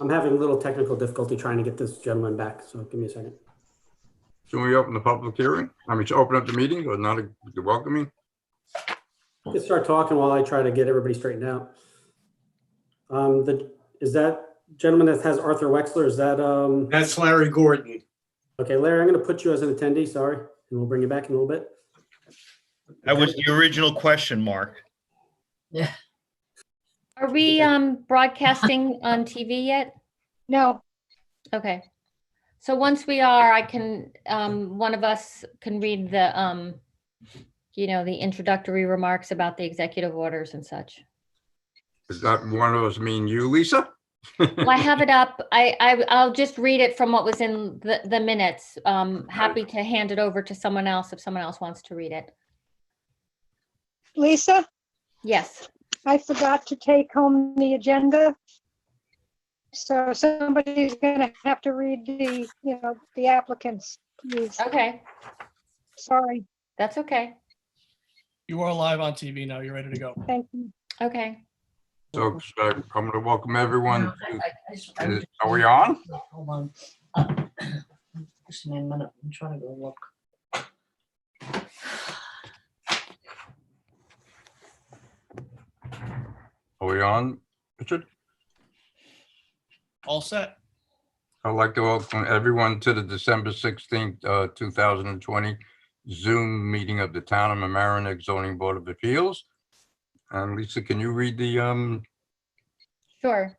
I'm having a little technical difficulty trying to get this gentleman back, so give me a second. Should we open the public hearing? I mean, to open up the meeting or not the welcoming? Let's start talking while I try to get everybody straightened out. Is that gentleman that has Arthur Wexler, is that? That's Larry Gordon. Okay, Larry, I'm going to put you as an attendee, sorry, and we'll bring you back in a little bit. That was the original question, Mark. Yeah. Are we broadcasting on TV yet? No, Okay. So once we are, I can, one of us can read the, the introductory remarks about the executive orders and such. Is that one of us mean you, Lisa? Well, I have it up. I'll just read it from what was in the minutes. Happy to hand it over to someone else if someone else wants to read it. Lisa, Yes. I forgot to take home the agenda. So somebody's gonna have to read the applicants, please. Okay. Sorry, That's okay. You are live on TV now. You're ready to go. thank you. Okay. So I'm going to welcome everyone. I'm Are we on? Hold on. Just a minute. I'm trying to go look. Are we on, Richard? All set. I'd like to welcome everyone to the December 16th, 2020 Zoom meeting of the Town of Mamaroneck Zoning Board of Appeals. And Lisa, can you read the, Sure.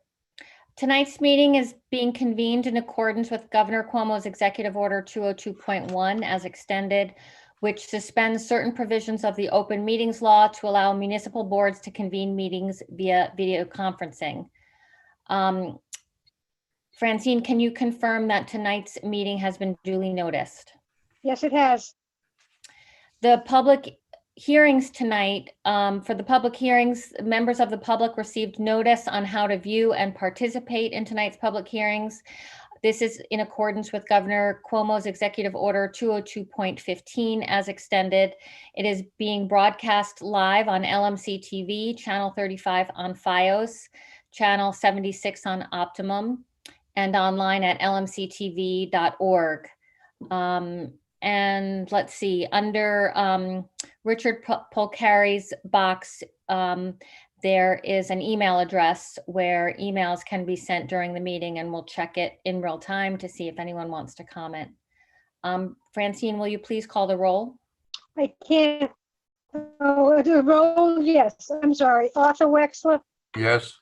Tonight's meeting is being convened in accordance with Governor Cuomo's Executive Order 202.1 as extended, which suspends certain provisions of the open meetings law to allow municipal boards to convene meetings via video conferencing. Francine, can you confirm that tonight's meeting has been duly noticed? Yes, it has. The public hearings tonight, for the public hearings, members of the public received notice on how to view and participate in tonight's public hearings. This is in accordance with Governor Cuomo's Executive Order 202.15 as extended. It is being broadcast live on LMC TV, Channel 35 on FiOS, Channel 76 on Optimum, and online at lmctv.org. And let's see, under Richard Polcari's box, there is an email address where emails can be sent during the meeting, and we'll check it in real time to see if anyone wants to comment. Francine, will you please call the roll? I can't. Oh, the roll, yes, I'm sorry. Arthur Wexler, yes?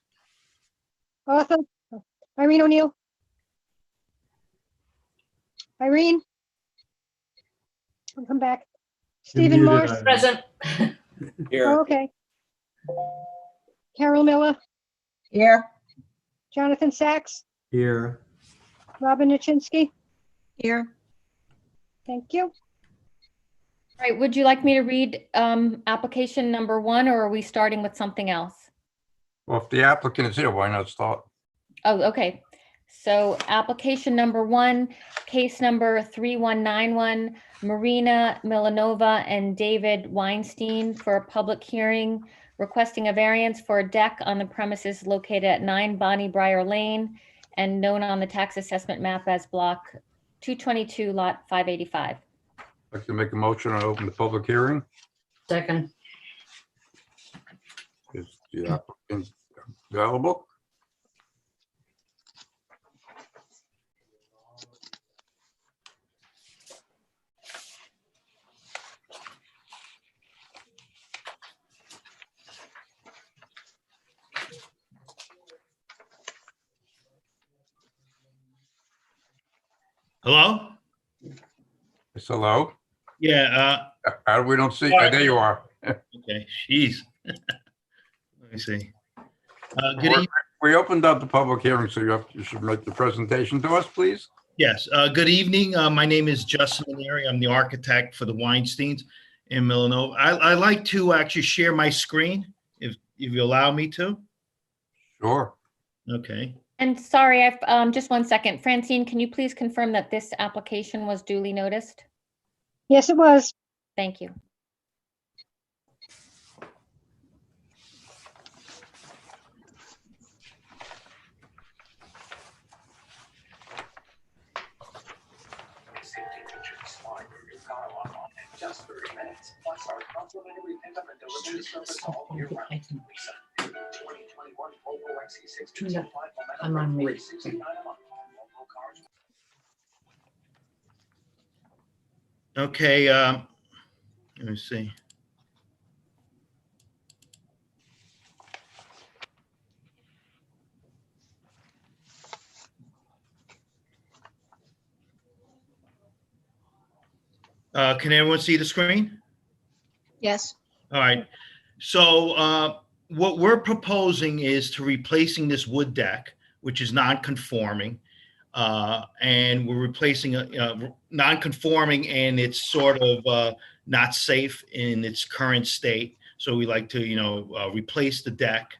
Arthur, Irene O'Neill. Irene? I'll come back. Stephen Morse. Present. Oh, okay. Carol Miller, Here. Jonathan Sachs, Here. Robin Nichinsky. Here. Thank you. All right, would you like me to read application number 1, or are we starting with something else? Well, if the applicant is here, why not start? Oh, okay. So application number 1, case number 3191, Marina Milanova and David Weinstein for a public hearing requesting a variance for a deck on the premises located at 9 Bonnie Briar Lane and known on the tax assessment map as block 222, lot 585. I'd like to make a motion and open the public hearing. Second. Is the applicant available? Hello? Yes, hello? Yeah, We don't see, there you are. okay, jeez. Let me see. Good evening. We opened up the public hearing, so you should make the presentation to us, please. Yes, good evening. My name is Justin Maneri. I'm the architect for the Weinsteins in Milanova. I like to actually share my screen if you allow me to. Sure. Okay. And sorry, I've just 1 second. Francine, can you please confirm that this application was duly noticed? Yes, it was. Thank you. I'm on mute. Okay, let me see. Can everyone see the screen? Yes. All right. So what we're proposing is to replacing this wood deck, which is non-conforming, and we're replacing a non-conforming, and it's sort of not safe in its current state. So we like to, replace the deck.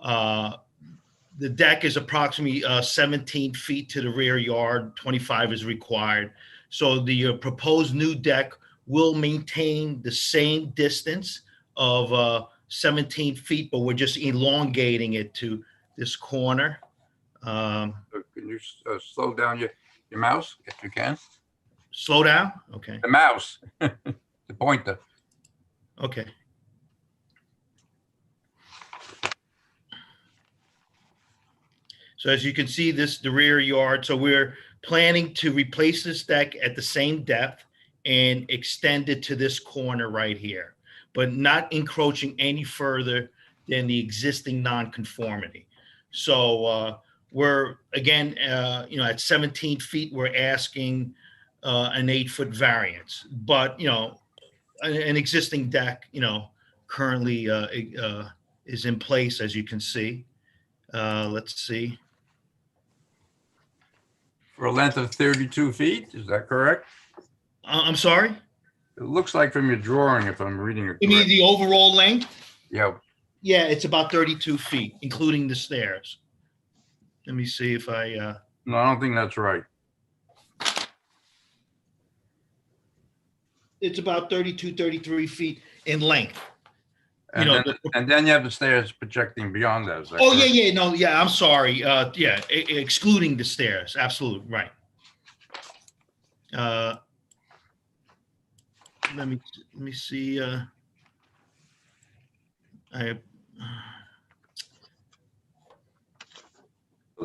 The deck is approximately 17 feet to the rear yard, 25 is required. So the proposed new deck will maintain the same distance of 17 feet, but we're just elongating it to this corner. Can you slow down your mouse if you can? Slow down? Okay, The mouse, the pointer. okay. So as you can see, the rear yard. So we're planning to replace this deck at the same depth and extend it to this corner right here, but not encroaching any further than the existing nonconformity. So we're again, at 17 feet, we're asking an 8-foot variance, but an existing deck, currently is in place, as you can see. Let's see. For a length of 32 feet, is that correct? I'm sorry? It looks like from your drawing, if I'm reading it You mean correctly. the overall length? Yeah, Yeah, it's about 32 feet, including the stairs. Let me see if I, no, I don't think that's right. it's about 32, 33 feet in length. And, know, and then you have the stairs projecting beyond that. Is that Oh, yeah, correct? yeah, no, yeah, I'm sorry. Yeah, excluding the stairs, absolutely, right. Let me see,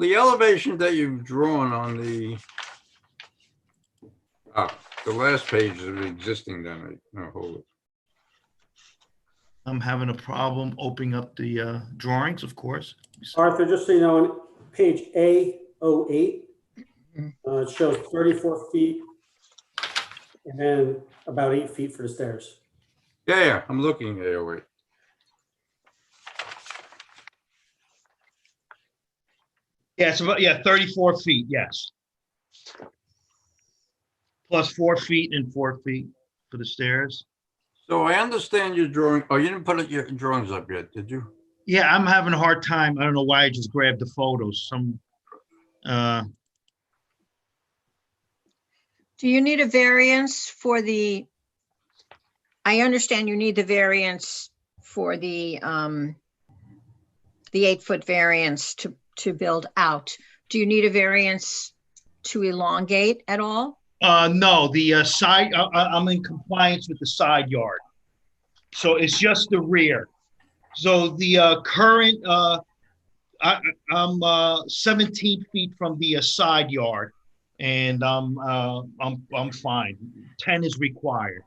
The elevation that you've drawn on the last page of the existing, then, hold it. I'm having a problem opening up the drawings, of course. Arthur, just so you know, on page A08, it shows 34 feet and then about 8 feet for the stairs. Yeah, I'm looking at it. Wait. Yeah, it's about, 34 feet, yes. Plus 4 feet and 4 feet for the stairs. So I understand your drawing. Oh, you didn't put your drawings up yet, did you? Yeah, I'm having a hard time. I don't know why I just grabbed the photos. Do you need a variance for I understand you need the variance for the 8-foot variance to build out. Do you need a variance to elongate at all? No, the side, I'm in compliance with the side yard. So it's just the rear. So the current, I'm 17 feet from the side yard, and I'm fine. 10 is required.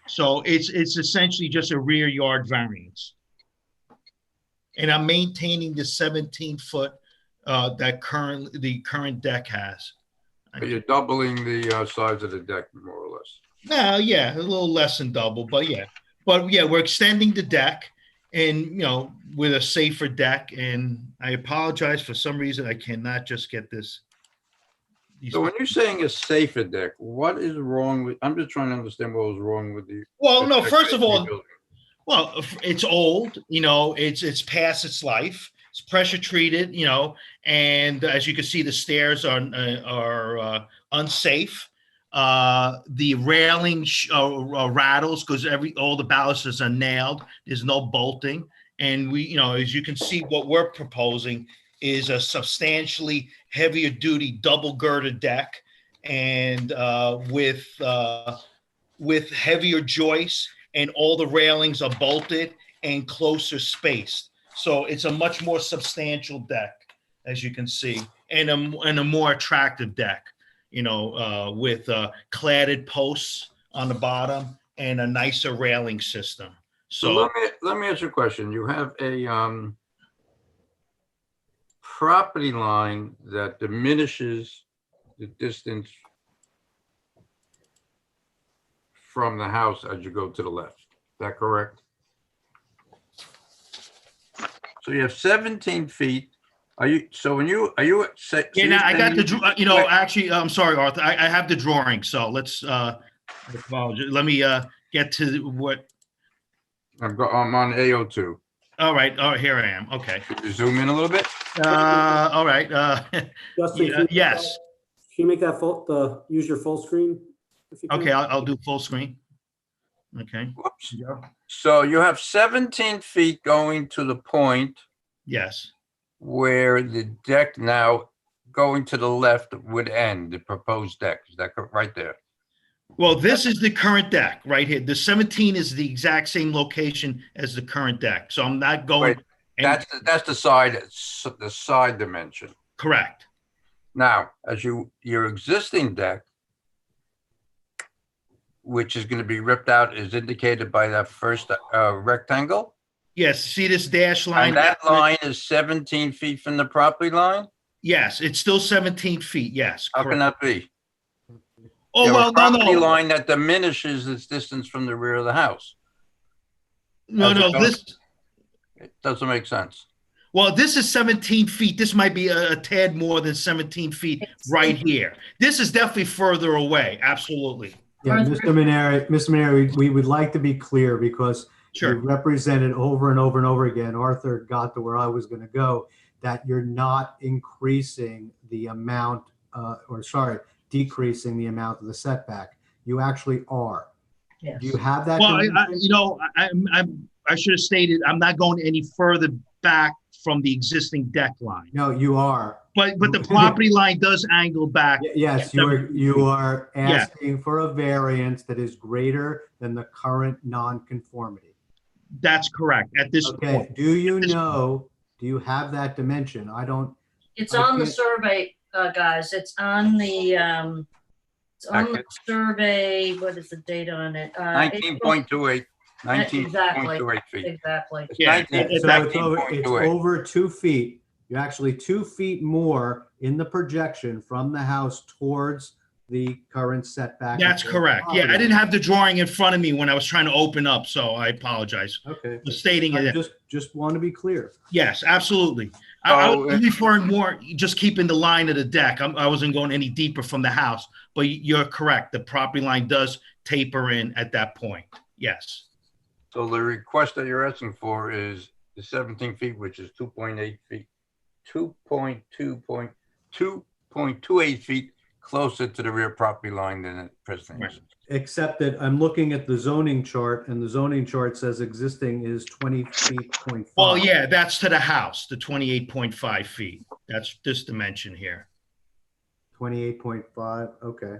So it's essentially just a rear yard variance. And I'm maintaining the 17-foot that the current deck has. But you're doubling the size of the deck, more or less. No, yeah, a little less than double, but yeah. But yeah, we're extending the deck and, with a safer deck. And I apologize, for some reason, I cannot just get this. So when you're saying a safer deck, what is wrong with, I'm just trying to understand what was wrong with the. Well, no, deck first that of you're all, building. well, it's old, it's past its life. It's pressure treated, and as you can see, the stairs are unsafe. The railing rattles because all the balusters are nailed. There's no bolting, and we, as you can see, what we're proposing is a substantially heavier duty double girder deck, and with heavier joists, and all the railings are bolted, and closer spaced. So it's a much more substantial deck, as you can see, and a more attractive deck, with cladded posts on the bottom and a nicer railing system. So So let me ask you a question. You have a property line that diminishes the distance from the house as you go to the left. Is that correct? So you have 17 feet. Are you I got the, actually, I'm sorry, Arthur, I have the drawing. So let's, I apologize. Let me get to what, I'm on AO2. all right, here I am. Okay. Could you zoom in a little bit? All right. Justin, can you- Yes. Can you make that use your full screen? if you can? Okay, I'll do full screen. Okay. Whoops. So you have 17 feet going to the point Yes. where the deck now going to the left would end, the proposed deck. Is that right there? Well, this is the current deck right here. The 17 is the exact same location as the current deck. So I'm not going. Wait, that's the side dimension. Correct. Now, as your existing deck, which is going to be ripped out, is indicated by that first rectangle. Yes. See this dash line? And that line is 17 feet from the property line? Yes, it's still 17 feet. Yes. How can correct. that be? Oh, You have a well, no, property no. line that diminishes its distance from the rear of the house. No, no, It doesn't make sense. well, this is 17 feet. This might be a tad more than 17 feet right here. This is definitely further away. Absolutely. Yeah, Mr. Maneri, we would like to be clear because you Sure. represented over and over and over again, Arthur got to where I was going to go, that you're not increasing the amount, decreasing the amount of the setback. You actually are. Yes. Do you have that? Well, dimension? I should have stated, I'm not going any further back from the existing deck line. No, you are. But the property line does angle back. Yes, you are asking for a variance that is greater than the current nonconformity. That's correct. At this Okay, point. do you have that dimension? It's I on the can't- survey, guys. It's on the Packet. survey. What is the date on it? 19.28 feet. Exactly. It's Yeah, 19 it's So it's over 19.28. 2 feet. You're actually 2 feet more in the projection from the house towards the current setback. That's correct. Yeah, I didn't have the drawing in front of me when I was trying to open up, so I apologize Okay. for stating I it. just want to be clear. Yes, absolutely. I So, was referring more, just keeping the line of the deck. I wasn't going any deeper from the house, but you're correct. The property line does taper in at that point. Yes. So the request that you're asking for is the 17 feet, which is 2.8 feet, 2.28 feet closer to the rear property line than it presently is. Except that I'm looking at the zoning chart and the zoning chart says existing is 20 feet. Well, yeah, that's to the house, the 28.5 feet. That's this dimension here. 28.5. Okay.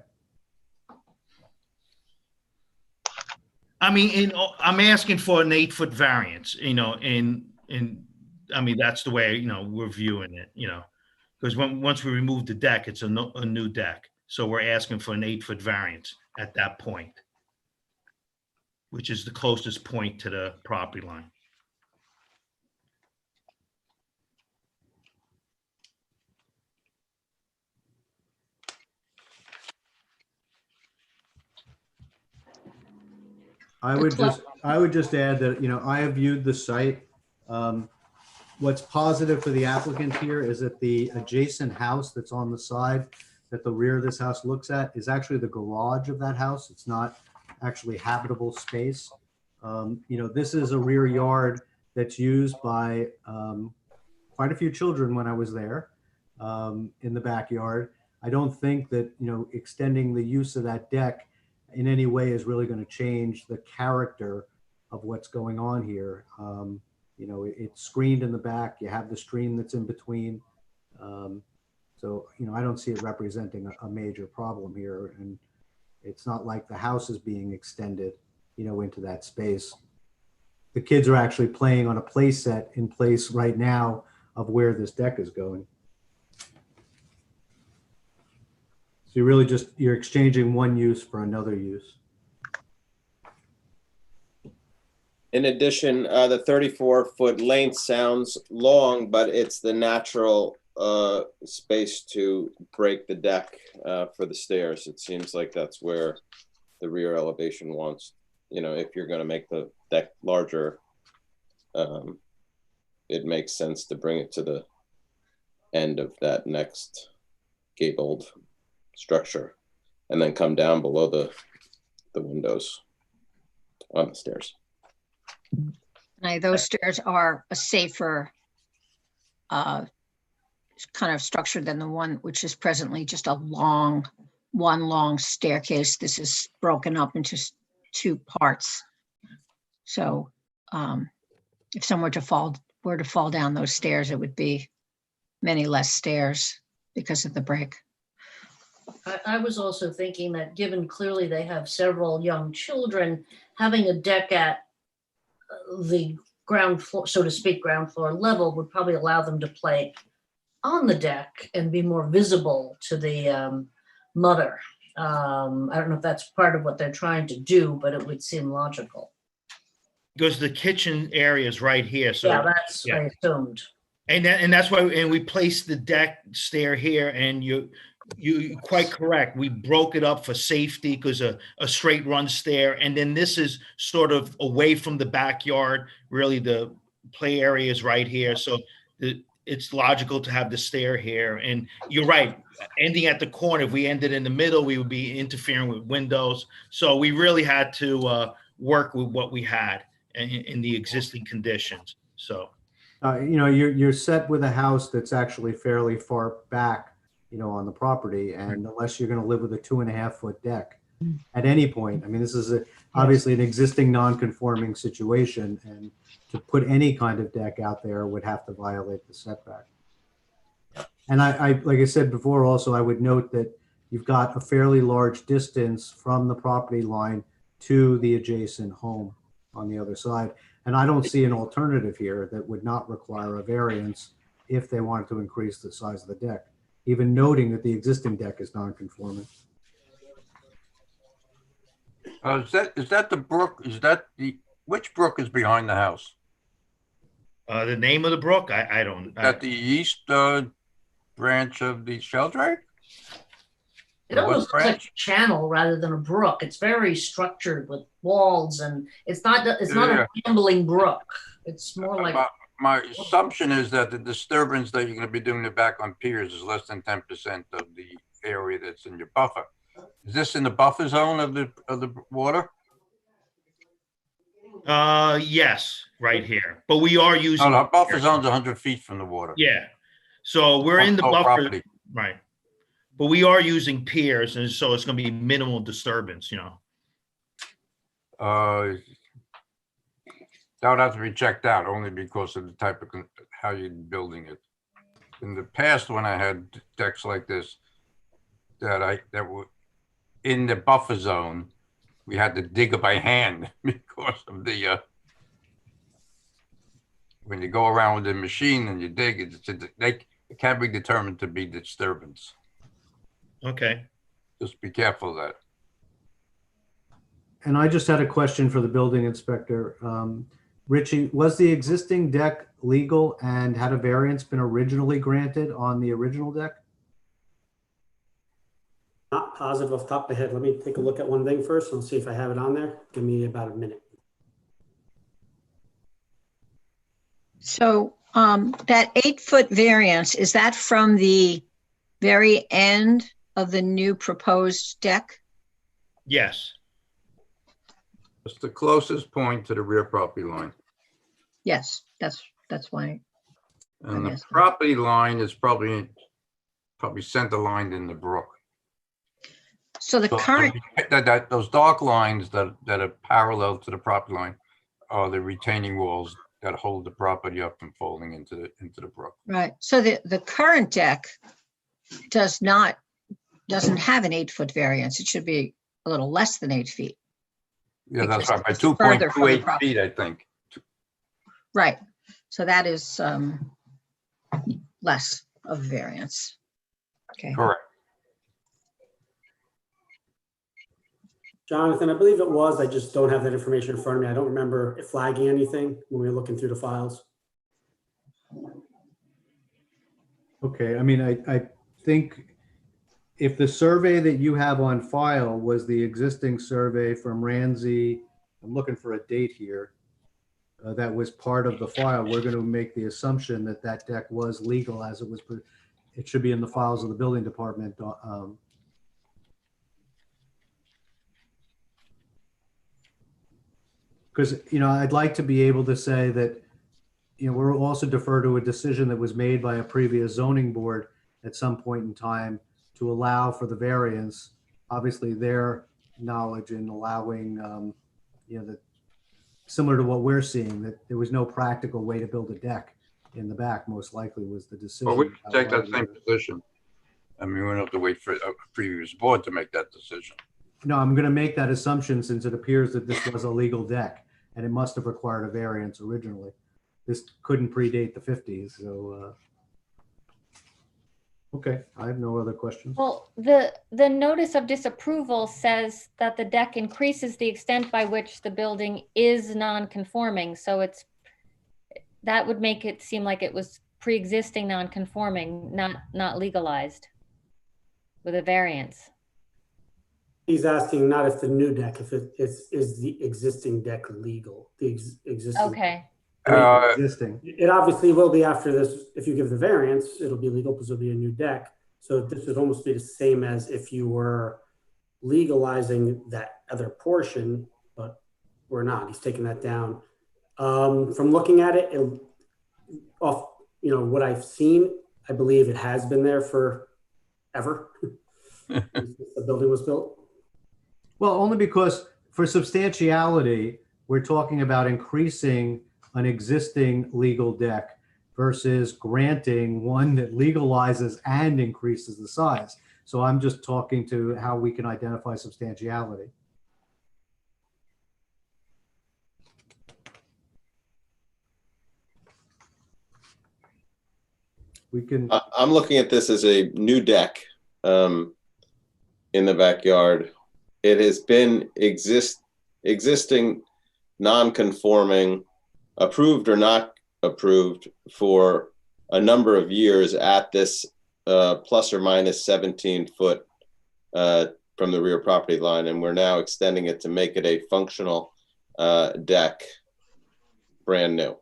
I mean, I'm asking for an 8-foot variance, and I mean, that's the way, we're viewing it, because once we remove the deck, it's a new deck. So we're asking for an 8-foot variance at that point, which is the closest point to the property line. I would just add that, I have viewed the site. What's positive for the applicant here is that the adjacent house that's on the side that the rear of this house looks at is actually the garage of that house. It's not actually habitable space. This is a rear yard that's used by quite a few children when I was there in the backyard. I don't think that, extending the use of that deck in any way is really going to change the character of what's going on here. It's screened in the back. You have the stream that's in between. So, I don't see it representing a major problem here. And it's not like the house is being extended, into that space. the kids are actually playing on a play set in place right now of where this deck is going. So you're exchanging one use for another use. In addition, the 34-foot length sounds long, but it's the natural space to break the deck for the stairs. It seems like that's where the rear elevation wants, if you're going to make the deck larger, it makes sense to bring it to the end of that next gabled structure and then come down below the windows on the stairs. Those stairs are a safer kind of structure than the one which is presently just one long staircase. This is broken up into two parts. So if someone were to fall down those stairs, it would be many less stairs because of the break. I was also thinking that given clearly they have several young children, having a deck at the ground floor, so to speak, ground floor level would probably allow them to play on the deck and be more visible to the mother. I don't know if that's part of what they're trying to do, but it would seem logical. Because the kitchen area is right here. So Yeah, that's yeah. I assumed. And that's why, and we placed the deck stair here, and you quite correct. We broke it up for safety because a straight run stair, and then this is sort of away from the backyard. Really, the play area is right here, so it's logical to have the stair here. And you're right, ending at the corner. If we ended in the middle, we would be interfering with windows. So we really had to work with what we had in the existing conditions. So. You're set with a house that's actually fairly far back, on the property, and unless you're going to live with a 2.5-foot deck at any point, I mean, this is obviously an existing non-conforming situation, and to put any kind of deck out there would have to violate the setback. And I like I said before, also, I would note that you've got a fairly large distance from the property line to the adjacent home on the other side. And I don't see an alternative here that would not require a variance if they wanted to increase the size of the deck, even noting that the existing deck is non-conforming. Is that the brook? Which brook is behind the house? The name of the brook? I don't. Is that the east branch of the Sheldrake? It almost looks like a channel rather than a brook. It's very structured with walls, and it's not a rambling brook. It's more like. My assumption is that the disturbance that you're going to be doing it back on piers is less than 10% of the area that's in your buffer. Is this in the buffer zone of the water? Yes, right here. But we are using. No, buffer zone's 100 feet from the water. Yeah. So we're in the buffer. Property. Right. But we are using piers, and so it's going to be minimal disturbance, That would have to be checked out only because of the type of how you're building it. In the past, when I had decks like this, that were in the buffer zone, we had to dig it by hand because of the when you go around with the machine and you dig it can be determined to be disturbance. Okay. Just be careful of that. And I just had a question for the building inspector. Richie, was the existing deck legal, and had a variance been originally granted on the original deck? Not positive off the top of my head. Let me take a look at one thing first and see if I have it on there. Give me about a minute. So that 8-foot variance, is that from the very end of the new proposed deck? Yes. It's the closest point to the rear property line. Yes, that's why. And the property line is probably center lined in the brook. So the current, those dark lines that are parallel to the property line are the retaining walls that hold the property up from falling into the brook. right, so the current deck doesn't have an 8-foot variance. It should be a little less than 8 feet. Yeah, that's Because right, by it's further from the 2.28 property. feet, I think. Right. So that is less of variance. Okay. Correct. Jonathan, I believe it was. I just don't have that information in front of me. I don't remember it flagging anything when we were looking through the files. Okay, I mean, I think if the survey that you have on file was the existing survey from Ramsey, I'm looking for a date here, that was part of the file, we're going to make the assumption that that deck was legal as it was, it should be in the files of the building department. Because, you know, I'd like to be able to say that, you know, we'll also defer to a decision that was made by a previous zoning board at some point in time to allow for the variance. Obviously, their knowledge in allowing, you know, that similar to what we're seeing, that there was no practical way to build a deck in the back, most likely was the decision. Well, we can about take why that we same did it. position. I mean, we don't have to wait for a previous board to make that decision. No, I'm going to make that assumption since it appears that this was a legal deck and it must have required a variance originally. This couldn't predate the 50s, so okay, I have no other questions. Well, the notice of disapproval says that the deck increases the extent by which the building is non-conforming. So that would make it seem like it was pre-existing non-conforming, not legalized with a variance. He's asking not if the new deck, if it is the existing deck legal, the existing. Okay. Existing. It obviously will be after this. If you give the variance, it'll be legal because it'll be a new deck. So this would almost be the same as if you were legalizing that other portion, but we're not. He's taking that down. From looking at it, off, you know, what I've seen, I believe it has been there for ever. Since the building was built. Well, only because for substantiality, we're talking about increasing an existing legal deck versus granting one that legalizes and increases the size. So I'm just talking to how we can identify substantiality. We can, I'm looking at this as a new deck in the backyard. It has been existing, non-conforming, approved or not approved for a number of years at this plus or minus 17 foot from the rear property line. And we're now extending it to make it a functional deck, brand new.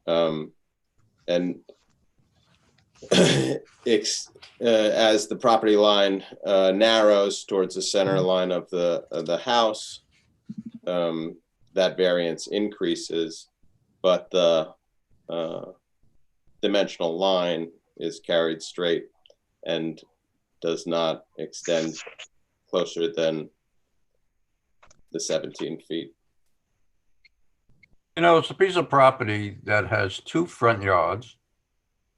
And as the property line narrows towards the center line of the house, that variance increases, but the dimensional line is carried straight and does not extend closer than the 17 feet. You know, it's a piece of property that has 2 front yards,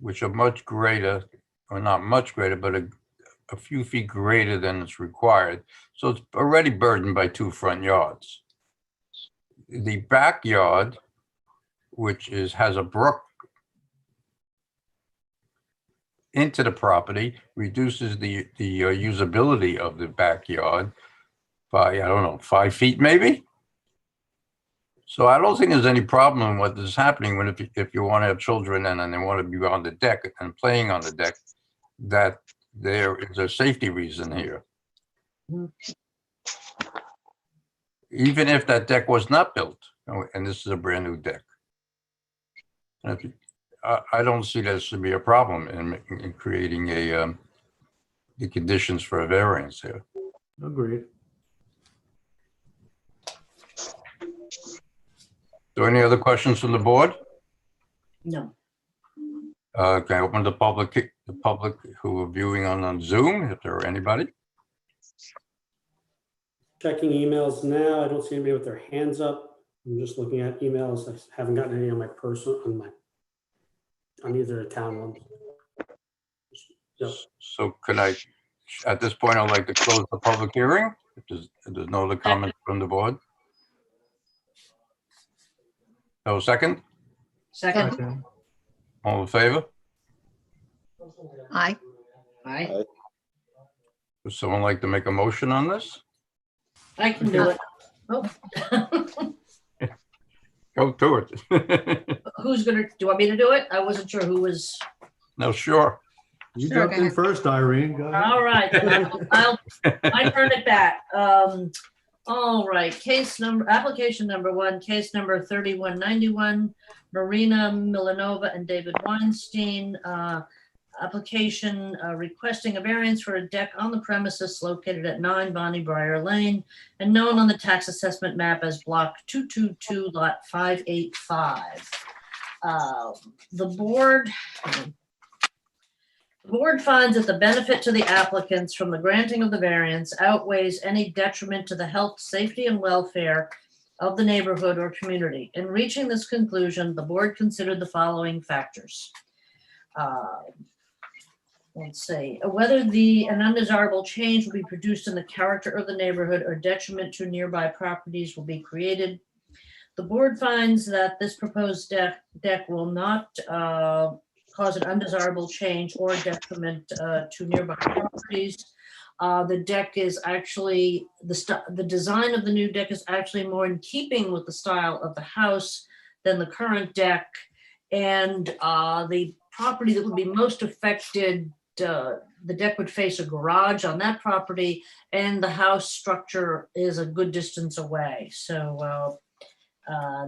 which are much greater, or not much greater, but a few feet greater than is required. So it's already burdened by 2 front yards. The backyard, which has a brook into the property, reduces the usability of the backyard by, I don't know, 5 feet maybe? So I don't think there's any problem with this happening when if you want to have children and they want to be on the deck and playing on the deck, that there is a safety reason here. Even if that deck was not built, and this is a brand new deck. I don't see that should be a problem in creating the conditions for a variance here. agreed. So any other questions from the board? No. Can I open the public who are viewing on Zoom, if there are anybody? Checking emails now. I don't see anybody with their hands up. I'm just looking at emails. I haven't gotten any on my personal, on either the town ones. Yep. So can I, at this point, I'd like to close the public hearing. If there's no other comments from the board. No second? Second. Second. All in favor? Aye. Aye. Would someone like to make a motion on this? I can do it. Oh. Go to it. Who's gonna, do you want me to do it? I wasn't sure who was. No, sure. You Sure, jumped go in ahead. first, Irene. Go ahead. All right, then I turn it back. All right, application number 1, case number 3191, Marina Milanova and David Weinstein. Application requesting a variance for a deck on the premises located at 9 Bonnie Briar Lane and known on the tax assessment map as block 222 lot 585. The board finds that the benefit to the applicants from the granting of the variance outweighs any detriment to the health, safety, and welfare of the neighborhood or community. In reaching this conclusion, the board considered the following factors. Let's see, whether an undesirable change will be produced in the character of the neighborhood or detriment to nearby properties will be created. The board finds that this proposed deck will not cause an undesirable change or detriment to nearby properties. The deck is actually, the design of the new deck is actually more in keeping with the style of the house than the current deck. And the property that would be most affected, the deck would face a garage on that property, and the house structure is a good distance away. So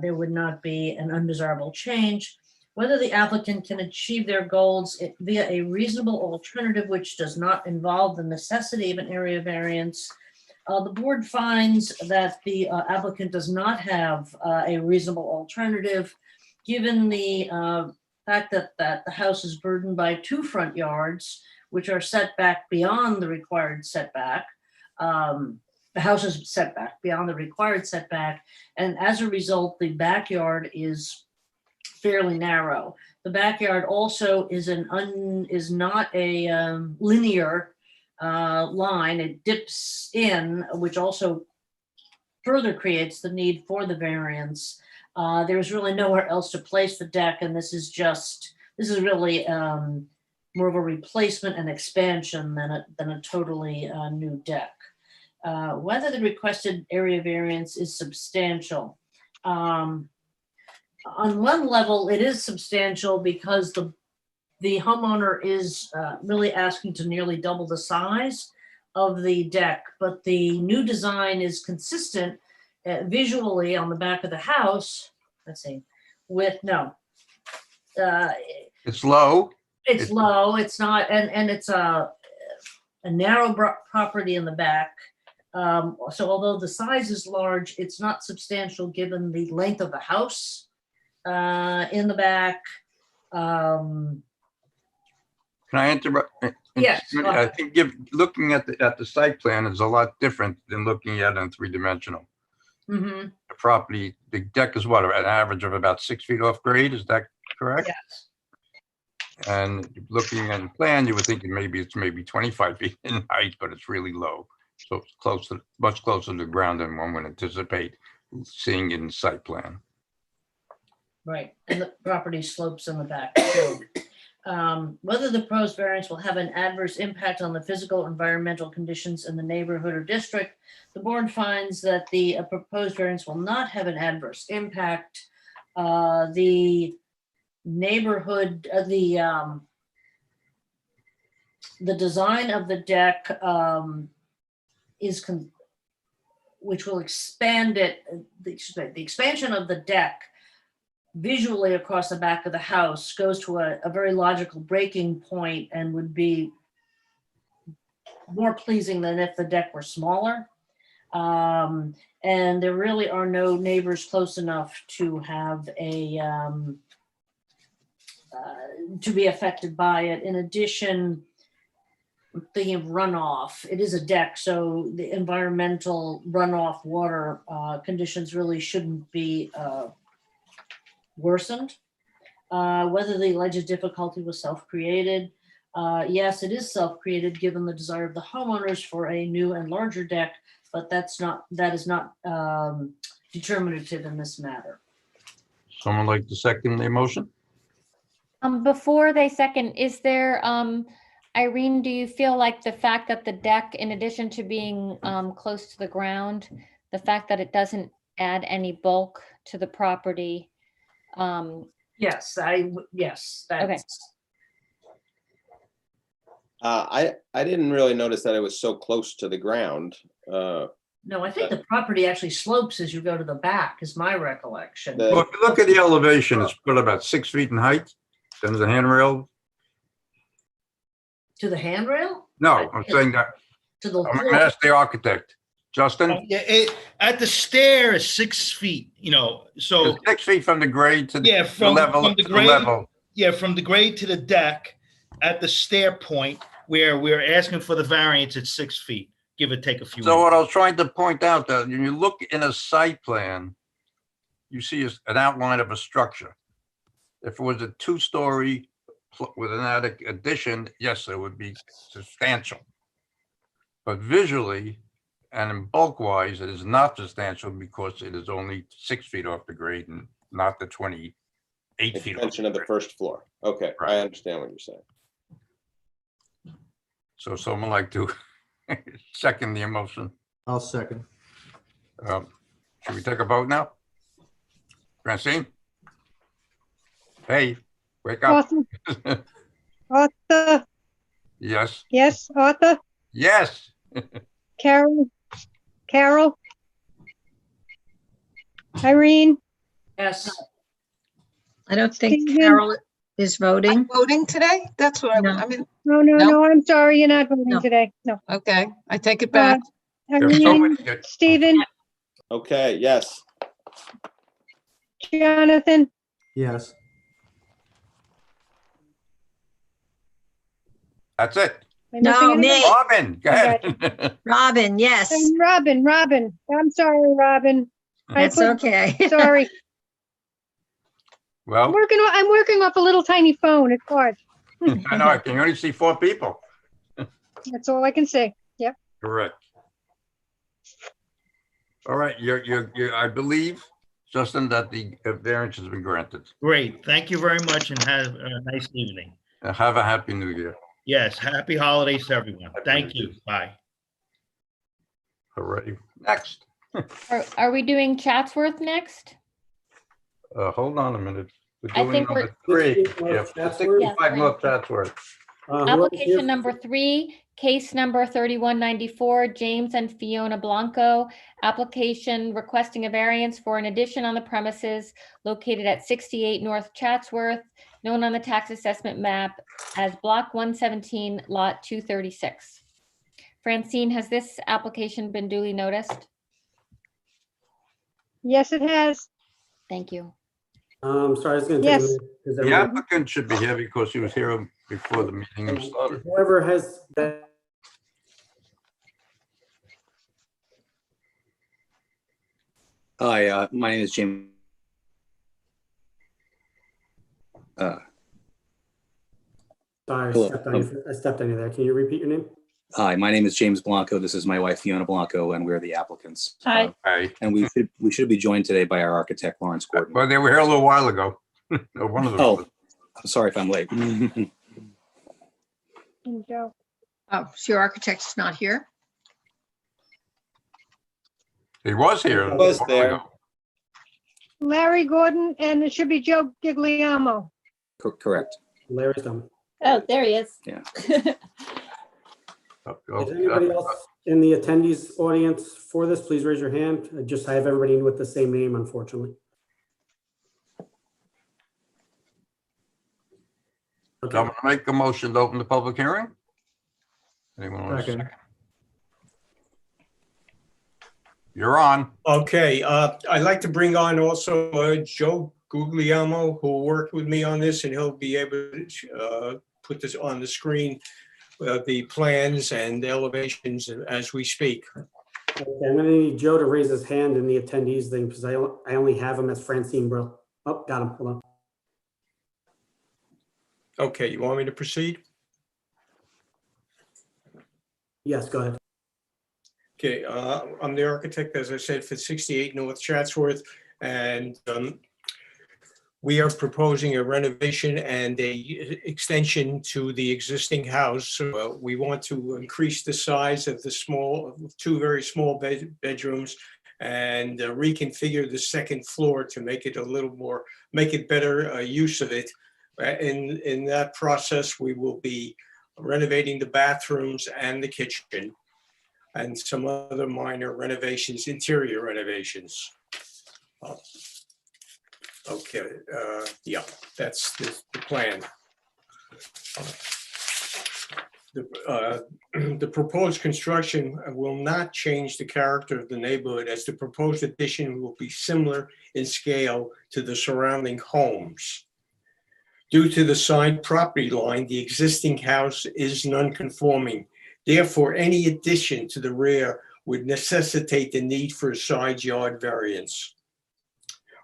there would not be an undesirable change. Whether the applicant can achieve their goals via a reasonable alternative which does not involve the necessity of an area variance. The board finds that the applicant does not have a reasonable alternative, given the fact that the house is burdened by 2 front yards, which are set back beyond the required setback. The house is set back beyond the required setback, and as a result, the backyard is fairly narrow. The backyard also is not a linear line. It dips in, which also further creates the need for the variance. There's really nowhere else to place the deck, and this is really more of a replacement and expansion than a totally new deck. Whether the requested area variance is substantial. On one level, it is substantial because the homeowner is really asking to nearly double the size of the deck, but the new design is consistent visually on the back of the house. Let's see, it's low. It's low. It's not, and it's a narrow property in the back. So although the size is large, it's not substantial given the length of the house in the back. Can I interrupt? Yes. I think looking at the site plan is a lot different than looking at it in 3-dimensional. Mm-hmm. The property, the deck is what, an average of about 6 feet off grade, is that correct? Yes. And looking at the plan, you would think it's maybe 25 feet in height, but it's really low. So it's much closer to the ground than one would anticipate seeing in the site plan. Right, and the property slopes in the back too. Whether the proposed variance will have an adverse impact on the physical environmental conditions in the neighborhood or district, the board finds that the proposed variance will not have an adverse impact. The neighborhood, the design of the deck which will expand it. The expansion of the deck visually across the back of the house goes to a very logical breaking point and would be more pleasing than if the deck were smaller. And there really are no neighbors close enough to have to be affected by it. In addition, thinking of runoff, it is a deck, so the environmental runoff water conditions really shouldn't be worsened. Whether the alleged difficulty was self-created. Yes, it is self-created given the desire of the homeowners for a new and larger deck, but that is not determinative in this matter. Someone like to second the motion? Before they second, is there, Irene, do you feel like the fact that the deck, in addition to being close to the ground, the fact that it doesn't add any bulk to the property? Yes, yes, Okay. that's, I didn't really notice that it was so close to the ground. no, I think the property actually slopes as you go to the back, is my recollection. The- Well, if you look at the elevation, it's put about 6 feet in height. Then there's a handrail. To the handrail? No, I'm saying that, To the I'm gonna floor. ask the architect. Justin, Yeah, at the stair is 6 feet, you know, so, it's 6 feet from the grade to yeah, the from level. the to the grade, level. yeah, from the grade to the deck at the stair point where we're asking for the variance at 6 feet, give or take a few. So what inches. I was trying to point out, that when you look in a site plan, you see an outline of a structure. If it was a 2-story with an attic addition, yes, it would be substantial. But visually and in bulk wise, it is not substantial because it is only 6 feet off the grade and not the 28 feet. Extension of the first floor. Okay, Right. I understand what you're saying. So someone like to second the emotion. I'll second. Should we take a vote now? Francine? Hey, wake up. Arthur, Arthur, Yes, yes, Arthur, yes. Carol, Carol, Irene, Yes, I don't think Stephen? Carol is voting. Voting today? That's what No. I mean, no, no, No. no, I'm sorry, you're not voting No. today, no. okay, I take it back. There's so Irene, many- Stephen, Okay, yes. Jonathan, Yes. That's it. am I No, missing anything? me. Robin, go ahead. Robin, yes, And Robin, I'm sorry, Robin. I that's put- okay. Sorry, I'm Well, working off a little tiny phone, it's hard, I know, I can only see 4 people. that's all I can say. Correct. All right, I believe, Justin, that the variance has been granted. Great, thank you very much and have a nice evening. Have a happy new year. Yes, happy holidays to everyone. Thank you, bye. All right, next. Are we doing Chatsworth next? Hold on a minute. We're I doing think number 3. Yeah, 65 North Chatsworth. Whoever's here- Application number 3, case number 3194, James and Fiona Blanco. Application requesting a variance for an addition on the premises located at 68 North Chatsworth, known on the tax assessment map as Block 117, Lot 236. Francine, has this application been duly noticed? Yes, it has. Thank you. Sorry, I was gonna take a Yes. minute. Is The everyone- applicant should be here because he was here before the meeting started. Whoever has that, Hi, my name is James. sorry, Hello. I stepped on you there. Can you repeat your name? Hi, my name is James Blanco. This is my wife Fiona Blanco, and we're the applicants. Hi. Hi. And we should be joined today by our architect Lawrence Gordon. Well, they were here a little while ago. Or one of them. Oh, I'm sorry if I'm late. And Joe. Oh, so your architect's not here? He was here. He was a while there. ago. Larry Gordon, and it should be Joe Gigliamo. Correct. Larry's done. Oh, there he is. Yeah. Is anybody else in the attendees audience for this? Please raise your hand. I just have everybody with the same name, unfortunately. So Okay, I'm gonna make a motion to open the public hearing. Anyone want to Second. second? You're on. Okay, I'd like to bring on also Joe Guglielmo, who worked with me on this, and he'll be able to put this on the screen, the plans and elevations as we speak. Okay, I'm gonna need Joe to raise his hand in the attendees thing because I only have him as Francine Brill. Oh, got him. Hold on. Okay, you want me to proceed? Yes, go ahead. Okay, I'm the architect, as I said, for 68 North Chatsworth, and we are proposing a renovation and a extension to the existing house. We want to increase the size of the two very small bedrooms and reconfigure the second floor to make it better use of it. In that process, we will be renovating the bathrooms and the kitchen and some other minor renovations, interior renovations. Okay, yeah, that's the plan. The proposed construction will not change the character of the neighborhood, as the proposed addition will be similar in scale to the surrounding homes. Due to the side property line, the existing house is non-conforming. Therefore, any addition to the rear would necessitate the need for a side yard variance.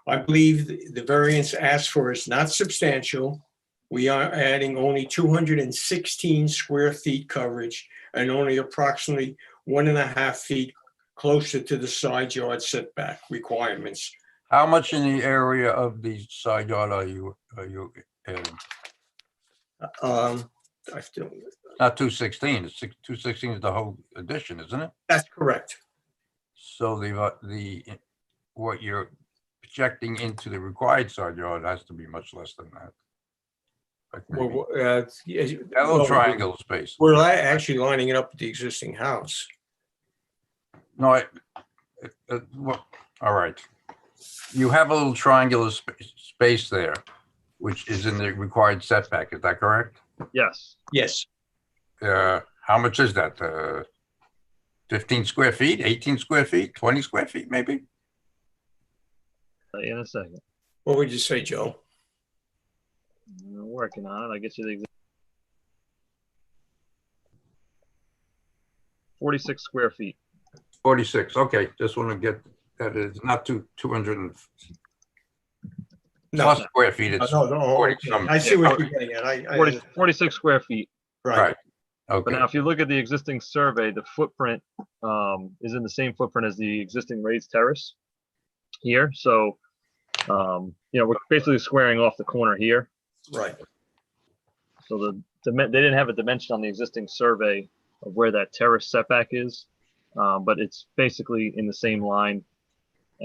I believe the variance asked for is not substantial. We are adding only 216 square feet coverage and only approximately 1.5 feet closer to the side yard setback requirements. How much in the area of the side yard are you adding? I still, Not 216, it's 216 is the whole addition, isn't it? that's correct. So what you're projecting into the required side yard has to be much less than that. Like maybe Well, that little triangle space. We're actually lining it up with the existing house. No, well, all right. You have a little triangular space there, which is in the required setback. Is that correct? Yes. Yes. How much is that? 15 square feet, 18 square feet, 20 square feet, maybe? In a second. What would you say, Joe? I'm working on it. I get you the exact 46 square feet. 46. Okay, just want to get that. It's not 200 and No, plus square feet. It's no, 40 okay. some. I see what you're getting at. 46 square feet. Right. But Okay. now, if you look at the existing survey, the footprint is in the same footprint as the existing raised terrace here. So, we're basically squaring off the corner here. Right. So they didn't have a dimension on the existing survey of where that terrace setback is, but it's basically in the same line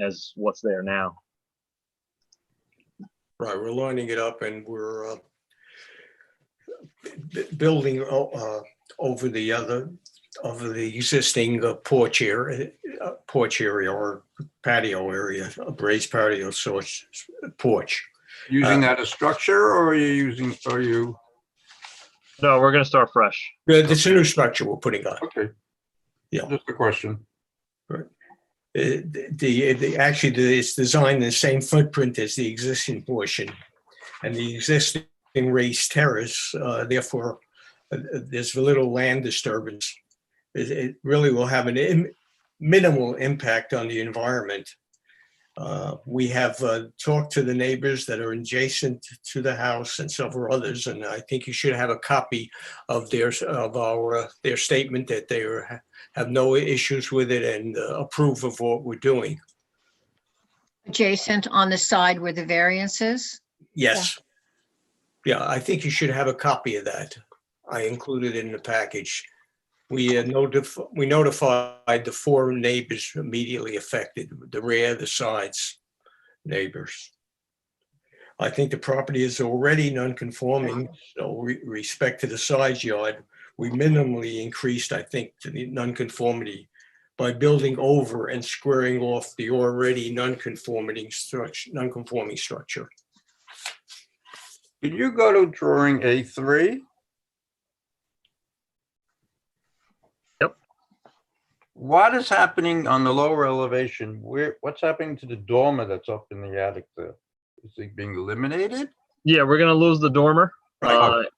as what's there now. Right. We're lining it up and we're building over the existing porch area or patio area, a raised patio source porch. Using that as structure, or are you No, we're going to start fresh. It's a new structure we're putting on. okay? Yeah. Just a question. Actually, it's designed in the same footprint as the existing portion, and the existing raised terrace. Therefore, there's little land disturbance. It really will have an minimal impact on the environment. We have talked to the neighbors that are adjacent to the house and several others, and I think you should have a copy of their statement that they have no issues with it and approve of what we're doing. Adjacent on the side where the variance is? Yes. Yeah, I think you should have a copy of that. I included it in the package. We notified the 4 neighbors immediately affected, the rear, the sides neighbors. I think the property is already non-conforming, so respect to the side yard, we minimally increased, I think, to the non-conformity by building over and squaring off the already non-conforming structure. Could you go to drawing A3? What is happening on the lower elevation? What's happening to the dormer that's up in the attic there? Is it being eliminated? Yeah, we're going to lose the dormer Right.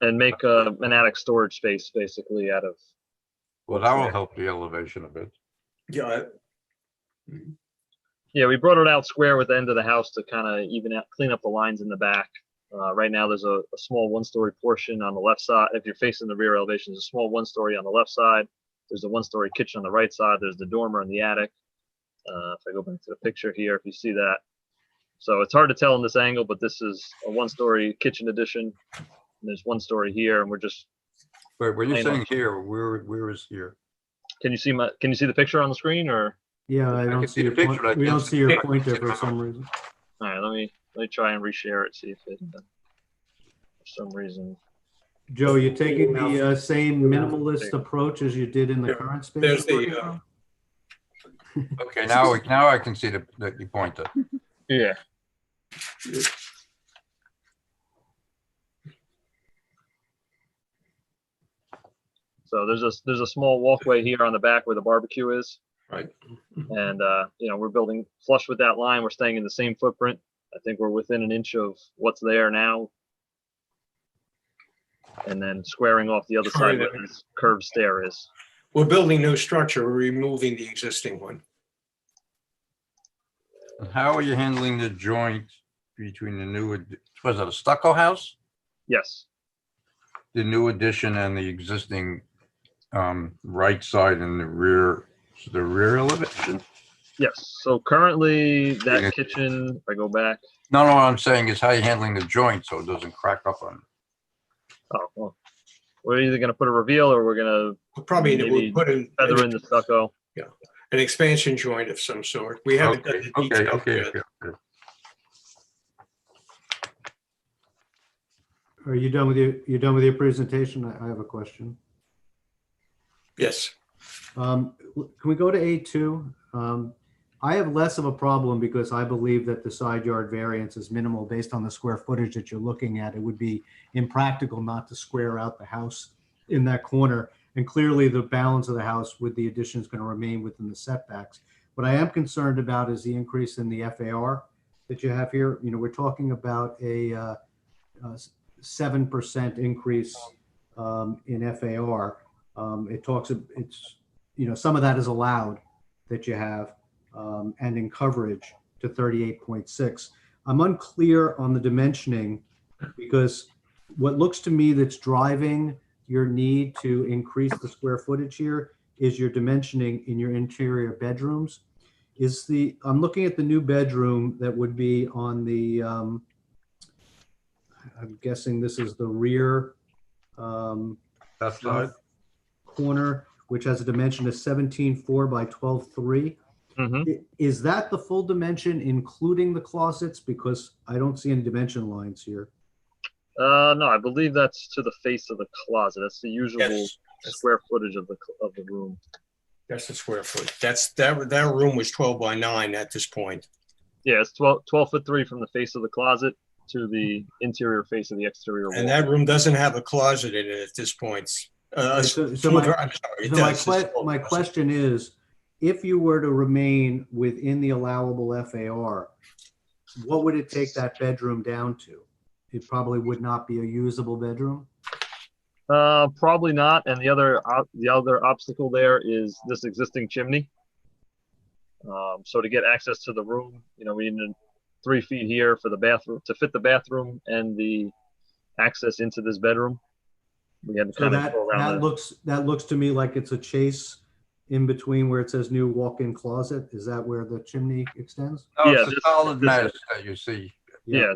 and make an attic storage space basically out of. Well, that will help the elevation a bit. Yeah. Yeah, we brought it out square with the end of the house to kind of even out, clean up the lines in the back. Right now, there's a small 1-story portion on the left side. If you're facing the rear elevation, there's a small 1-story on the left side. There's a 1-story kitchen on the right side. There's the dormer in the attic. If I go back to the picture here, if you see that. So it's hard to tell in this angle, but this is a one-story kitchen addition. And there's one story here, and we're just. Wait, when you're I know. saying here, where is here? Can you see the picture on the screen, or? Yeah, I can don't see see the your picture, point. I We can't don't see see your the pointer picture. for some reason. All right, let me try and reshare it. See if it for some reason. Joe, you taking the same Yeah. minimalist approach as you did in the current space? There's you're the, working from? Okay, now I can see the pointer. Yeah. So there's a small walkway here on the back where the barbecue is. Right. And we're building flush with that line. We're staying in the same footprint. I think we're within an inch of what's there now. And then squaring off the other side where this curved stair is. We're building no structure, we're removing the existing one. How are you handling the joint between the new, was it a stucco house? Yes. The new addition and the existing right side and the rear elevation? Yes. So currently that kitchen, if I go back. No, what I'm saying is how you handling the joint so it doesn't crack up on. Oh, well, we're either going to put a reveal or we're going We'll probably maybe we'll put in feather in the stucco. an expansion joint of some sort. We haven't done the detail yet. Okay. Are you done with your presentation? I have a question. Yes. Can we go to A2? I have less of a problem because I believe that the side yard variance is minimal based on the square footage that you're looking at. It would be impractical not to square out the house in that corner. And clearly the balance of the house with the addition is going to remain within the setbacks. What I am concerned about is the increase in the FAR that you have here. You know, we're talking about a 7% increase in FAR. Some of that is allowed that you have, and in coverage to 38.6. I'm unclear on the dimensioning because what looks to me that's driving your need to increase the square footage here is your dimensioning in your interior bedrooms. I'm looking at the new bedroom that would be on the, I'm guessing this is the rear That's side. corner, which has a dimension of 17.4 by 12.3. Is that the full dimension, including the closets? Because I don't see any dimension lines here. No, I believe that's to the face of the closet. That's the usual square footage of the room. That's the square foot. That room was 12 by 9 at this point. Yeah, it's 12'3" from the face of the closet to the interior face of the exterior wall. And that room doesn't have a closet in it at this point. My question is, if you were to remain within the allowable FAR, what would it take that bedroom down to? It probably would not be a usable bedroom. Probably not. And the other obstacle there is this existing chimney. So to get access to the room, we need 3 feet here for the bathroom to fit the bathroom and the access into this bedroom. We had to So that looks to me like it's a chase in between where it says new walk-in closet. Is that where the chimney extends? No, it's a solid mesh that you see. Yeah,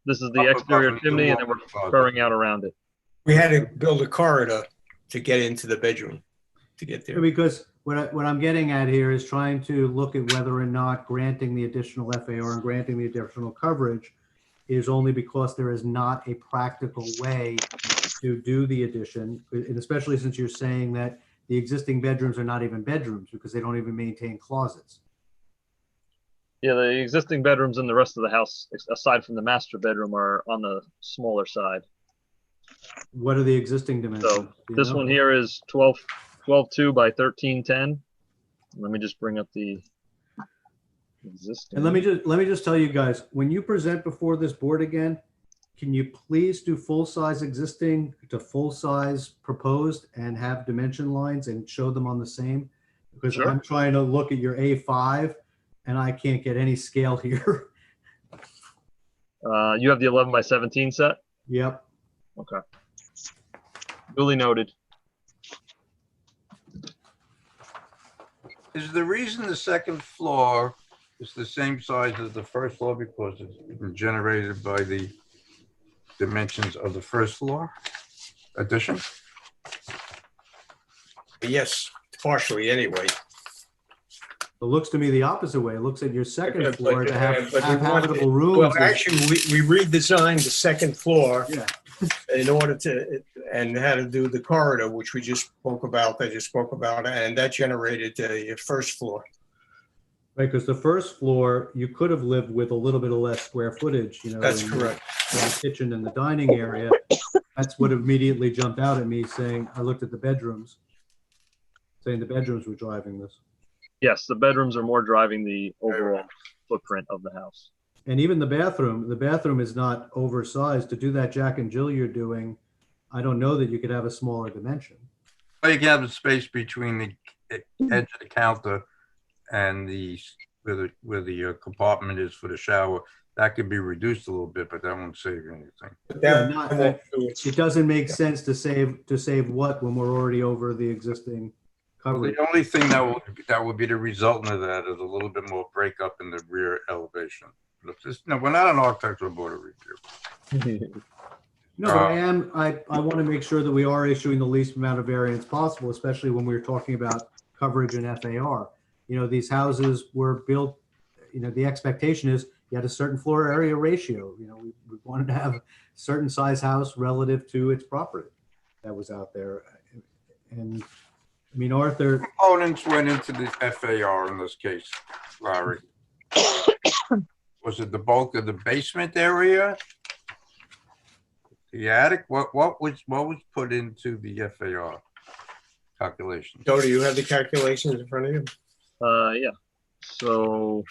this is the exterior chimney, and then we're curving out around it. We had to build a corridor to get into the bedroom to get there. Because what I'm getting at here is trying to look at whether or not granting the additional FAR and granting the additional coverage is only because there is not a practical way to do the addition, and especially since you're saying that the existing bedrooms are not even bedrooms because they don't even maintain closets. Yeah, the existing bedrooms in the rest of the house, aside from the master bedroom, are on the smaller side. What are the existing dimensions? So this one here is 12.2 by 13.10. Let me just bring up the existing. And let me just tell you guys, when you present before this board again, can you please do full-size existing to full-size proposed and have dimension lines and show them on the same? Because Sure. I'm trying to look at your A5 and I can't get any scale here. You have the 11 by 17 set? Yep. Okay. Duly noted. Is the reason the second floor It's the same size as the first floor because it's been generated by the dimensions of the first floor addition. Yes, partially anyway. It looks to me the opposite way. It looks at your second floor to have But we want- habitable rooms. Well, actually, we redesigned the second floor Yeah. in order to, and had to do the corridor, which we just spoke about, and that generated the first floor. Right, because the first floor, you could have lived with a little bit of less square footage, you know. That's in correct. the kitchen and the dining area. That's what immediately jumped out at me saying, I looked at the bedrooms, saying the bedrooms were driving this. Yes, the bedrooms are more driving the overall footprint of the house. And even the bathroom is not oversized. To do that Jack and Jill you're doing, I don't know that you could have a smaller dimension. Well, you can have a space between the edge of the counter and the where the compartment is for the shower. That could be reduced a little bit, but that won't save you anything. It doesn't make sense to save what when we're already over the existing coverage. The only thing that would be the resultant of that is a little bit more breakup in the rear elevation. No, we're not an architectural board of review. No, but I want to make sure that we are issuing the least amount of variance possible, especially when we're talking about coverage and FAR. You know, these houses were built, you know, the expectation is you had a certain floor area ratio. You know, we wanted to have a certain size house relative to its property that was out there. And I mean, Arthur. Components went into the FAR in this case, Larry. Was it the bulk of the basement area? The attic? What was put into the FAR calculation? Joe, do you have the calculations in front of you? Yeah. So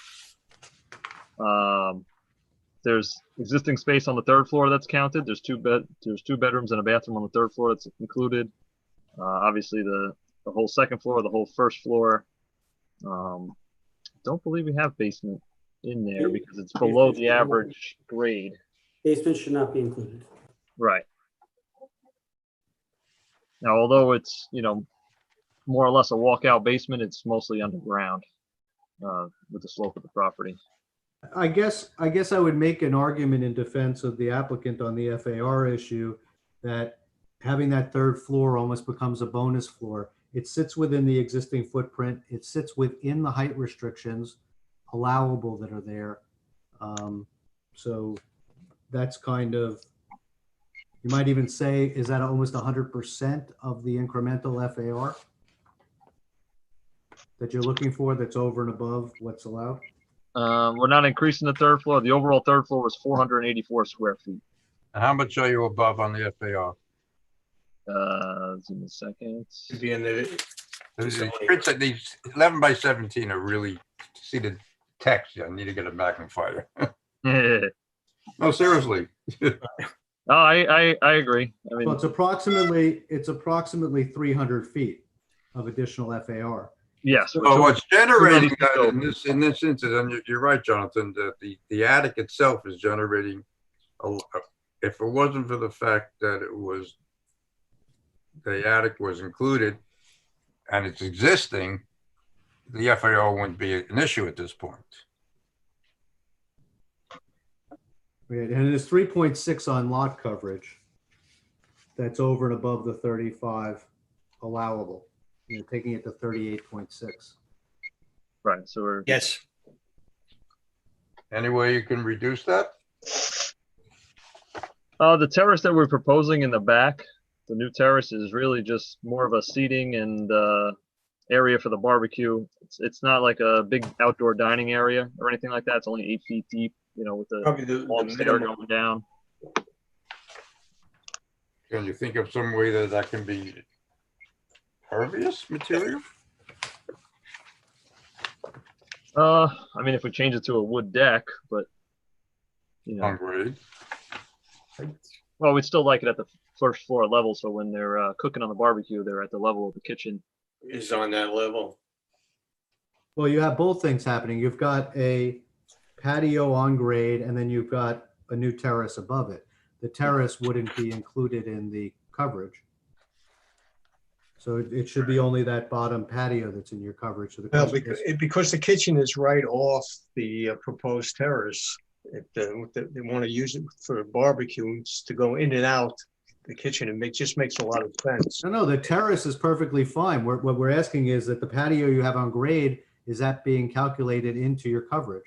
there's existing space on the third floor that's counted. There's two bedrooms and a bathroom on the third floor that's included. Obviously the whole second floor, the whole first floor. Don't believe we have basement in there because it's below the average grade. Basement should not be included. Right. Now, although it's, you know, more or less a walkout basement, it's mostly underground with the slope of the property. I guess I would make an argument in defense of the applicant on the FAR issue that having that third floor almost becomes a bonus floor. It sits within the existing footprint. It sits within the height restrictions allowable that are there. So that's kind of, you might even say, is that almost 100% of the incremental FAR that you're looking for that's over and above what's allowed? We're not increasing the third floor. The overall third floor was 484 square feet. How much are you above on the FAR? In a second. Should be in the. These 11 by 17 are really, see the text, I need to get a magnifier. No, seriously. No, I agree. I mean, Well, it's approximately 300 feet of additional FAR. yes. So what's generating that in this instance, and you're right, Jonathan, that the attic itself is generating, if it wasn't for the fact that the attic was included and it's existing, the FAR wouldn't be an issue at this point. Right, and it's 3.6 on lot coverage. That's over and above the 35 allowable. You're taking it to 38.6. Right. So we're Yes. Any way you can reduce that? the terrace that we're proposing in the back, the new terrace is really just more of a seating and area for the barbecue. It's not like a big outdoor dining area or anything like that. It's only 8 feet deep, you know, with the long stair going down. Can you think of some way that can be pervious material? I mean, if we change it to a wood deck, but you know, On grade. well, we'd still like it at the first floor level. So when they're cooking on the barbecue, they're at the level of the kitchen. Is on that level. Well, you have both things happening. You've got a patio on grade, and then you've got a new terrace above it. The terrace wouldn't be included in the coverage. So it should be only that bottom patio that's in your coverage. So the Well, question is, because the kitchen is right off the proposed terrace, if they want to use it for barbecues to go in and out the kitchen, just makes a lot of sense. no, the terrace is perfectly fine. What we're asking is that the patio you have on grade, is that being calculated into your coverage?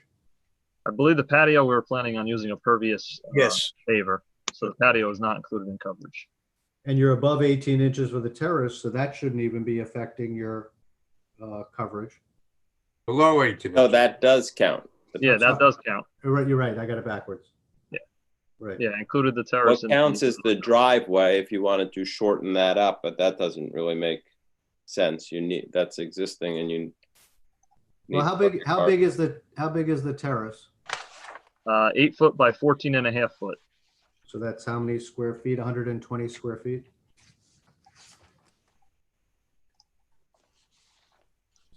I believe the patio, we were planning on using a pervious Yes. paver, so the patio is not included in coverage. And you're above 18 inches for the terrace, so that shouldn't even be affecting your coverage. Below 18. No, that does count. Yeah, that does count. You're right. I got it backwards. Yeah. Right. Yeah, included the terrace. What counts is the driveway if you wanted to shorten that up, but that doesn't really make sense. That's existing and you. Well, how big is the terrace? 8 foot by 14.5 foot. So that's how many square feet? 120 square feet?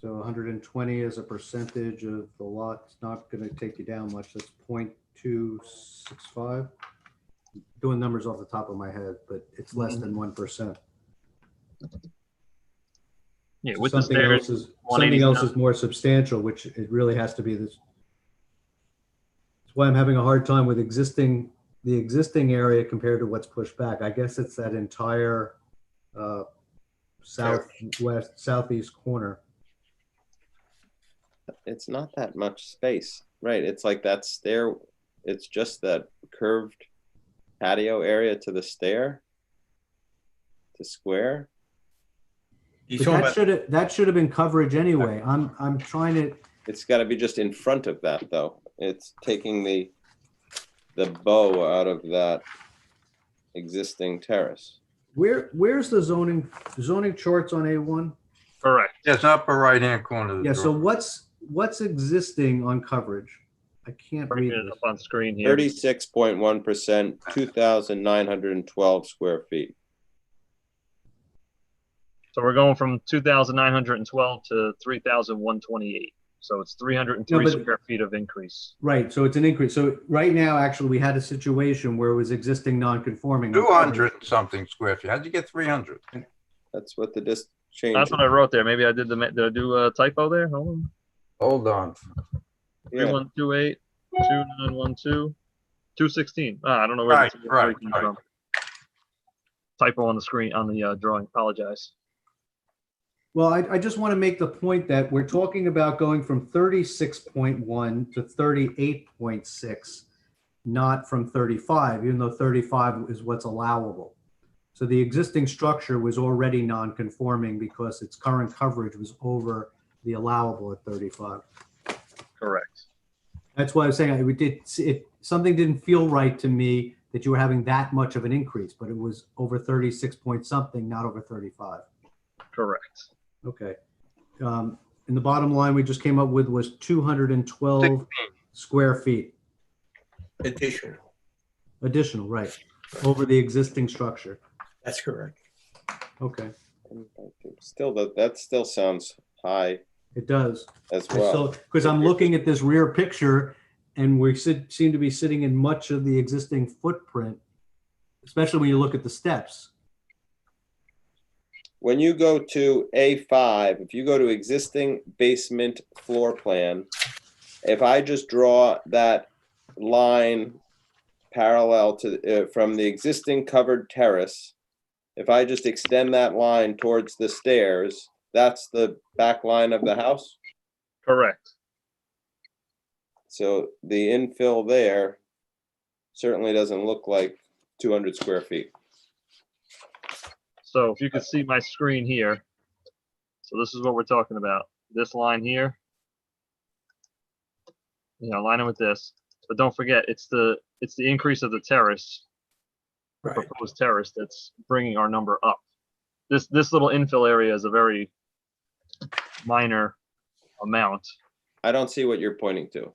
So 120 as a percentage of the lot, it's not going to take you down much. That's 0.265. Doing numbers off the top of my head, but it's less than 1%. Yeah, So with the stairs, something else is more substantial, which it really has to be this. That's why I'm having a hard time with the existing area compared to what's pushed back. I guess it's that entire southeast corner. It's not that much space, right? It's like that stair. It's just that curved patio area to the stair, to square. But that should have been coverage anyway. I'm trying to. It's got to be just in front of that, though. It's taking the bow out of that existing terrace. Where's the zoning charts on A1? correct. Yes, upper right-hand corner. Of the Yeah. So drawing. what's existing on coverage? I can't read Bringing it this. up on screen here. 36.1%, 2,912 square feet. So we're going from 2,912 to 3,128. So it's 303 No, but- square feet of increase. Right. So it's an increase. So right now, actually, we had a situation where it was existing non-conforming. on 200 coverage. and something square feet. How'd you get 300? That's what the change. That's what I wrote there. Maybe I did did I do a typo there? Hold on. Hold on. 3128, 2912, 216. I don't know where Right, this right, came right. from. Typo on the screen on the drawing. Apologize. Well, I just want to make the point that we're talking about going from 36.1 to 38.6, not from 35, even though 35 is what's allowable. So the existing structure was already non-conforming because its current coverage was over the allowable at 35. Correct. That's why I was saying something didn't feel right to me that you were having that much of an increase, but it was over 36 point something, not over 35. Correct. Okay. And the bottom line we just came up with was 212 16. square feet additional, right, over the existing structure. That's correct. Okay, Still, that still sounds high it does. as well. Because I'm looking at this rear picture and we seem to be sitting in much of the existing footprint, especially when you look at the steps. When you go to A5, if you go to existing basement floor plan, if I just draw that line parallel to from the existing covered terrace, if I just extend that line towards the stairs, that's the back line of the house. Correct. So the infill there certainly doesn't look like 200 square feet. So if you could see my screen here. So this is what we're talking about. This line here. Line it with this. But don't forget, it's the increase of the terrace, Right. proposed terrace, that's bringing our number up. This little infill area is a very minor amount. I don't see what you're pointing to.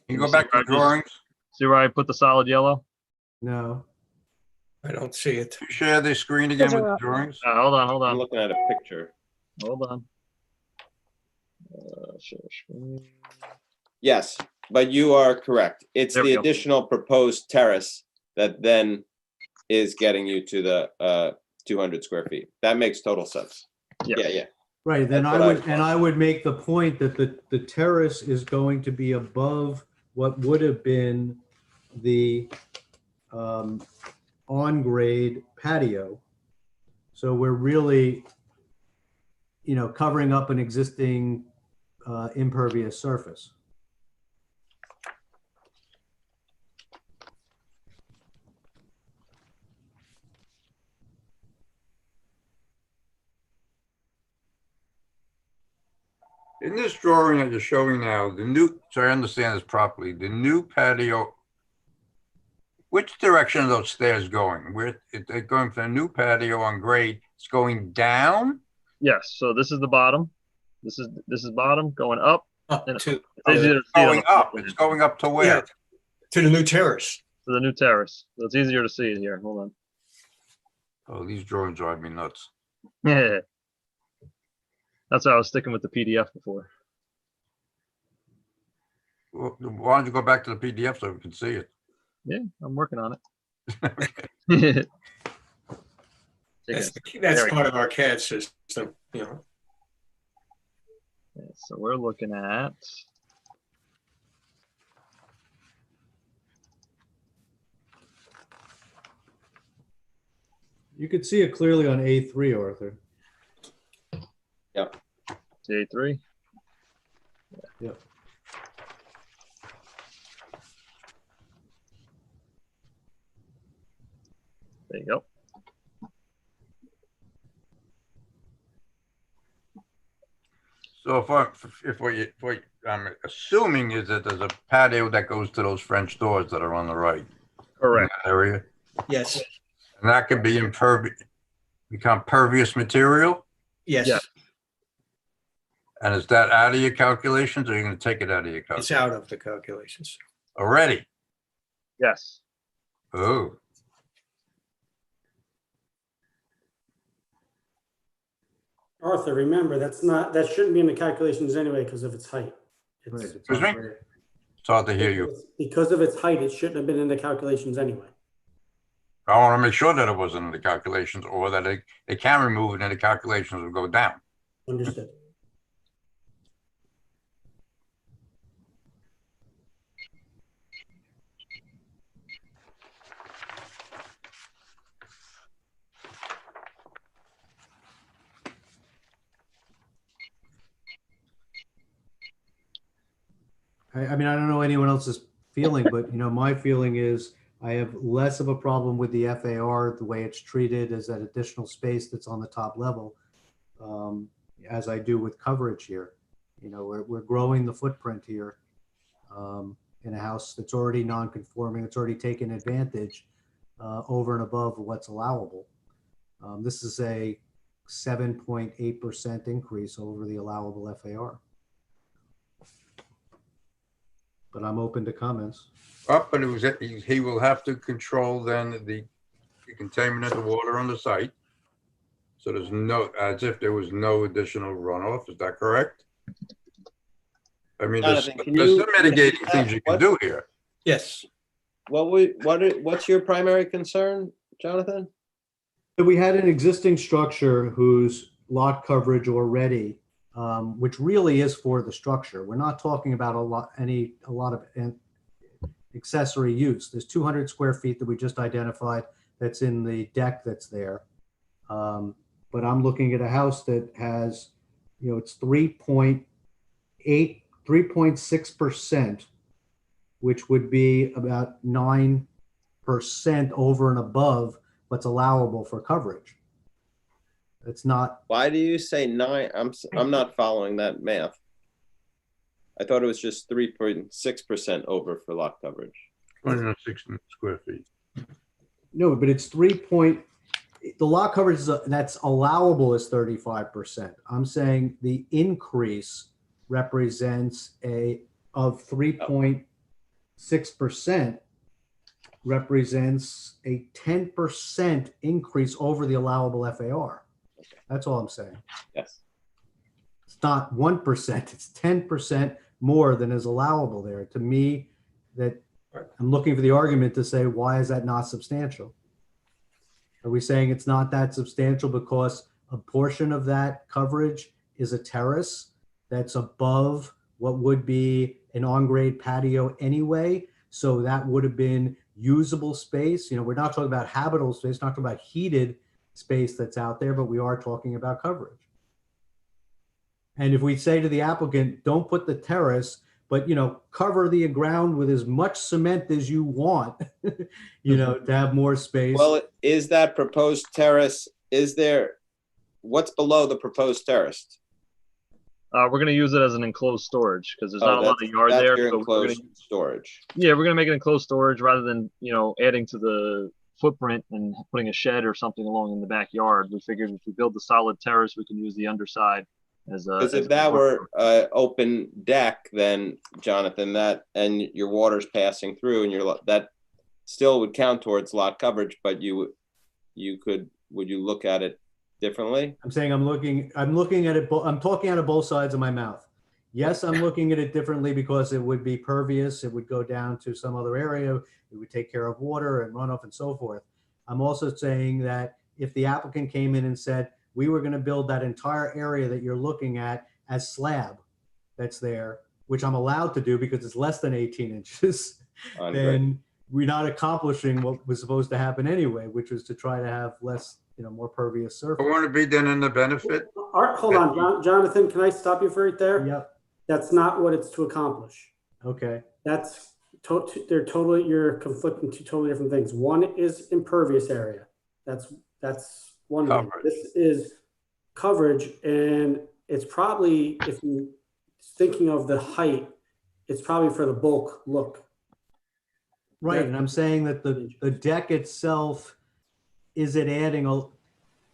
Can you go back to the drawings? See where I put the solid yellow? No. I don't see it. Can you share the screen again with the drawings? Hold on, hold I'm on, looking at a picture. hold on. Share screen. Yes, but you are correct. It's There we the go. additional proposed terrace that then is getting you to the 200 square feet. That makes total sense. Yes. Yeah, yeah. Right, then That's what I would make the point that the terrace is going to be above what would have been the on-grade patio. So we're really, covering up an existing impervious surface. In this drawing that you're showing now, so I understand this properly, the new patio, which direction are those stairs going? They're going from the new patio on grade, it's going down? Yes. So this is the bottom. This is bottom going up. Up And to, it's easier to see on Going the up, plan. it's going up to yeah, where? to the new terrace. To the new terrace. So it's easier to see it here. Hold on. Oh, these drawings drive me nuts. Yeah. That's why I was sticking with the PDF before. Well, why don't you go back to the PDF so we can see it? Yeah, I'm working on it. That's There we part of our CAD system, you know. Yeah, so we're looking at, You could see it clearly on A3, Arthur. J3. Yep. There you go. So what I'm assuming is that there's a patio that goes to those French doors that are on the right. Correct. In that area. Yes, And that could be become pervious material? yes, Yeah. And is that out of your calculations or are you going to take it out of your it's calculations? out of the calculations. Already? Yes. Oh, Arthur, remember, that shouldn't be in the calculations anyway because of its height. Right. It's, It's Excuse me? on grade. it's hard to hear you. because of its height, it shouldn't have been in the calculations anyway. I want to make sure that it wasn't in the calculations or that they can remove it and the calculations will go down. Understood. I mean, I don't know anyone else's feeling, but my feeling is I have less of a problem with the FAR, the way it's treated as that additional space that's on the top level, as I do with coverage here. We're growing the footprint here in a house that's already non-conforming. It's already taken advantage over and above what's allowable. This is a 7.8% increase over the allowable FAR. But I'm open to comments. But he will have to control then the containment of the water on the site. So there's as if there was no additional runoff. Is that correct? I mean, there's some mitigating things you can do here. Yes, What's your primary concern, Jonathan? We had an existing structure whose lot coverage already, which really is for the structure. We're not talking about a lot of accessory use. There's 200 square feet that we just identified that's in the deck that's there. But I'm looking at a house that has, it's 3.6%, which would be about 9% over and above what's allowable for coverage. It's not. Why do you say 9? I'm not following that math. I thought it was just 3.6% over for lot coverage. 216 square feet. No, but it's the lot coverage that's allowable is 35%. I'm saying the increase represents of 3.6% represents a 10% increase over the allowable FAR. That's all I'm saying. Yes. It's not 1%, it's 10% more than is allowable there. To me, that I'm looking for the argument to say, why is that not substantial? Are we saying it's not that substantial because a portion of that coverage is a terrace that's above what would be an on-grade patio anyway? So that would have been usable space. You know, we're not talking about habitable space, not talking about heated space that's out there, but we are talking about coverage. And if we say to the applicant, don't put the terrace, but, you know, cover the ground with as much cement as you want, you know, to have more space. Well, is that proposed terrace, what's below the proposed terrace? We're going to use it as an enclosed storage because there's not a lot of yard That's there. your so we're gonna enclosed storage. Yeah, we're going to make it enclosed storage rather than, you know, adding to the footprint and putting a shed or something along in the backyard. We figured if we build the solid terrace, we can use the underside as a. Because as if a that work- were open deck, then Jonathan, and your water's passing through, and that still would count towards lot coverage, but would you look at it differently? I'm saying I'm looking at it, I'm talking out of both sides of my mouth. Yes, I'm looking at it differently because it would be pervious. It would go down to some other area. It would take care of water and runoff and so forth. I'm also saying that if the applicant came in and said, we were going to build that entire area that you're looking at as slab that's there, which I'm allowed to do because it's less than 18 inches, then we're not accomplishing what was supposed to happen anyway, which was to try to have less, you know, more pervious surface. I want to be then in the benefit. Hold on, Jonathan, can I stop you for right there? Yep. That's not what it's to accomplish. Okay. That's you're conflicting two totally different things. One is impervious area. That's one thing. Coverage. This is coverage, and it's probably, if you're thinking of the height, it's probably for the bulk look. Right, and I'm saying that the deck itself, is it adding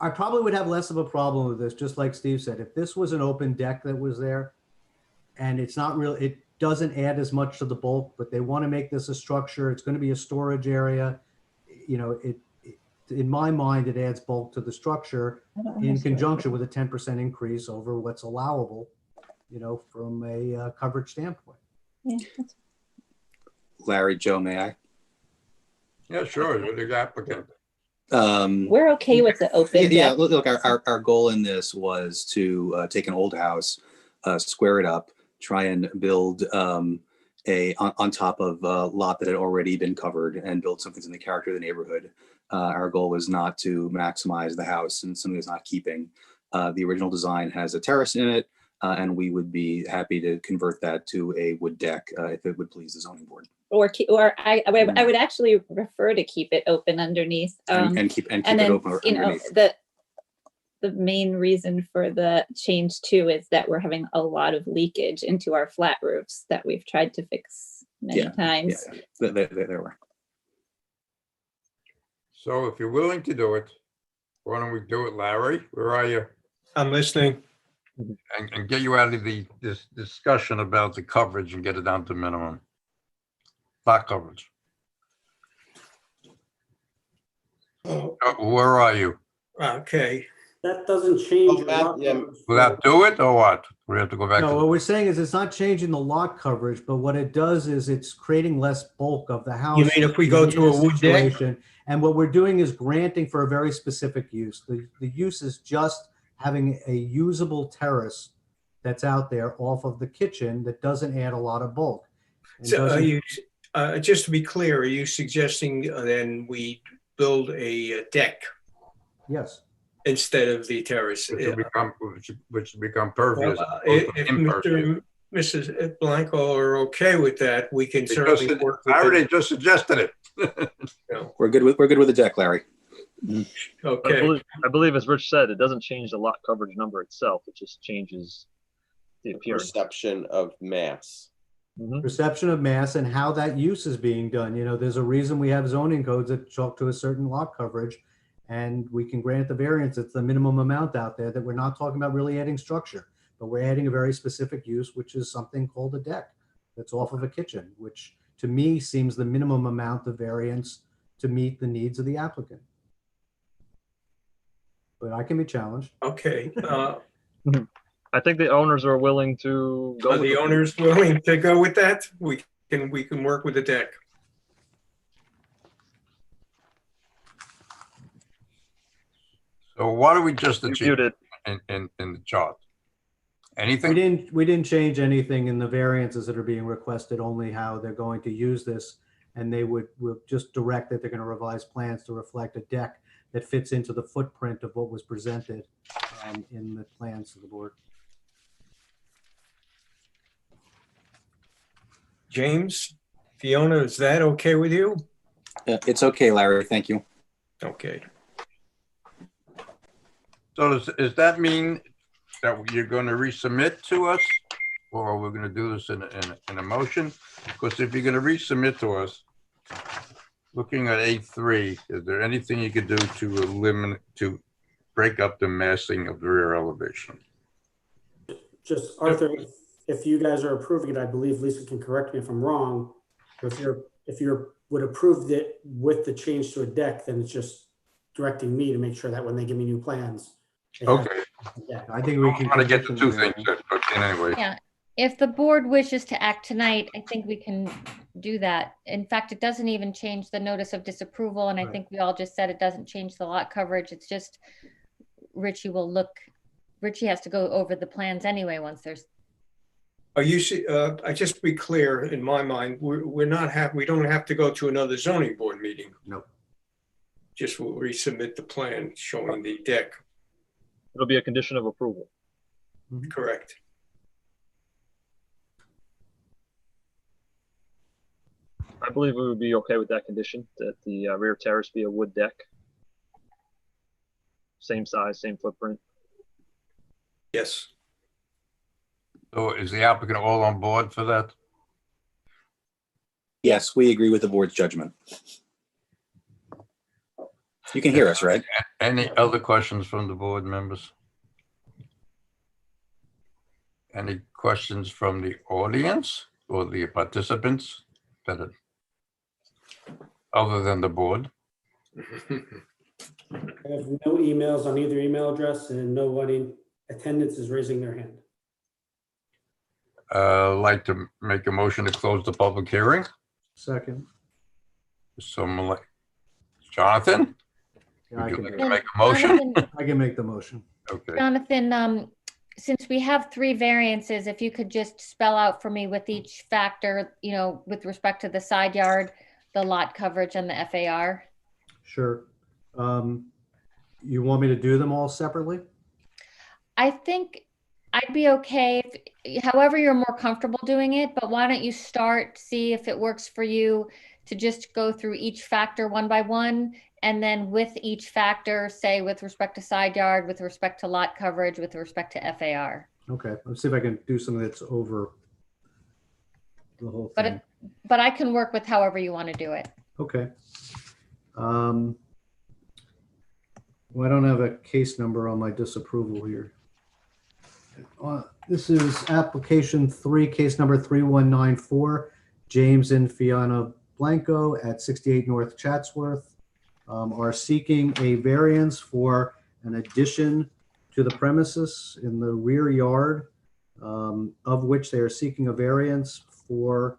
I probably would have less of a problem with this, just like Steve said. If this was an open deck that was there, and it's not real, it doesn't add as much to the bulk, but they want to make this a structure. It's going to be a storage area. You know, in my mind, it adds bulk to the structure in conjunction with a 10% increase over what's allowable, you know, from a coverage standpoint. Yeah. Larry, Joe, may I? Yeah, sure, you're the applicant. We're okay with the open Yeah, deck. look, our goal in this was to take an old house, square it up, try and build on top of a lot that had already been covered and build something in the character of the neighborhood. Our goal was not to maximize the house and something that's not keeping. The original design has a terrace in it, and we would be happy to convert that to a wood deck if it would please the zoning board. Or I would actually prefer to keep it open underneath. And keep and it then, open you know, underneath. the main reason for the change too is that we're having a lot of leakage into our flat roofs that we've tried to fix many times. Yeah, there were. So if you're willing to do it, why don't we do it, Larry? Where are you? I'm listening. And get you out of this discussion about the coverage and get it down to minimum. Lot coverage. Where are you? Okay. That doesn't change. Will that do it or what? We have to go back No, to. what we're saying is it's not changing the lot coverage, but what it does is it's creating less bulk of the house. You mean if we go in to a this wood deck? situation. And what we're doing is granting for a very specific use. The use is just having a usable terrace that's out there off of the kitchen that doesn't add a lot of bulk. And So are doesn't- you, just to be clear, are you suggesting then we build a deck Yes. instead of the terrace? Which will become pervious. Well, if Mr. and Mrs. Blanco are okay with that, we can certainly work with I already it. just suggested it. We're good with the deck, Larry. Okay. I believe, as Rich said, it doesn't change the lot coverage number itself. It just changes the appearance. Perception of mass. Perception of mass and how that use is being done. You know, there's a reason we have zoning codes that talk to a certain lot coverage, and we can grant the variance. It's the minimum amount out there that we're not talking about really adding structure, but we're adding a very specific use, which is something called a deck that's off of a kitchen, which to me seems the minimum amount of variance to meet the needs of the applicant. But I can be challenged. Okay. I think the owners are willing to go. Are with the owners willing to go with that? We can work with the deck. So what do we just You achieve muted. in the chart? We Anything? didn't change anything in the variances that are being requested, only how they're going to use this. And they would just direct that they're going to revise plans to reflect a deck that fits into the footprint of what was presented in the plans to the board. James, Fiona, is that okay with you? It's okay, Larry. Thank you. Okay. So does that mean that you're going to resubmit to us, or we're going to do this in a motion? Because if you're going to resubmit to us, looking at A3, is there anything you could do to break up the massing of the rear elevation? Just Arthur, if you guys are approving it, I believe Lisa can correct me if I'm wrong. If you would approve it with the change to a deck, then it's just directing me to make sure that when they give me new plans. they have Okay. the deck. I think we I'm can trying to get the condition two the things, variance. but anyway. Yeah, if the board wishes to act tonight, I think we can do that. In fact, it doesn't even change the notice of disapproval, and I Right. think we all just said it doesn't change the lot coverage. It's just Richie has to go over the plans anyway once there's. Are you, I just to be clear, in my mind, we don't have to go to another zoning board meeting. No. Just we'll resubmit the plan showing the deck, It'll be a condition of approval. correct? I believe we would be okay with that condition, that the rear terrace be a wood deck. Same size, same footprint. Yes. So is the applicant all on board for that? Yes, we agree with the board's judgment. You can hear us, right? Any other questions from the board members? Any questions from the audience or the participants that are other than the board? I have no emails on either email address, and no one in attendance is raising their hand. Like to make a motion to close the public hearing. Second. Someone like Jonathan? Yeah, I Would you can like do to it. make a motion? Jonathan- I can make the motion. Okay. Jonathan, since we have 3 variances, if you could just spell out for me with each factor, with respect to the side yard, the lot coverage, and the FAR. Sure. You want me to do them all separately? I think I'd be okay however you're more comfortable doing it, but why don't you see if it works for you to just go through each factor one by one, and then with each factor, say with respect to side yard, with respect to lot coverage, with respect to FAR. Okay, let's see if I can do something that's over the whole thing. But I can work with however you want to do it. Okay. Well, I don't have a case number on my disapproval here. This is application 3, case number 3194, James and Fiona Blanco at 68 North Chatsworth are seeking a variance for an addition to the premises in the rear yard, of which they are seeking a variance for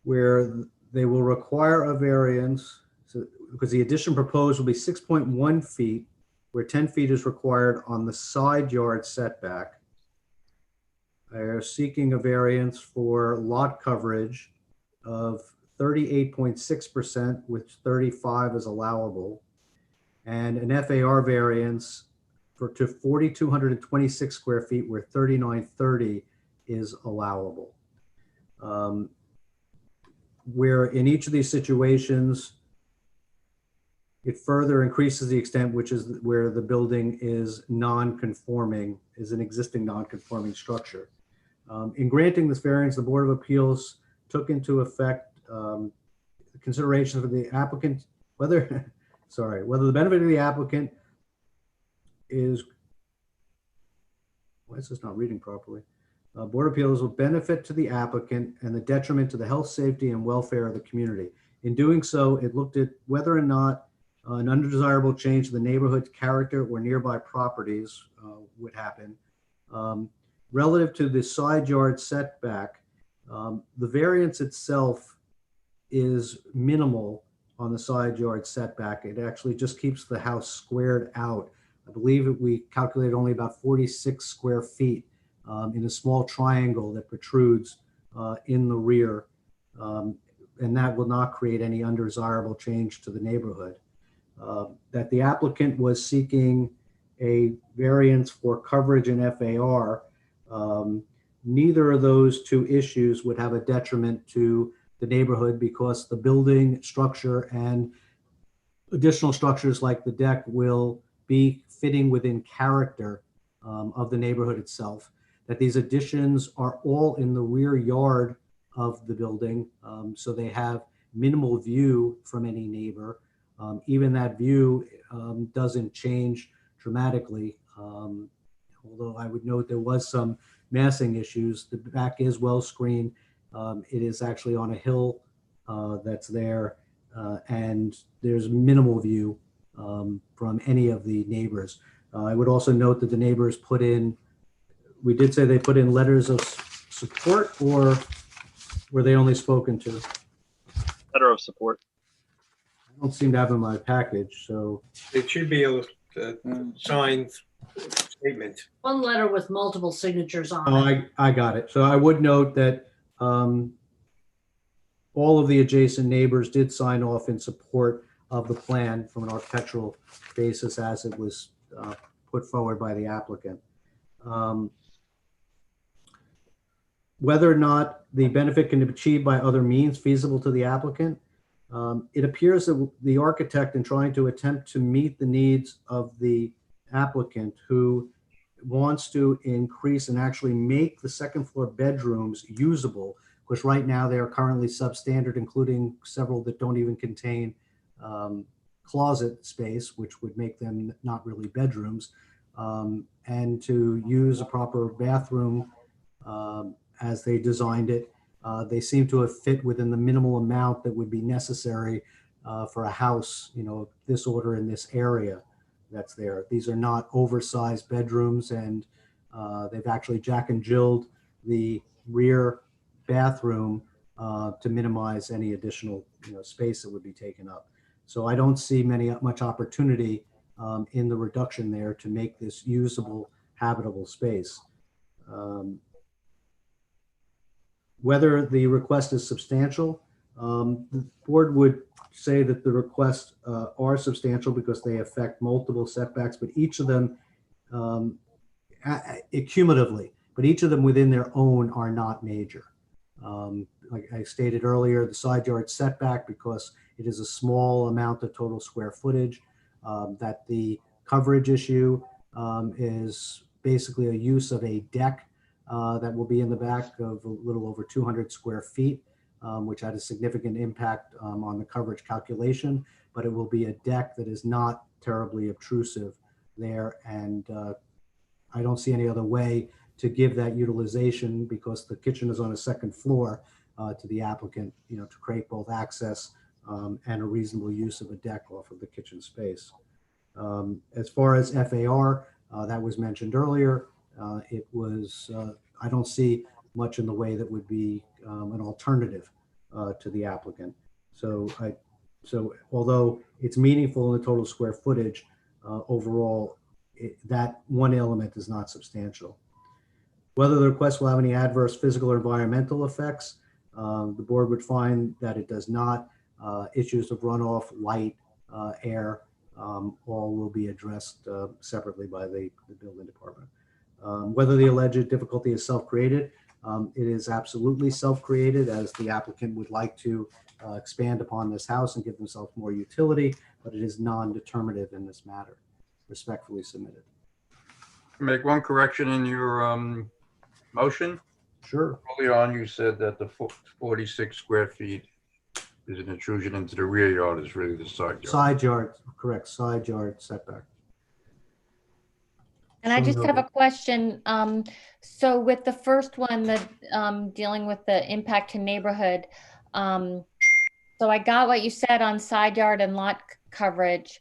where they will require a variance because the addition proposed will be 6.1 feet, where 10 feet is required on the side yard setback. They are seeking a variance for lot coverage of 38.6%, which 35 is allowable, and an FAR variance to 4,226 square feet, where 3930 is allowable. Where in each of these situations, it further increases the extent which is where the building is non-conforming, is an existing non-conforming structure. In granting this variance, the Board of Appeals took into effect considerations for the applicant, whether the benefit of the applicant is, why is this not reading properly? Board of Appeals will benefit to the applicant and the detriment to the health, safety, and welfare of the community. In doing so, it looked at whether or not an undesirable change to the neighborhood's character or nearby properties would happen. Relative to the side yard setback, the variance itself is minimal on the side yard setback. It actually just keeps the house squared out. I believe we calculated only about 46 square feet in a small triangle that protrudes in the rear. And that will not create any undesirable change to the neighborhood. That the applicant was seeking a variance for coverage in FAR. Neither of those two issues would have a detriment to the neighborhood because the building structure and additional structures like the deck will be fitting within character of the neighborhood itself. That these additions are all in the rear yard of the building, so they have minimal view from any neighbor. Even that view doesn't change dramatically, although I would note there was some massing issues. The back is well screened. It is actually on a hill that's there, and there's minimal view from any of the neighbors. I would also note that the neighbors put in, we did say they put in letters of support, or were they only spoken to? Letter of support. I don't seem to have in my package, so. It should be a signed statement. One letter with multiple signatures on Oh, it. I got it. So I would note that all of the adjacent neighbors did sign off in support of the plan from an architectural basis as it was put forward by the applicant. Whether or not the benefit can be achieved by other means feasible to the applicant, it appears that the architect, in trying to attempt to meet the needs of the applicant who wants to increase and actually make the second floor bedrooms usable, because right now they are currently substandard, including several that don't even contain closet space, which would make them not really bedrooms, and to use a proper bathroom as they designed it. They seem to have fit within the minimal amount that would be necessary for a house, of this order in this area that's there. These are not oversized bedrooms, and they've actually jack and jilled the rear bathroom to minimize any additional space that would be taken up. So I don't see much opportunity in the reduction there to make this usable, habitable space. Whether the request is substantial, the board would say that the requests are substantial because they affect multiple setbacks, but each of them cumulatively, but each of them within their own are not major. Like I stated earlier, the side yard setback, because it is a small amount of total square footage, that the coverage issue is basically a use of a deck that will be in the back of a little over 200 square feet, which had a significant impact on the coverage calculation, but it will be a deck that is not terribly obtrusive there. And I don't see any other way to give that utilization, because the kitchen is on a second floor, to the applicant, to create both access and a reasonable use of a deck off of the kitchen space. As far as FAR, that was mentioned earlier, it was, I don't see much in the way that would be an alternative to the applicant. So although it's meaningful in the total square footage, overall, that one element is not substantial. Whether the request will have any adverse physical or environmental effects, the board would find that it does not. Issues of runoff, light, air, all will be addressed separately by the building department. Whether the alleged difficulty is self-created, it is absolutely self-created, as the applicant would like to expand upon this house and give themselves more utility, but it is non-determinative in this matter. Respectfully submitted. Make one correction in your motion. Sure. Early on, you said that the 46 square feet is an intrusion into the rear yard, is really the side yard. Side yard, correct, side yard setback. And I just have a question. So with the first one, that dealing with the impact to neighborhood, so I got what you said on side yard and lot coverage.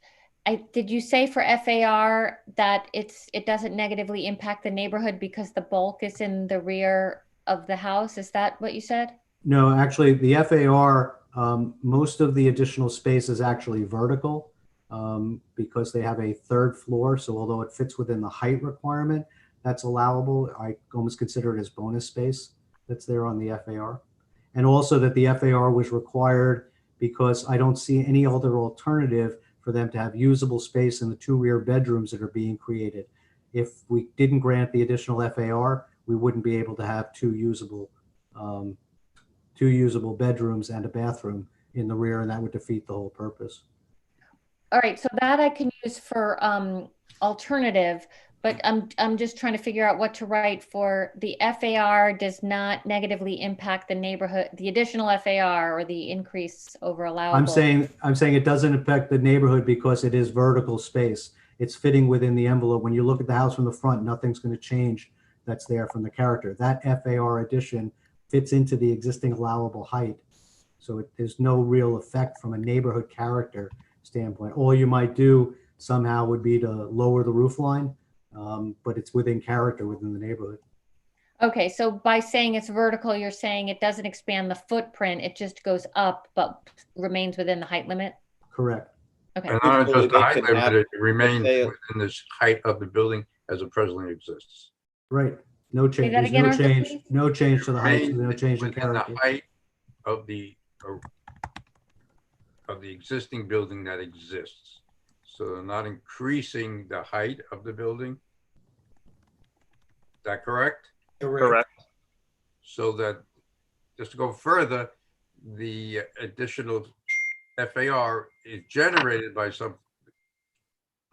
Did you say for FAR that it doesn't negatively impact the neighborhood because the bulk is in the rear of the house? Is that what you said? No, actually, the FAR Most of the additional space is actually vertical because they have a third floor. So although it fits within the height requirement, that's allowable. I almost consider it as bonus space that's there on the FAR. And also that the FAR was required because I don't see any other alternative for them to have usable space in the 2 rear bedrooms that are being created. If we didn't grant the additional FAR, we wouldn't be able to have two usable bedrooms and a bathroom in the rear, and that would defeat the whole purpose. All right, so that I can use for alternative, but I'm just trying to figure out what to write for the FAR does not negatively impact the neighborhood, the additional FAR or the increase over allowable. I'm saying it doesn't affect the neighborhood because it is vertical space. It's fitting within the envelope. When you look at the house from the front, nothing's going to change that's there from the character. That FAR addition fits into the existing allowable height. So there's no real effect from a neighborhood character standpoint. All you might do somehow would be to lower the roof line, but it's within character within the neighborhood. Okay, so by saying it's vertical, you're saying it doesn't expand the footprint, it just goes up, but remains within the height limit? Correct. Okay. And not just the height limit, it remains they- within this height of the building as it presently exists. Right. No change. that There's again, no Arthur, change. please? No change to the height. Remains No change in within character. the height of the existing building that exists. So they're not increasing the height of the building. Is that correct? Correct. So that, just to go further, the additional FAR is generated by some,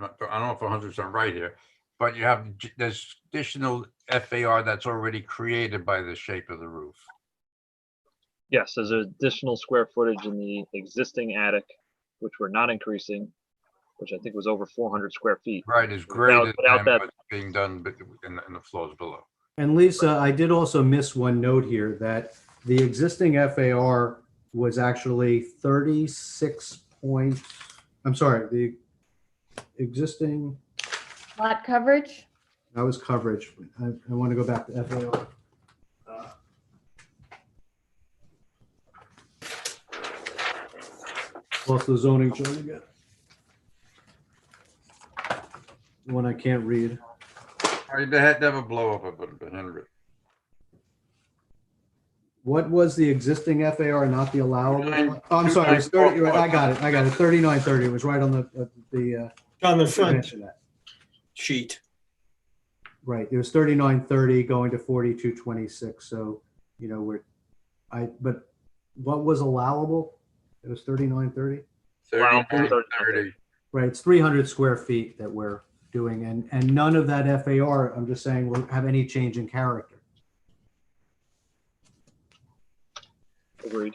I don't know if 100% right here, but you have this additional FAR that's already created by the shape of the roof. Yes, there's additional square footage in the existing attic, which we're not increasing, which I think was over 400 square feet. Right, is greater without than that- what's being done in the floors below. And Lisa, I did also miss one note here that the existing FAR was actually 36 point, I'm sorry, the existing, Lot coverage? that was coverage. I want to go back to FAR. Off the zoning chart again. One I can't read. They had to have a blow up of it, Henry. What was the existing FAR, not the allowable? Oh, I'm sorry, it was 294. 30, right, I got it, 3930, it was right on the On the I front mentioned that. sheet. Right, it was 3930 going to 4226, so, you know, but what was allowable? It was 3930? 30. Right, it's 300 square feet that we're doing, and none of that FAR, I'm just saying, will have any change in character. Agreed.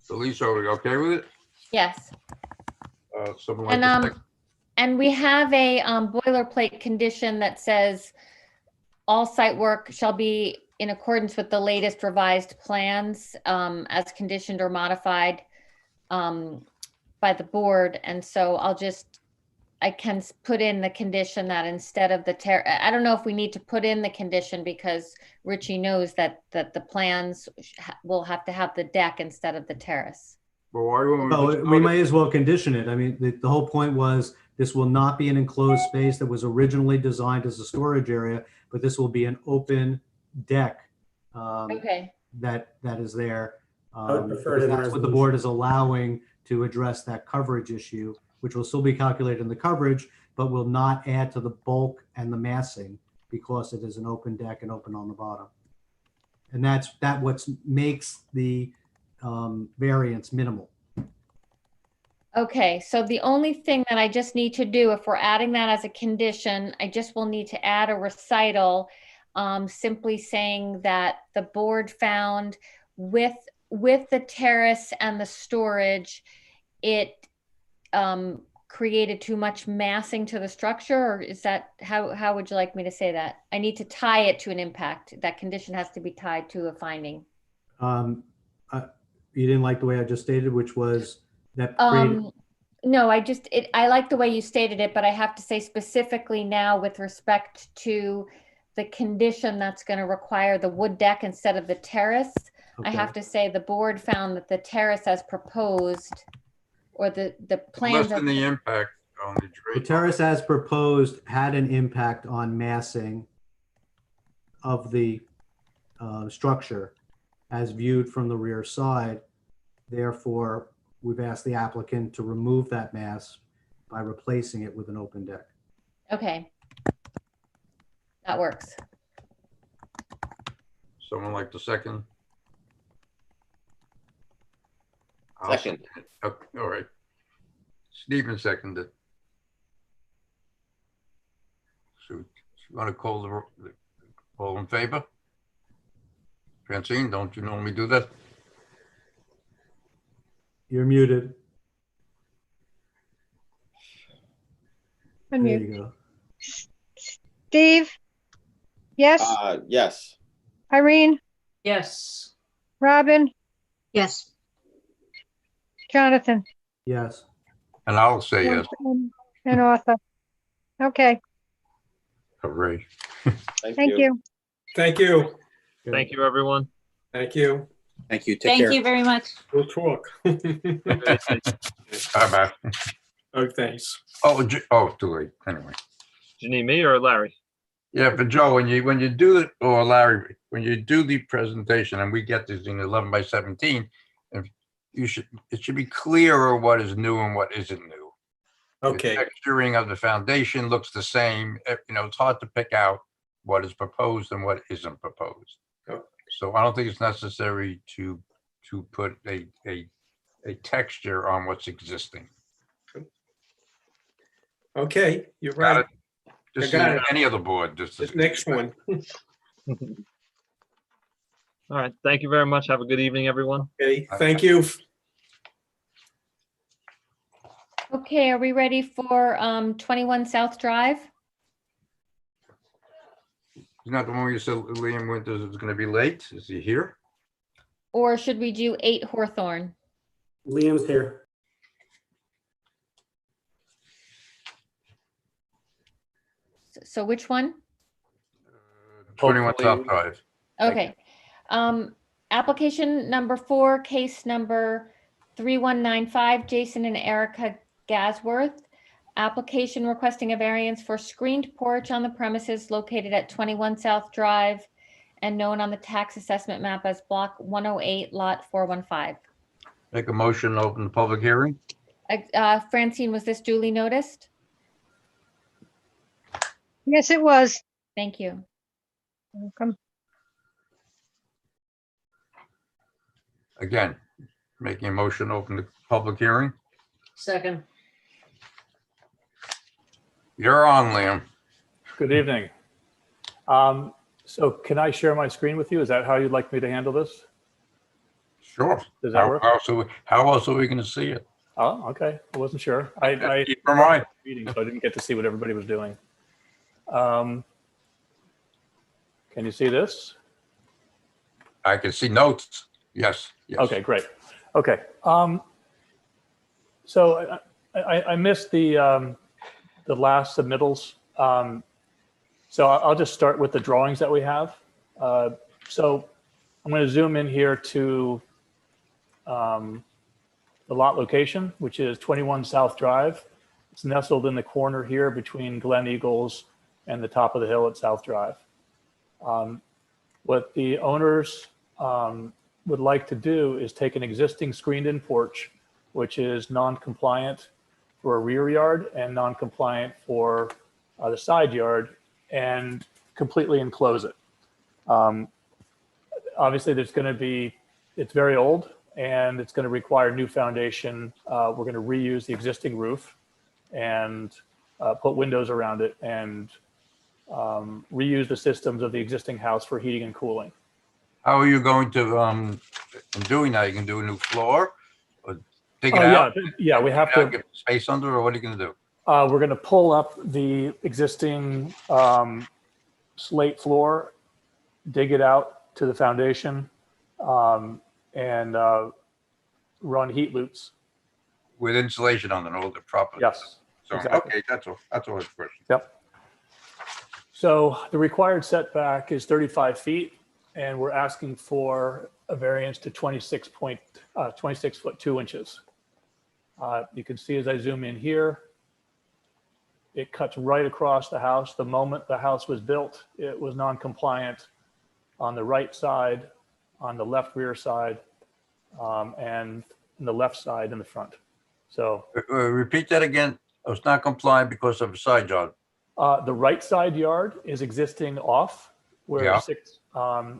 So Lisa, are we okay with it? Yes. Something like this. And we have a boilerplate condition that says all site work shall be in accordance with the latest revised plans as conditioned or modified by the board. And so I can put in the condition that instead of I don't know if we need to put in the condition because Richie knows that the plans will have to have the deck instead of the terrace. Well, why wouldn't we Oh, just we put may it- as well condition it. I mean, the whole point was this will not be an enclosed space that was originally designed as a storage area, but this will be an open deck Okay. that is there. I would prefer it Because in that's what the resolution. board is allowing to address that coverage issue, which will still be calculated in the coverage, but will not add to the bulk and the massing because it is an open deck and open on the bottom. And that what makes the variance minimal. Okay, so the only thing that I just need to do, if we're adding that as a condition, I just will need to add a recital simply saying that the board found with the terrace and the storage, it created too much massing to the structure, or is that, how would you like me to say that? I need to tie it to an impact. That condition has to be tied to a finding. You didn't like the way I just stated, which was that created. No, I like the way you stated it, but I have to say specifically now with respect to the condition that's going to require the wood deck instead of the terrace. I have Okay. to say, the board found that the terrace as proposed, or the plans. Less than the impact on the The drainage. terrace as proposed had an impact on massing of the structure as viewed from the rear side. Therefore, we've asked the applicant to remove that mass by replacing it with an open deck. Okay. That works. Someone like the second? Second. Okay, all right. Stephen seconded. So you want to call the all in favor? Francine, don't you normally do that? You're muted. There Unmute. you go. Steve? Yes? Yes. Irene? Yes. Robin? Yes. Jonathan? Yes. And I'll say yes. And Arthur? Okay, Hooray. thank you. Thank you. Thank you, everyone. Thank you. Thank you. Take Thank care. you very much. We'll talk. Bye-bye. Oh, thanks. Oh, too late. Anyway. Do you need me or Larry? Yeah, but Joe, when you do it, or Larry, when you do the presentation and we get this in 11 by 17, if it should be clearer what is new and what isn't new. Okay. The texturing of the foundation looks the same. It's hard to pick out what is proposed and what isn't proposed. Oh. So I don't think it's necessary to put a texture on what's existing. Okay, you're Got right. it? Just I got see it. any other board. Just This next one. All right. Thank you very much. Have a good evening, everyone. Okay, thank you. Okay, are we ready for 21 South Drive? Not the one where you said Liam Winters is going to be late. Is he here? Or should we do 8 Hawthorne? Liam's here. So which one? 21 South Drive. Okay. Application number 4, case number 3195, Jason and Erica Gasworth. Application requesting a variance for screened porch on the premises located at 21 South Drive and known on the tax assessment map as block 108, lot 415. Make a motion to open the public hearing. Francine, was this duly noticed? Yes, it was. Thank you. Welcome. Again, making a motion to open the public hearing. Second. You're on, Liam. Good evening. So can I share my screen with you? Is that how you'd like me to handle this? Sure. Does that How work? else are we going to see it? Oh, okay. I wasn't sure. I Keep in mind. meeting, so I didn't get to see what everybody was doing. Can you see this? I can see notes. Yes. Yes. Okay, great. Okay. So I missed the last submittals. So I'll just start with the drawings that we have. So I'm going to zoom in here to the lot location, which is 21 South Drive. It's nestled in the corner here between Glen Eagles and the top of the hill at South Drive. What the owners would like to do is take an existing screened-in porch, which is non-compliant for a rear yard and non-compliant for the side yard, and completely enclose it. Obviously, it's very old, and it's going to require new foundation. We're going to reuse the existing roof and put windows around it and reuse the systems of the existing house for heating and cooling. How are you going to, in doing that, you can do a new floor or dig it Oh, out? yeah, we have to. Get space under, or what are you going to do? We're going to pull up the existing slate floor, dig it out to the foundation, and run heat loops. With insulation on all the proper. Yes, So, exactly. okay, that's all. That's all. It's question. Yep. So the required setback is 35 feet, and we're asking for a variance to 26 foot 2 inches. You can see as I zoom in here, it cuts right across the house. The moment the house was built, it was non-compliant on the right side, on the left rear side, and in the left side in the front. So Repeat that again. It's not compliant because of the side yard. the right side yard is existing off where Yeah.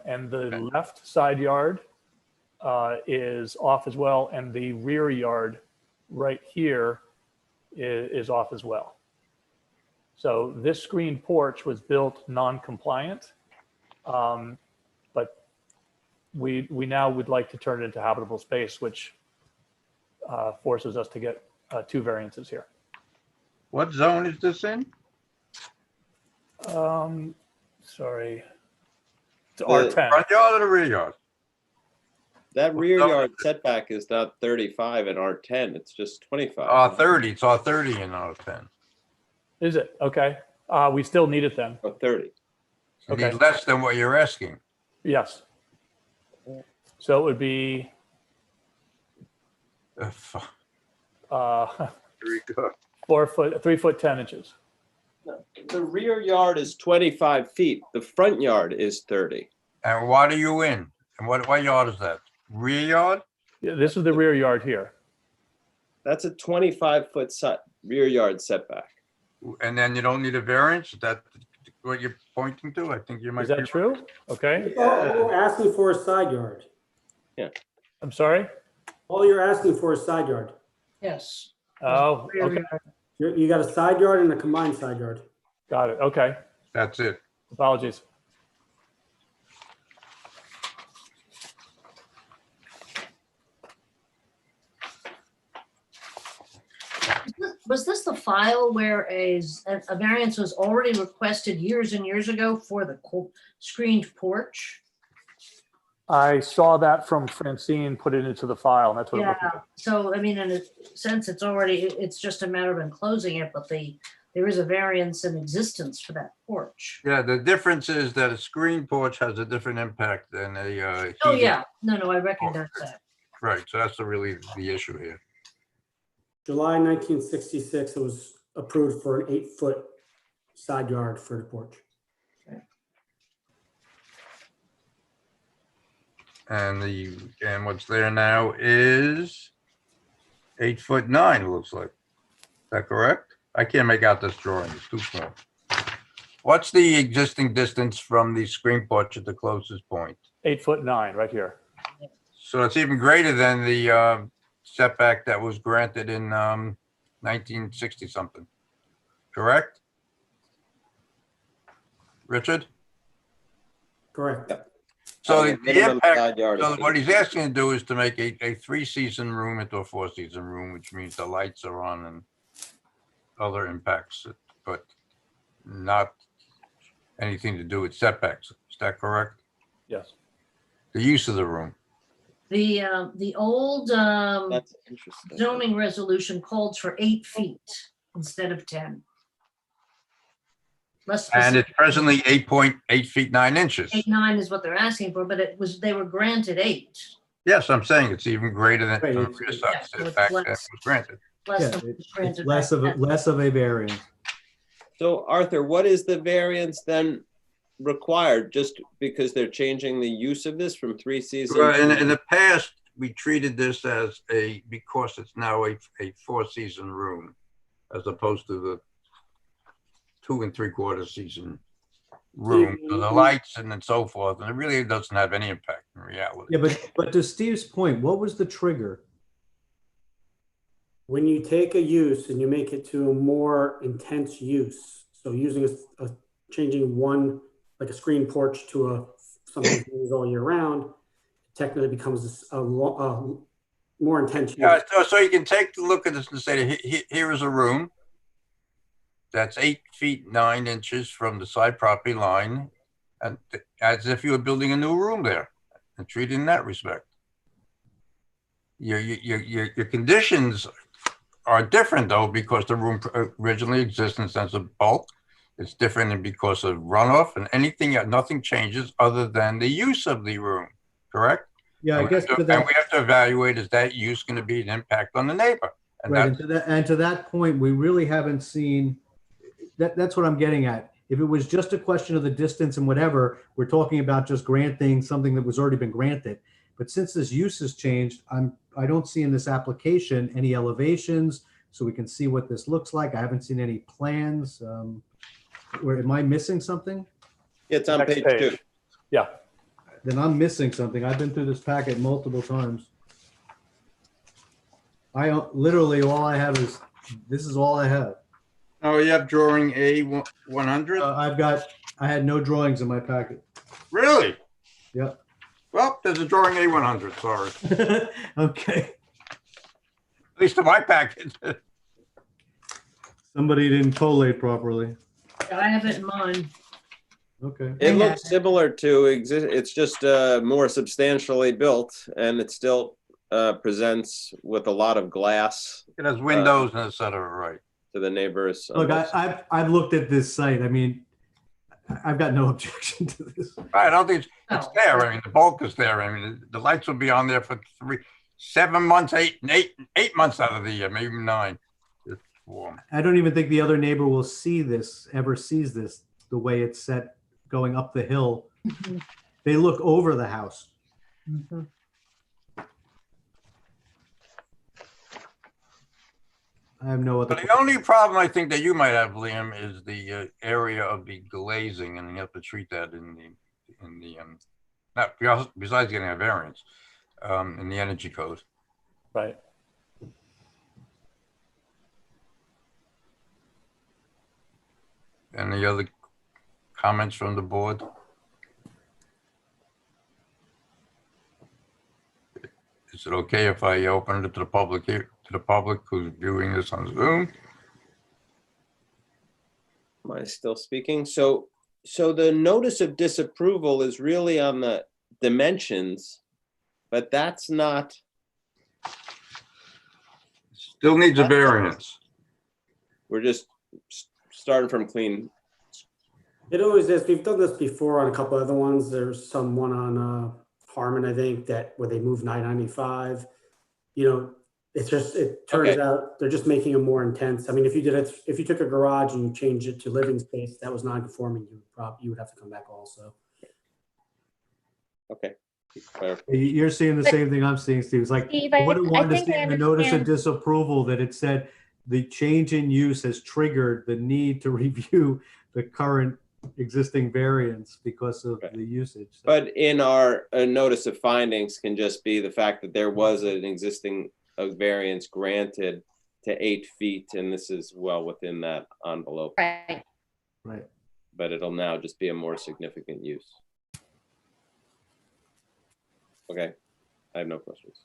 and the left side yard is off as well. And the rear yard right here is off as well. So this screen porch was built non-compliant, but we now would like to turn it into habitable space, which forces us to get 2 variances here. What zone is this in? Sorry, it's The R10. Front yard or the rear yard? That rear zone yard is it? setback is not 35 in R10, it's just 25. R30. It's R30 and R10. Is it? Okay. We still need it then. Or 30. You Okay. need less than what you're asking. Yes. So it would be Here we go. 3 foot 10 inches. The rear yard is 25 feet, the front yard is 30. And what are you in? And what yard is that? Rear yard? Yeah, this is the rear yard here. That's a 25-foot rear yard setback. And then you don't need a variance? Is that what you're pointing to? I think you might Is be that true? Okay. All we're asking for is side yard. I'm sorry. All you're asking for is side yard. Yes. Oh, Rear okay. yard. You got a side yard and a combined side yard. Got it. Okay. That's it. Apologies. Was this the file where a variance was already requested years and years ago for the screened porch? I saw that from Francine, put it into the file, and that's what it Yeah, looked like. so I mean, in a sense, it's just a matter of enclosing it, but there is a variance in existence for that porch. Yeah, the difference is that a screen porch has a different impact than a. Oh, heated- yeah, no, I recognize that. Right, so that's really the issue here. July 1966, it was approved for an 8-foot side yard for the porch. And what's there now is 8'9", it looks like. Is that correct? I can't make out this drawing, it's too small. What's the existing distance from the screen porch at the closest point? 8'9" right here. So it's even greater than the setback that was granted in 1960 something, correct? Richard? Correct. So The the minimum impact, side yard is so what 8. he's asking to do is to make a 3-season room into a 4-season room, which means the lights are on and other impacts, but not anything to do with setbacks. Is that correct? Yes. The use of the room. The old That's interesting. zoning resolution called for 8 feet instead of 10. Less And it's specific. presently 8.8 feet 9 inches. 8'9" is what they're asking for, but they were granted 8. Yes, I'm saying it's even greater than Right, the it's- rear Yeah, side so it's setback that less. was granted. Less Yeah, than what was it's granted less back of a, then. less of a variance. So Arthur, what is the variance then required, just because they're changing the use of this from 3 seasons? Well, in the past, we treated this as because it's now a 4-season room, as opposed to the 2 3/4 season room, so the lights and then so forth, and it really doesn't have any impact in reality. Yeah, but to Steve's point, what was the trigger? When you take a use and you make it to a more intense use, so using changing one, like a screen porch to something that's used all year round, technically becomes a more intense use. Yeah, so you can take a look at this and say, here is a room that's 8 feet 9 inches from the side property line, and as if you were building a new room there and treat it in that respect. Your conditions are different though, because the room originally exists in the sense of bulk. It's different than because of runoff and anything, nothing changes other than the use of the room, correct? Yeah, I And we guess have to to- and that, we have to evaluate, is that use going to be an impact on the neighbor? And right, that's, and to that point, we really haven't seen, that's what I'm getting at. If it was just a question of the distance and whatever, we're talking about just granting something that was already been granted. But since this use has changed, I don't see in this application any elevations, so we can see what this looks like. I haven't seen any plans. Where, am I missing something? It's on Next page 2. Yeah, Then I'm missing something. I've been through this packet multiple times. Literally all I have is, this is all I have. oh, you have drawing A100? I had no drawings in my packet. Really? Yep. Well, there's a drawing A100, sorry. Okay. At least in my packet. Somebody didn't collate properly. I have it in mind. Okay. It looks similar to it's just more substantially built, and it still presents with a lot of glass It has windows and et cetera, right? to the neighbors. Look, I've looked at this site. I mean, I've got no objection to this. I don't think it's Oh. there. I mean, the bulk is there. I mean, the lights will be on there for 7 months, eight months out of the year, maybe 9. It's warm. I don't even think the other neighbor will ever sees this, the way it's set going up the hill. They look over the house. Mhm. I have no other. But the only problem I think that you might have, Liam, is the area of the glazing, and you have to treat that in the not besides getting a variance in the energy code. right. Any other comments from the board? Is it okay if I open it to the public here, to the public who's viewing this on Zoom? Am I still speaking? So the notice of disapproval is really on the dimensions, but that's not. Still needs a variance. We're just starting from clean. It always is. We've done this before on a couple other ones. There's some one on Harmon, I think, that where they moved 995. You know, it's just, it turns Okay. out they're just making it more intense. I mean, if you did it, if you took a garage and you changed it to living space, that was non-conforming, you would have to come back also. Okay. You're seeing the same thing I'm seeing, Steve. It's like, Steve, I would have I wanted to think see I in the notice of understand. disapproval that it said the change in use has triggered the need to review the current existing variance because of the usage. So- But in our notice of findings can just be the fact that there was an existing variance granted to 8 feet, and this is well within that envelope, Right. Right. but it'll now just be a more significant use. Okay, I have no questions.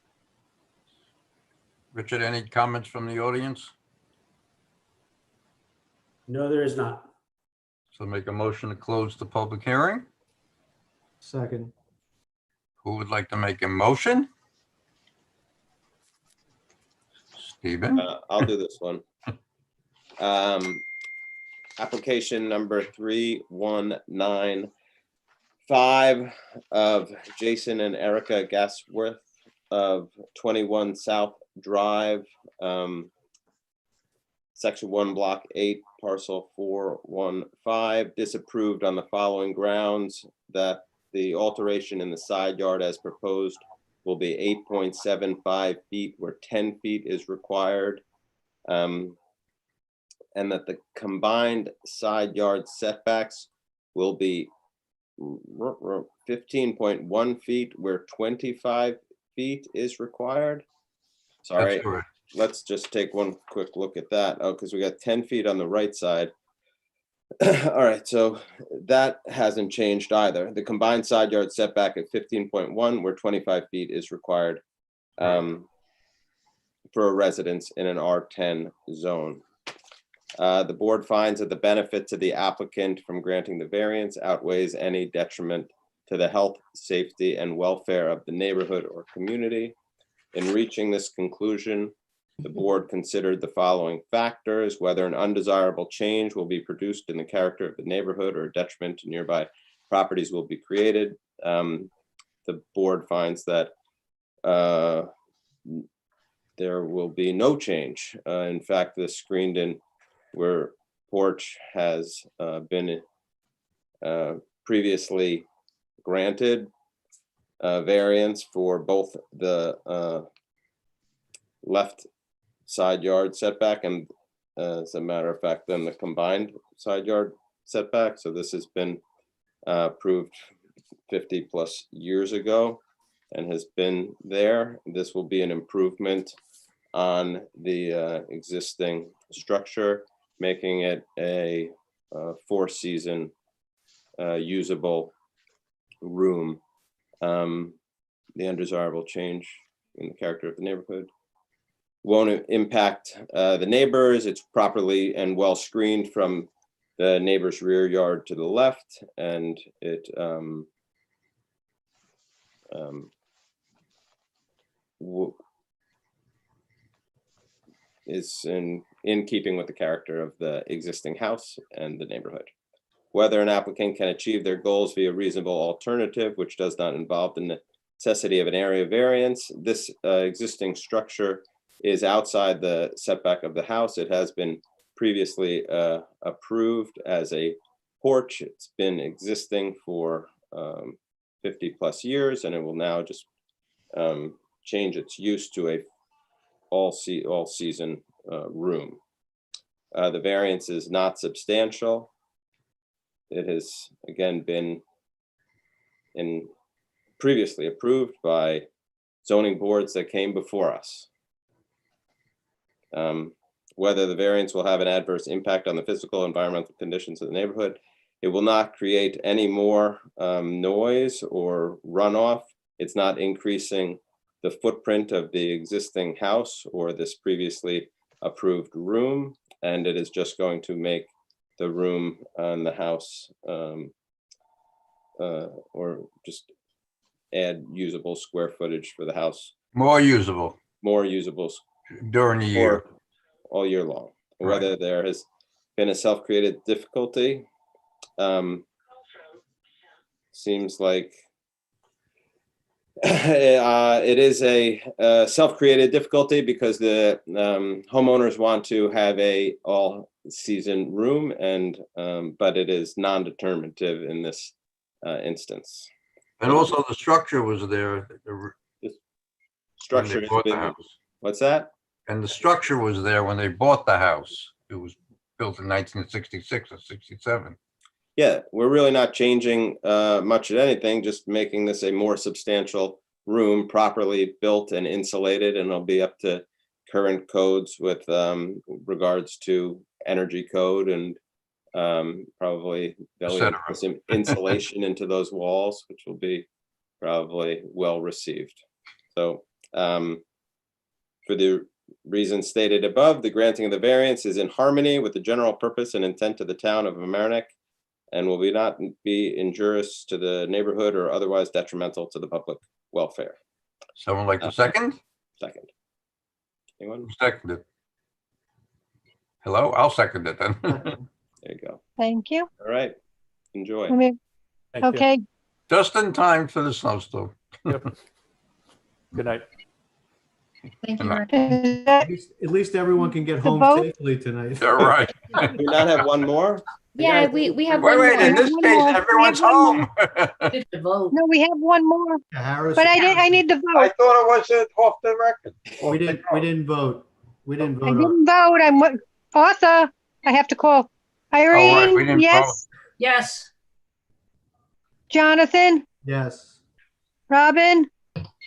Richard, any comments from the audience? No, there is not. So make a motion to close the public hearing. Second. Who would like to make a motion? Stephen? I'll do this one. Application number 3195 of Jason and Erica Gasworth of 21 South Drive, Section 1, Block 8, Parcel 415, disapproved on the following grounds: that the alteration in the side yard as proposed will be 8.75 feet where 10 feet is required, and that the combined side yard setbacks will be 15.1 feet where 25 feet is required. Sorry, That's correct. let's just take one quick look at that. Oh, because we got 10 feet on the right side. All right, so that hasn't changed either. The combined side yard setback at 15.1 where 25 feet is required for a residence in an R10 zone. The board finds that the benefit to the applicant from granting the variance outweighs any detriment to the health, safety, and welfare of the neighborhood or community. In reaching this conclusion, the board considered the following factors: whether an undesirable change will be produced in the character of the neighborhood or a detriment to nearby properties will be created. The board finds that there will be no change. In fact, the screened-in where porch has been previously granted variance for both the left side yard setback and, as a matter of fact, then the combined side yard setback. So this has been approved 50+ years ago and has been there. This will be an improvement on the existing structure, making it a 4-season usable room. The undesirable change in the character of the neighborhood won't impact the neighbors. It's properly and well screened from the neighbor's rear yard to the left, and it is in keeping with the character of the existing house and the neighborhood. Whether an applicant can achieve their goals via reasonable alternative, which does not involve the necessity of an area variance, this existing structure is outside the setback of the house. It has been previously approved as a porch. It's been existing for 50+ years, and it will now just change its use to a all-season room. The variance is not substantial. It has again been previously approved by zoning boards that came before us. Whether the variance will have an adverse impact on the physical and environmental conditions of the neighborhood, it will not create any more noise or runoff. It's not increasing the footprint of the existing house or this previously approved room, and it is just going to make the room and the house or just add usable square footage for the house. More usable for during the year. all year long. Right. Whether there has been a self-created difficulty, seems like it is a self-created difficulty because the homeowners want to have a all-season room, and but it is non-determinative in this instance. And also the structure was there. Structure when they has bought the been- house. What's that? And the structure was there when they bought the house. It was built in 1966 or 67. Yeah, we're really not changing much of anything, just making this a more substantial room, properly built and insulated, and it'll be up to current codes with regards to energy code, and probably they'll put some insulation into those walls, which will be probably well received. So for the reasons stated above, the granting of the variance is in harmony with the general purpose and intent of the town of Mamaroneck, and will not be injurious to the neighborhood or otherwise detrimental to the public welfare. Someone like to second? Second. Anyone? Who seconded? Hello, I'll second it then. There you go. Thank you. All right. Enjoy. Thank you. Okay, Just in time for the snowstorm. Yep. Good night. Thank you. Good very- is that At least everyone can get The home vote? safely tonight. You're right. Do we not have one more? Yeah, we have Wait, one wait, in more. this One case, more. everyone's We have one home. Good to vote. no, we have one more, Harris, but I need to I vote. thought it was off the record. we didn't vote. We didn't I vote. didn't vote. Arthur, I have to call. right, we Irene, didn't yes. Yes. Jonathan, Yes. Robin,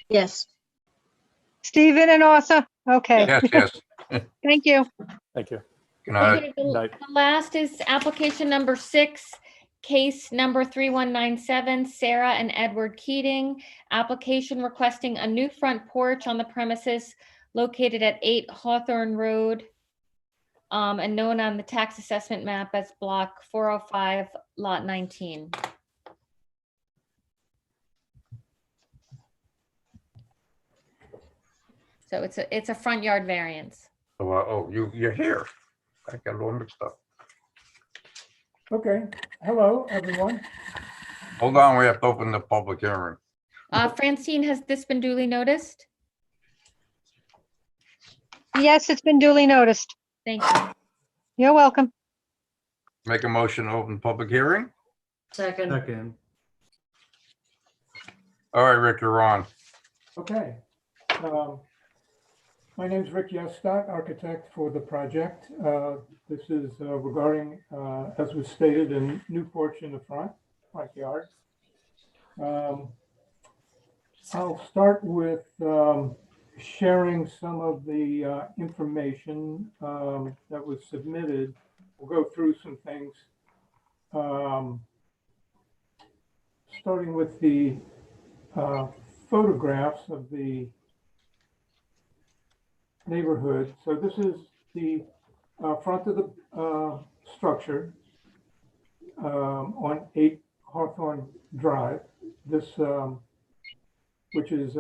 Yes. Stephen, and Arthur. Okay, Yes, yes. thank you. Thank you. Good night. Okay, Good night. the last is application number 6, case number 3197, Sarah and Edward Keating. Application requesting a new front porch on the premises located at 8 Hawthorne Road, and known on the tax assessment map as block 405, lot 19. So it's a front yard variance. Oh, you're here. I got a little mixed up. Okay, hello, everyone. Hold on, we have to open the public hearing. Francine, has this been duly noticed? Yes, it's been duly noticed. Thank you. You're welcome. Make a motion to open public hearing. Second, Second. All right, Rick, you're on. Okay. My name is Rick Yestott, architect for the project. This is regarding, as was stated, a new porch in the front yard. I'll start with sharing some of the information that was submitted. We'll go through some things. Starting with the photographs of the neighborhood. So this is the front of the structure on 8 Hawthorne Drive. This, which is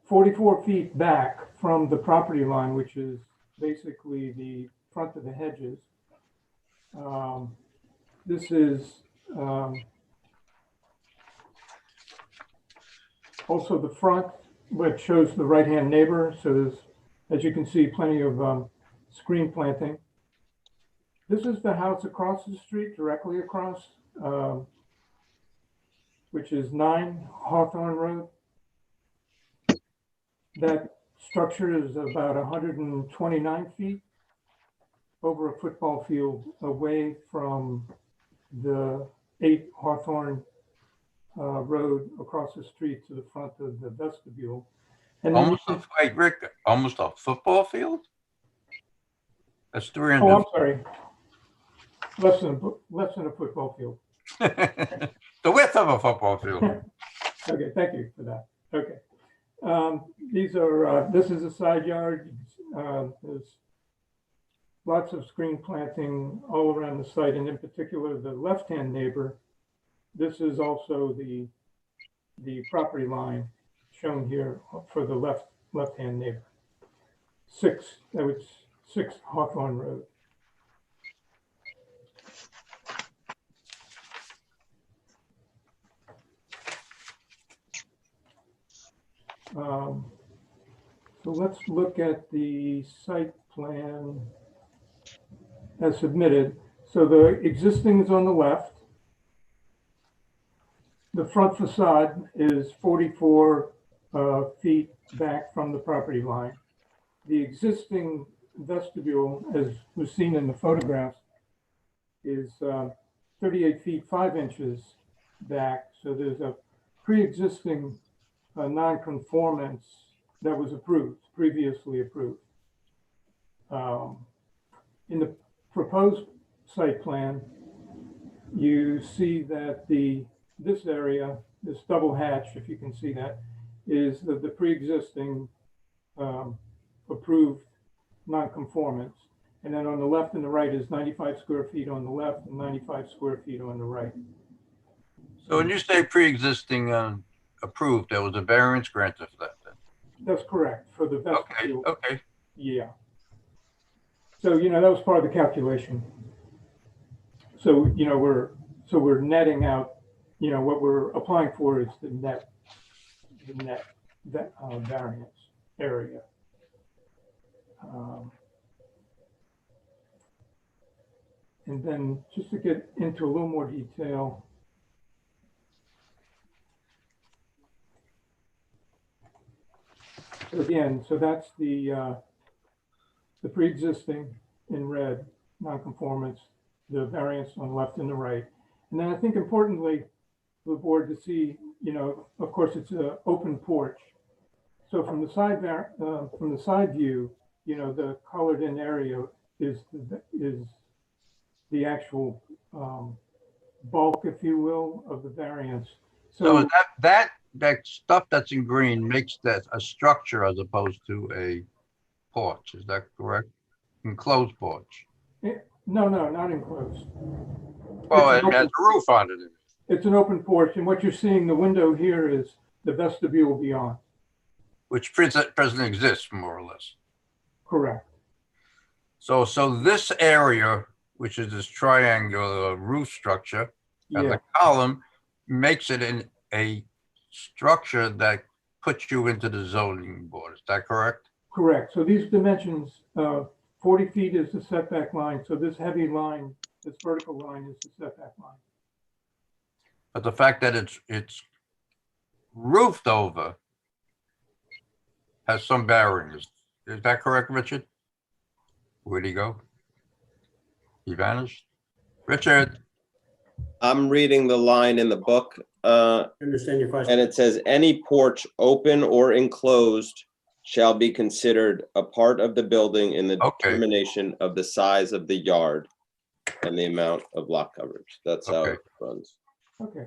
44 feet back from the property line, which is basically the front of the hedges. This is also the front, which shows the right-hand neighbor. So there's, as you can see, plenty of screen planting. This is the house across the street, directly across, which is 9 Hawthorne Road. That structure is about 129 feet over a football field away from the 8 Hawthorne Road across the street to the front of the vestibule. And then Wait, Rick, almost a football field? That's 300. oh, I'm sorry. Less than a football field. The width of a football field. Okay, thank you for that. Okay. These are, this is a side yard. There's lots of screen planting all around the site, and in particular, the left-hand neighbor. This is also the property line shown here for the left-hand neighbor. 6 Hawthorne Road. So let's look at the site plan as submitted. So the existing is on the left. The front facade is 44 feet back from the property line. The existing vestibule, as was seen in the photographs, is 38 feet 5 inches back. So there's a pre-existing non-conformance that was previously approved. In the proposed site plan, you see that this area, this double hatch, if you can see that, is the pre-existing approved non-conformance. And then on the left and the right is 95 square feet on the left and 95 square feet on the right. So when you say pre-existing approved, there was a variance granted for that then? That's correct, for the vestibule. Okay. Yeah. So, that was part of the calculation. So, we're netting out, what we're applying for is the net variance area. And then just to get into a little more detail. Again, so that's the pre-existing in red, non-conformance, the variance on the left and the right. And then I think importantly for the board to see, of course, it's an open porch. So from the side view, the colored in area is the actual bulk, if you will, of the variance. So that stuff that's in green makes that a structure as opposed to a porch. Is that correct? Enclosed porch. No, not enclosed. Well, it has a roof on it. It's an open porch, and what you're seeing, the window here is the vestibule beyond. Which presently exists, more or less. Correct. So this area, which is this triangular roof structure, and the column makes it in a structure that puts you into the zoning board. Is that correct? Correct. So these dimensions, 40 feet is the setback line. So this heavy line, this vertical line is the setback line. But the fact that it's roofed over has some barriers. Is that correct, Richard? Where'd he go? He vanished? Richard? I'm reading the line in the book, I understand your question. and it says, any porch open or enclosed shall be considered a part of the building in the determination of the size of the yard and the amount of lot coverage. That's how it runs. Okay.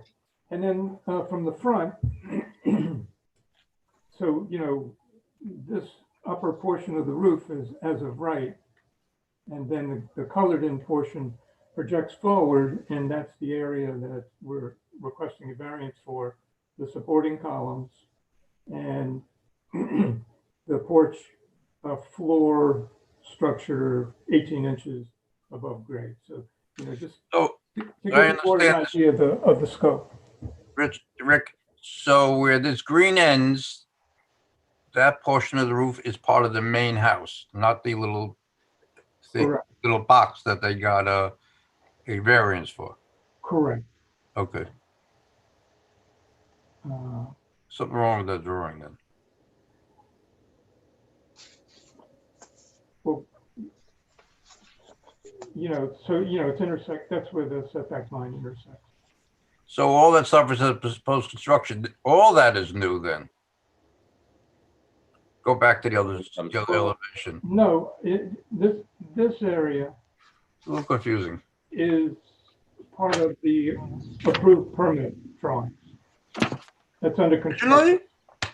And then from the front, so, you know, this upper portion of the roof is as of right. And then the colored in portion projects forward, and that's the area that we're requesting a variance for, the supporting columns and the porch floor structure 18 inches above grade. So, you know, just to give the board an idea of the scope. Rick, so where this green ends, that portion of the roof is part of the main house, not the little box that they got a variance for. Correct. Okay. Something wrong with that drawing then. Well, you know, so, you know, it's intersect, that's where the setback line intersects. So all that stuff is post-construction. All that is new then. Go back to the other elevation. No, this area It's a little confusing. is part of the approved permit drawings. That's under construction. Is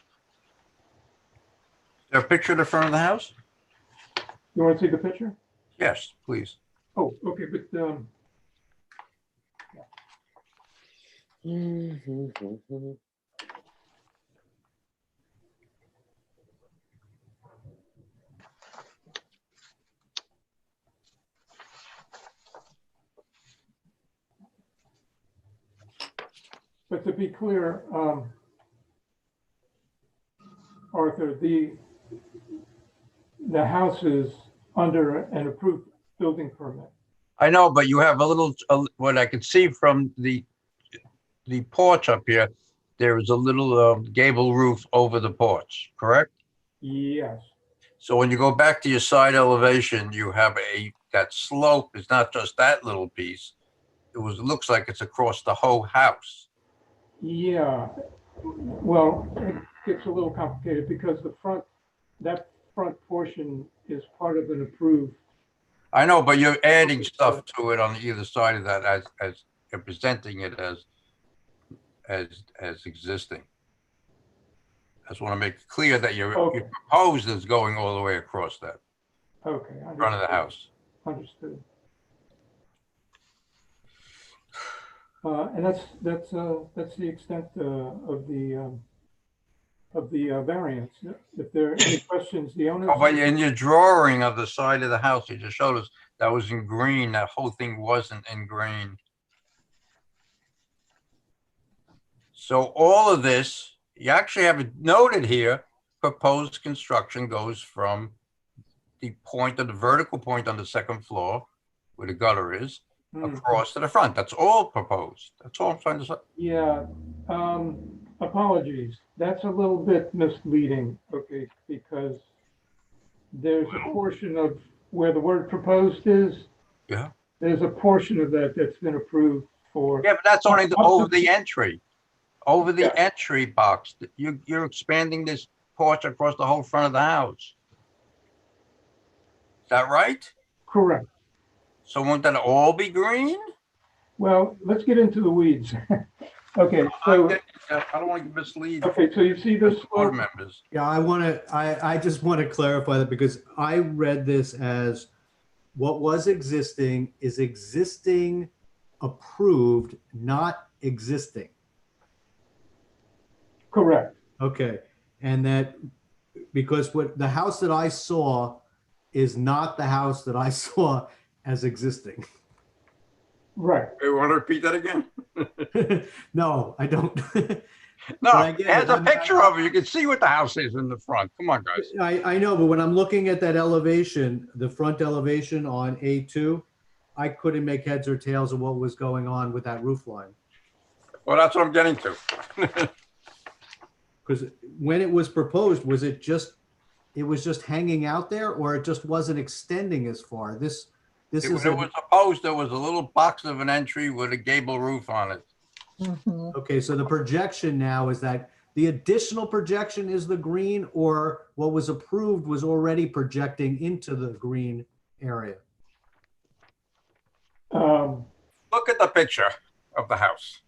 there a picture of the front of the house? You want to see the picture? Yes, please. Oh, okay, but but to be clear, Arthur, the house is under an approved building permit. I know, but you have a little, what I could see from the porch up here, there is a little gable roof over the porch, correct? Yes. So when you go back to your side elevation, you have that slope is not just that little piece. It looks like it's across the whole house. Yeah. Well, it gets a little complicated because that front portion is part of an approved. I know, but you're adding stuff to it on either side of that as you're presenting it as existing. I just want to make it clear that your proposed is going all the way across that. Okay. Front of the house. Understood. And that's the extent of the variance. If there are any questions, the owner. Oh, but in your drawing of the side of the house, you just showed us that was in green. That whole thing wasn't in green. So all of this, you actually have it noted here, proposed construction goes from the point of the vertical point on the second floor, where the gutter is, across to the front. That's all proposed. That's all I'm trying to say. Yeah. Apologies. That's a little bit misleading, okay, because there's a portion of where the word proposed is. Yeah. There's a portion of that that's been approved for. Yeah, but that's only over the entry. Over the entry box. You're expanding this porch across the whole front of the house. Is that right? Correct. So won't that all be green? Well, let's get into the weeds. Okay, so I don't want to mislead. Okay, so you see this board members. Yeah, I just want to clarify that because I read this as what was existing is existing approved, not existing. Correct. Okay, and that because what the house that I saw is not the house that I saw as existing. Right. You want to repeat that again? No, I don't. No, I it get has it. a picture of it. You can see what the house is in the front. Come on, guys. I know, but when I'm looking at that elevation, the front elevation on A2, I couldn't make heads or tails of what was going on with that roof line. Well, that's what I'm getting to. Because when it was proposed, it was just hanging out there, or it just wasn't extending as far? This When is it was opposed, there was a little box of an entry with a gable roof on it. okay. So the projection now is that the additional projection is the green, or what was approved was already projecting into the green area? Look at the picture of the house.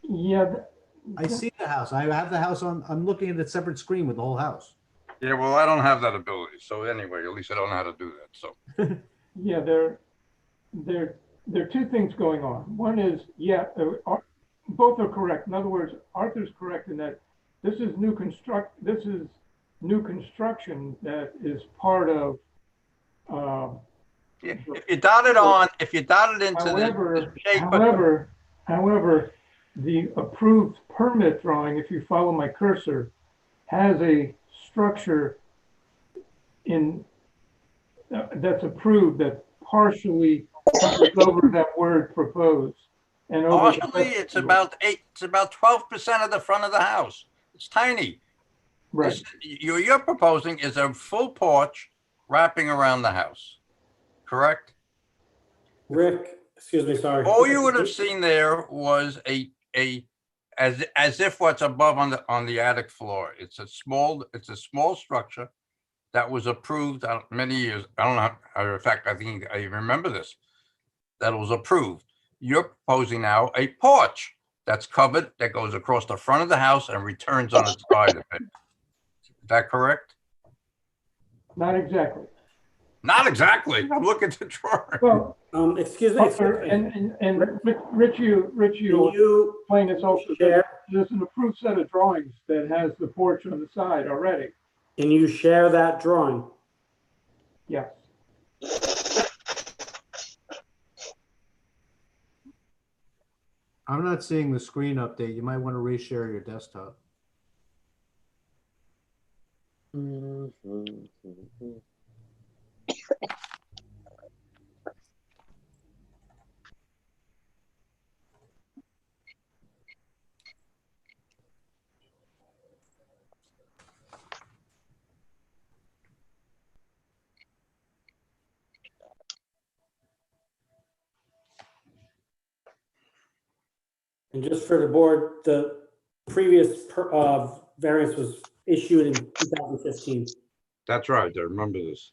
Yeah, I see the house. I have the house on. I'm looking at a separate screen with the whole house. Yeah, well, I don't have that ability. So anyway, at least I don't know how to do that. So yeah, there are two things going on. One is, both are correct. In other words, Arthur's correct in that this is new construction that is part of. yeah, if you dot it into However, the shape. however, the approved permit drawing, if you follow my cursor, has a structure that's approved that partially covers over that word proposed. And over Partially, it's about 12% of the front of the house. It's tiny. Right. You're proposing is a full porch wrapping around the house, correct? Rick, excuse me, sorry. All you would have seen there was as if what's above on the attic floor. It's a small structure that was approved many years. I don't know. In fact, I think I remember this. That was approved. You're proposing now a porch that's covered that goes across the front of the house and returns on its side of it. Is that correct? Not exactly. Not exactly. I'm looking at the drawing. Well, excuse me. And Rich, you explain this also. There's an approved set of drawings that has the porch on the side already. Can you share that drawing? Yes. I'm not seeing the screen update. You might want to reshare your desktop. And just for the board, the previous variance was issued in 2015. That's right. I remember this.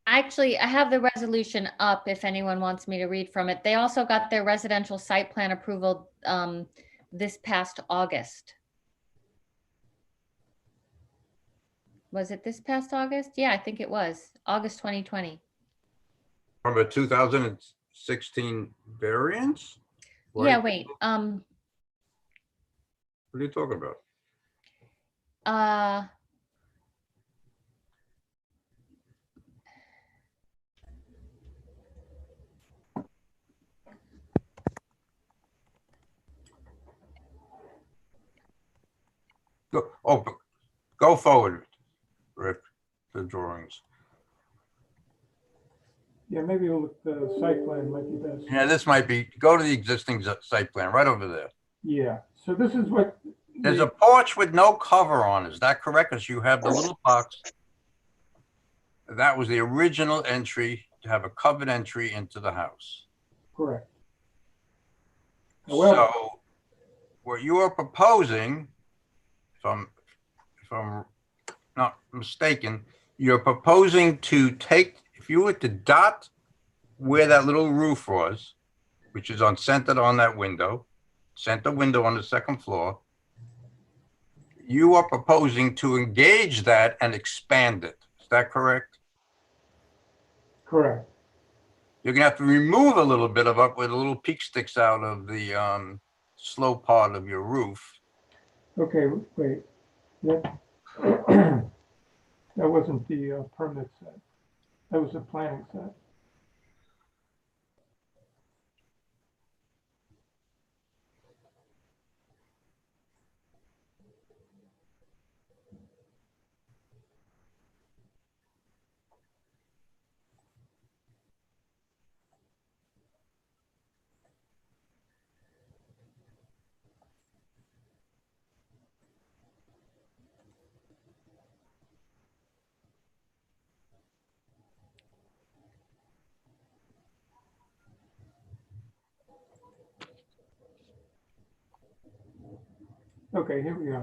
Actually, I have the resolution up if anyone wants me to read from it. They also got their residential site plan approval this past August. Was it this past August? Yeah, I think it was August 2020. From a 2016 variance? Yeah, wait. What are you talking about? Go forward, Rick, the drawings. Yeah, maybe we'll look, the site plan might be best. Yeah, this might be, go to the existing site plan right over there. Yeah, so this is what. There's a porch with no cover on. Is that correct? Because you have the little box. That was the original entry to have a covered entry into the house. Correct. So what you are proposing, if I'm not mistaken, you're proposing to take, if you were to dot where that little roof was, which is centered on that window, center window on the second floor, you are proposing to engage that and expand it. Is that correct? Correct. You're gonna have to remove a little bit of up where the little peak sticks out of the slow part of your roof. Okay, wait. That wasn't the permit set. That was the planning set. Okay, here we go.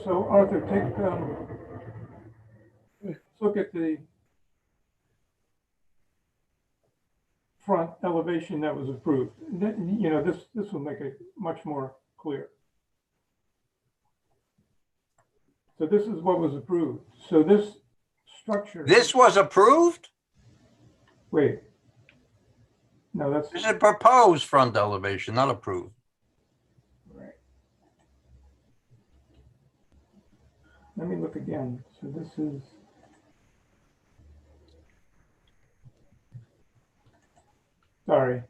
So Arthur, let's look at the front elevation that was approved. You know, this will make it much more clear. So this is what was approved. So this structure. This was approved? Wait. No, that's. This is a proposed front elevation, not approved. Right. Let me look again. So this is. Sorry.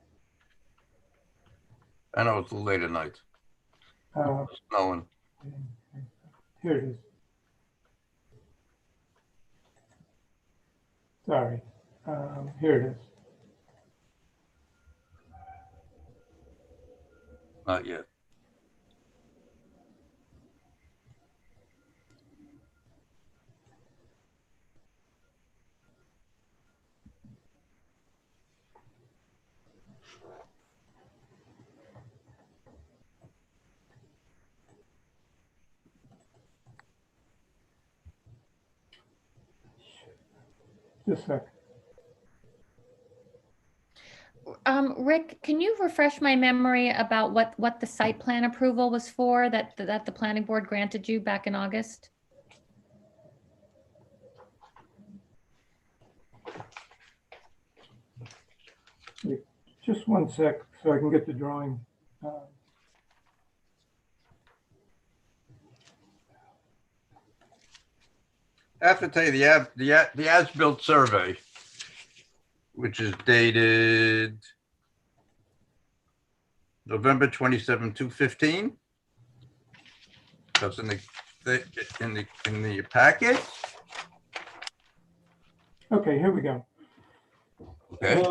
I know it's late at night. Snowing. Here it is. Sorry. Here it is. Not yet. Just a sec. Rick, can you refresh my memory about what the site plan approval was for that the planning board granted you back in August? Just one sec so I can get the drawing. I have to tell you, the as-built survey, which is dated November 27, 2015. That's in the packet. Okay, here we go. Okay.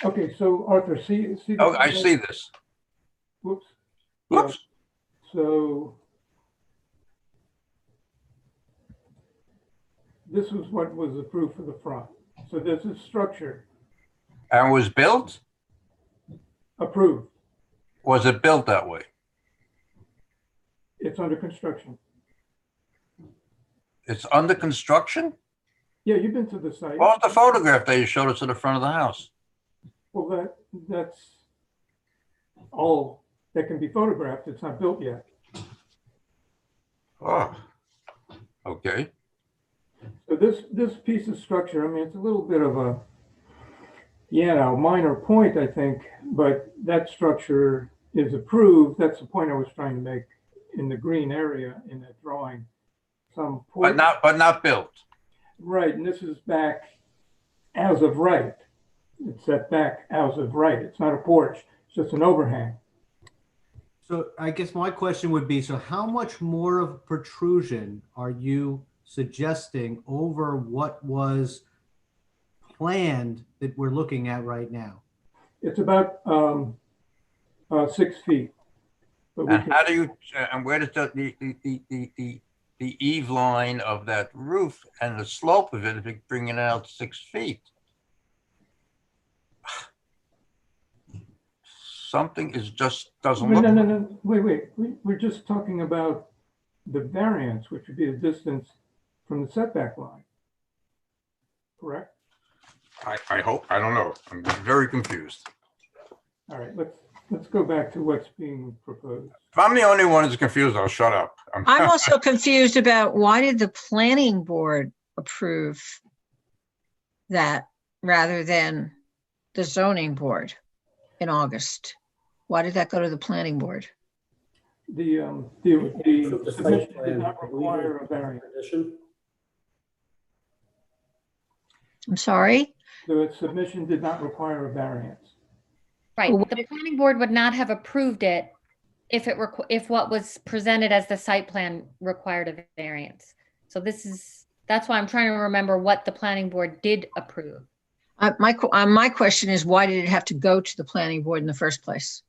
Okay, so Arthur, see. Oh, I see this. Whoops. Whoops. So this was what was approved for the front. So this is structure And was built? approved. Was it built that way? It's under construction. It's under construction? Yeah, you've been to the site. What was the photograph that you showed us in the front of the house? Well, that's all that can be photographed. It's not built yet. Oh, okay. So this piece of structure, I mean, it's a little bit of a, minor point, I think, but that structure is approved. That's the point I was trying to make in the green area in that drawing. But not built. Right, and this is back as of right. It's set back as of right. It's not a porch, it's just an overhang. So I guess my question would be, so how much more of protrusion are you suggesting over what was planned that we're looking at right now? It's about 6 feet. But And how do you, and where does the eave line of that roof and the slope of it, if you bring it out 6 feet? Something is just doesn't look. No. Wait. We're just talking about the variance, which would be the distance from the setback line. Correct? I hope, I don't know. I'm very confused. All right, let's go back to what's being proposed. If I'm the only one who's confused, I'll shut up. I'm also confused about why did the planning board approve that rather than the zoning board in August? Why did that go to the planning board? The submission did not require a variance. I'm sorry? The submission did not require a variance. Right, the planning board would not have approved it if what was presented as the site plan required a variance. So that's why I'm trying to remember what the planning board did approve. My question is, why did it have to go to the planning board in the first place?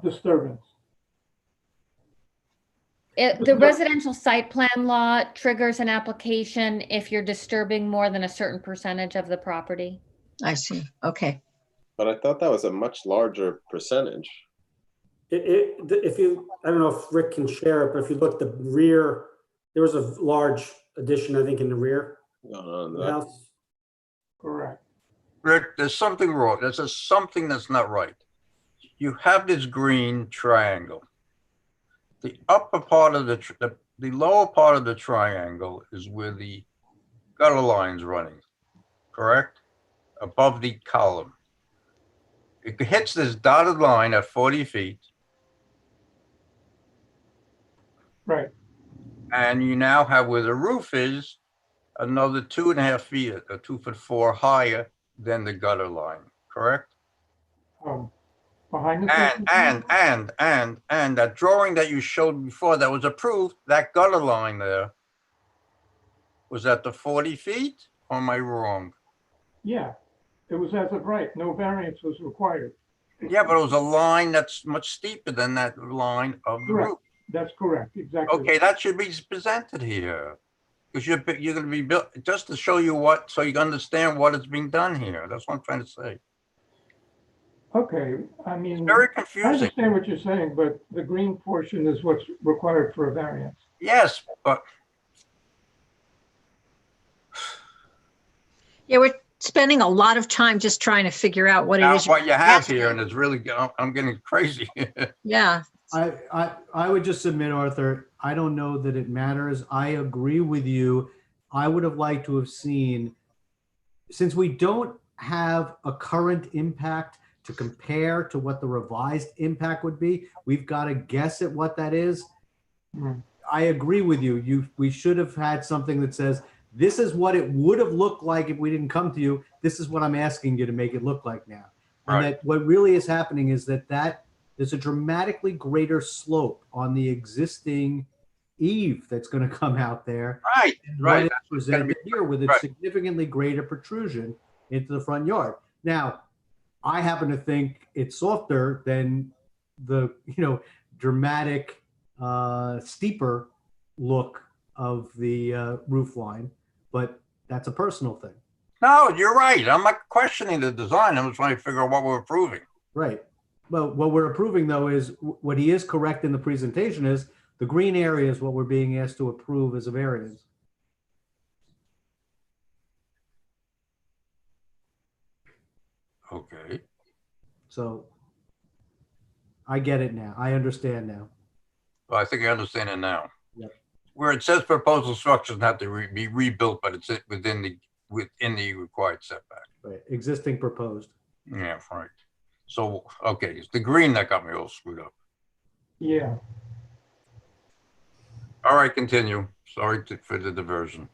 Disturbance. The residential site plan law triggers an application if you're disturbing more than a certain percentage of the property. I see. Okay. But I thought that was a much larger percentage. If you, I don't know if Rick can share it, but if you look the rear, there was a large addition, I think, in the rear of the house. Correct. Rick, there's something wrong. There's something that's not right. You have this green triangle. The upper part of the lower part of the triangle is where the gutter line's running, correct? Above the column. It hits this dotted line at 40 feet. Right. And you now have where the roof is another 2.5 feet, or 2'4" higher than the gutter line, correct? Behind the And that drawing that you showed before that was approved, that gutter line there, was at the 40 feet, or am I wrong? Yeah, it was as of right. No variance was required. Yeah, but it was a line that's much steeper than that line of the Correct. roof. That's correct, exactly. Okay, that should be presented here. Because you're going to be built, just to show you what, so you can understand what is being done here. That's what I'm trying to say. Okay, I mean, It's very I confusing. understand what you're saying, but the green portion is what's required for a variance. Yes, but Yeah, we're spending a lot of time just trying to figure out what it now is. what you have asking. here, and it's really, I'm getting crazy. Yeah, I would just submit, Arthur, I don't know that it matters. I agree with you. I would have liked to have seen, since we don't have a current impact to compare to what the revised impact would be, we've got to guess at what that is. I agree with you. We should have had something that says, this is what it would have looked like if we didn't come to you. This is what I'm asking you to make it look like now. And that what really is happening is that there's a dramatically greater slope on the existing eave that's going to come out there. Right. What is presented here with a significantly greater protrusion into the front yard. Now, I happen to think it's softer than the, dramatic, steeper look of the roof line, but that's a personal thing. No, you're right. I'm not questioning the design. I'm trying to figure out what we're approving. Right. Well, what we're approving, though, is what he is correct in the presentation is the green area is what we're being asked to approve as a variance. Okay. So I get it now. I understand now. Well, I think I understand it now. Yep. Where it says proposal structures have to be rebuilt, but it's within the required setback. Right. Existing proposed. Yeah, right. So, okay, it's the green that got me all screwed up. Yeah. All right, continue. Sorry for the diversion.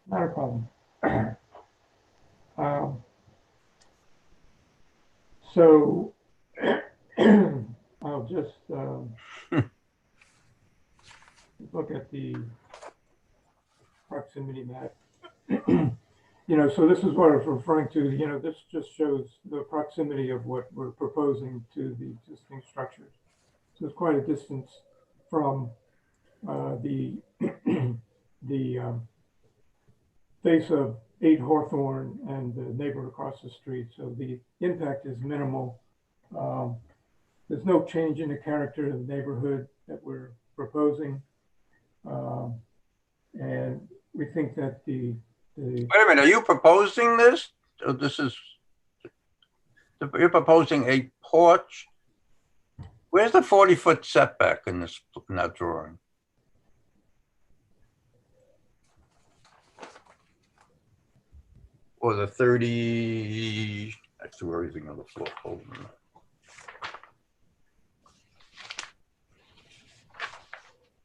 Not a problem. So I'll just look at the proximity map. So this is what I was referring to. This just shows the proximity of what we're proposing to the existing structures. So it's quite a distance from the face of 8 Hawthorne and the neighbor across the street. So the impact is minimal. There's no change in the character of the neighborhood that we're proposing. And we think that wait a minute, are you proposing this? So you're proposing a porch? Where's the 40-foot setback in that drawing? Or the 30, actually, where is it on the floor? Hold on.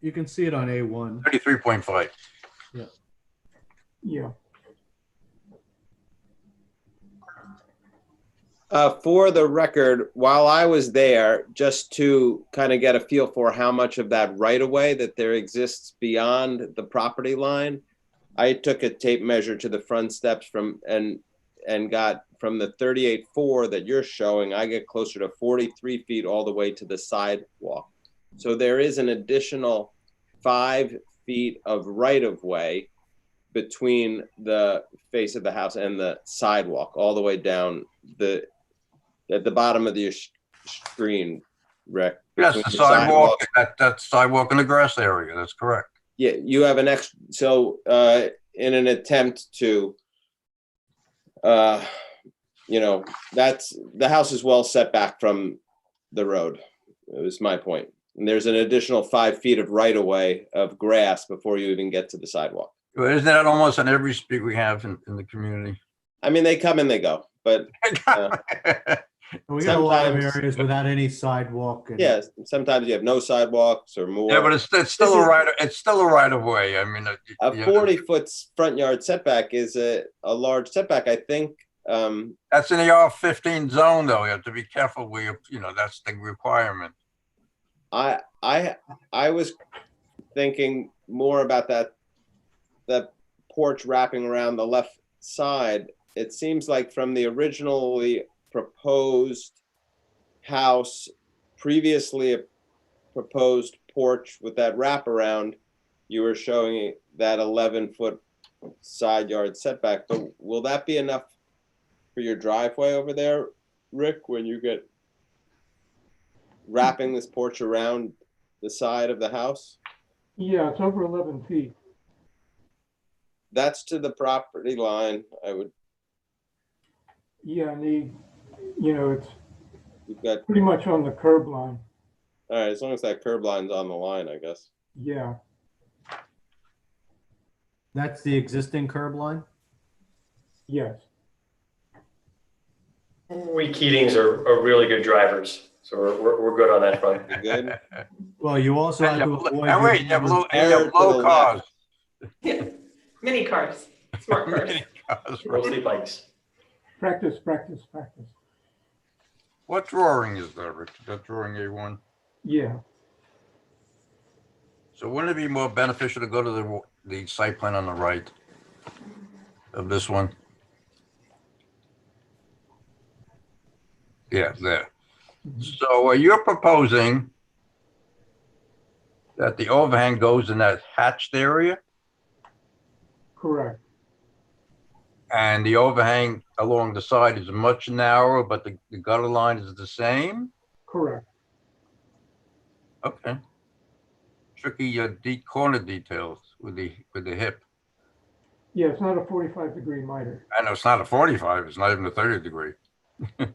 You can see it on A1. 33.5. Yeah. Yeah. For the record, while I was there, just to kind of get a feel for how much of that right of way that there exists beyond the property line, I took a tape measure to the front steps and got from the 38.4 that you're showing, I get closer to 43 feet all the way to the sidewalk. So there is an additional 5 feet of right of way between the face of the house and the sidewalk, all the way down at the bottom of your screen. Rick. Yes, between the the sidewalk, that sidewalk in the grass area, that's correct. Yeah, you have an extra, so in an attempt to, that's, the house is well set back from the road, is my point. And there's an additional 5 feet of right of way of grass before you even get to the sidewalk. Well, isn't that almost on every street we have in the community? I mean, they come and they go, but We got a lot of sometimes- areas without any sidewalk. And yeah, sometimes you have no sidewalks or more. Yeah, but it's still a right, it's still a right of way. I mean, A 40-foot front yard setback is a large setback. I think that's in the R15 zone, though. You have to be careful where that's the requirement. I was thinking more about that porch wrapping around the left side. It seems like from the originally proposed house, previously a proposed porch with that wraparound, you were showing that 11-foot side yard setback. But will that be enough for your driveway over there, Rick, when you get wrapping this porch around the side of the house? Yeah, it's over 11 feet. That's to the property line. I would. Yeah, and it's You've got, pretty much on the curb line. all right, as long as that curb line's on the line, I guess. Yeah, that's the existing curb line? yes. We Keatings are really good drivers, so we're good on that front. You good? Well, you also have to avoid. And wait, you have low cars. Yeah, mini cars, smart cars. Mostly bikes. Practice. What drawing is that, Rick? Is that drawing A1? Yeah, So wouldn't it be more beneficial to go to the site plan on the right of this one? Yeah, there. So you're proposing that the overhang goes in that hatched area, correct. and the overhang along the side is much narrower, but the gutter line is the same? Correct. Okay. Tricky deep corner details with the hip. Yeah, it's not a 45-degree miter. I know it's not a 45, it's not even a 30 degree. You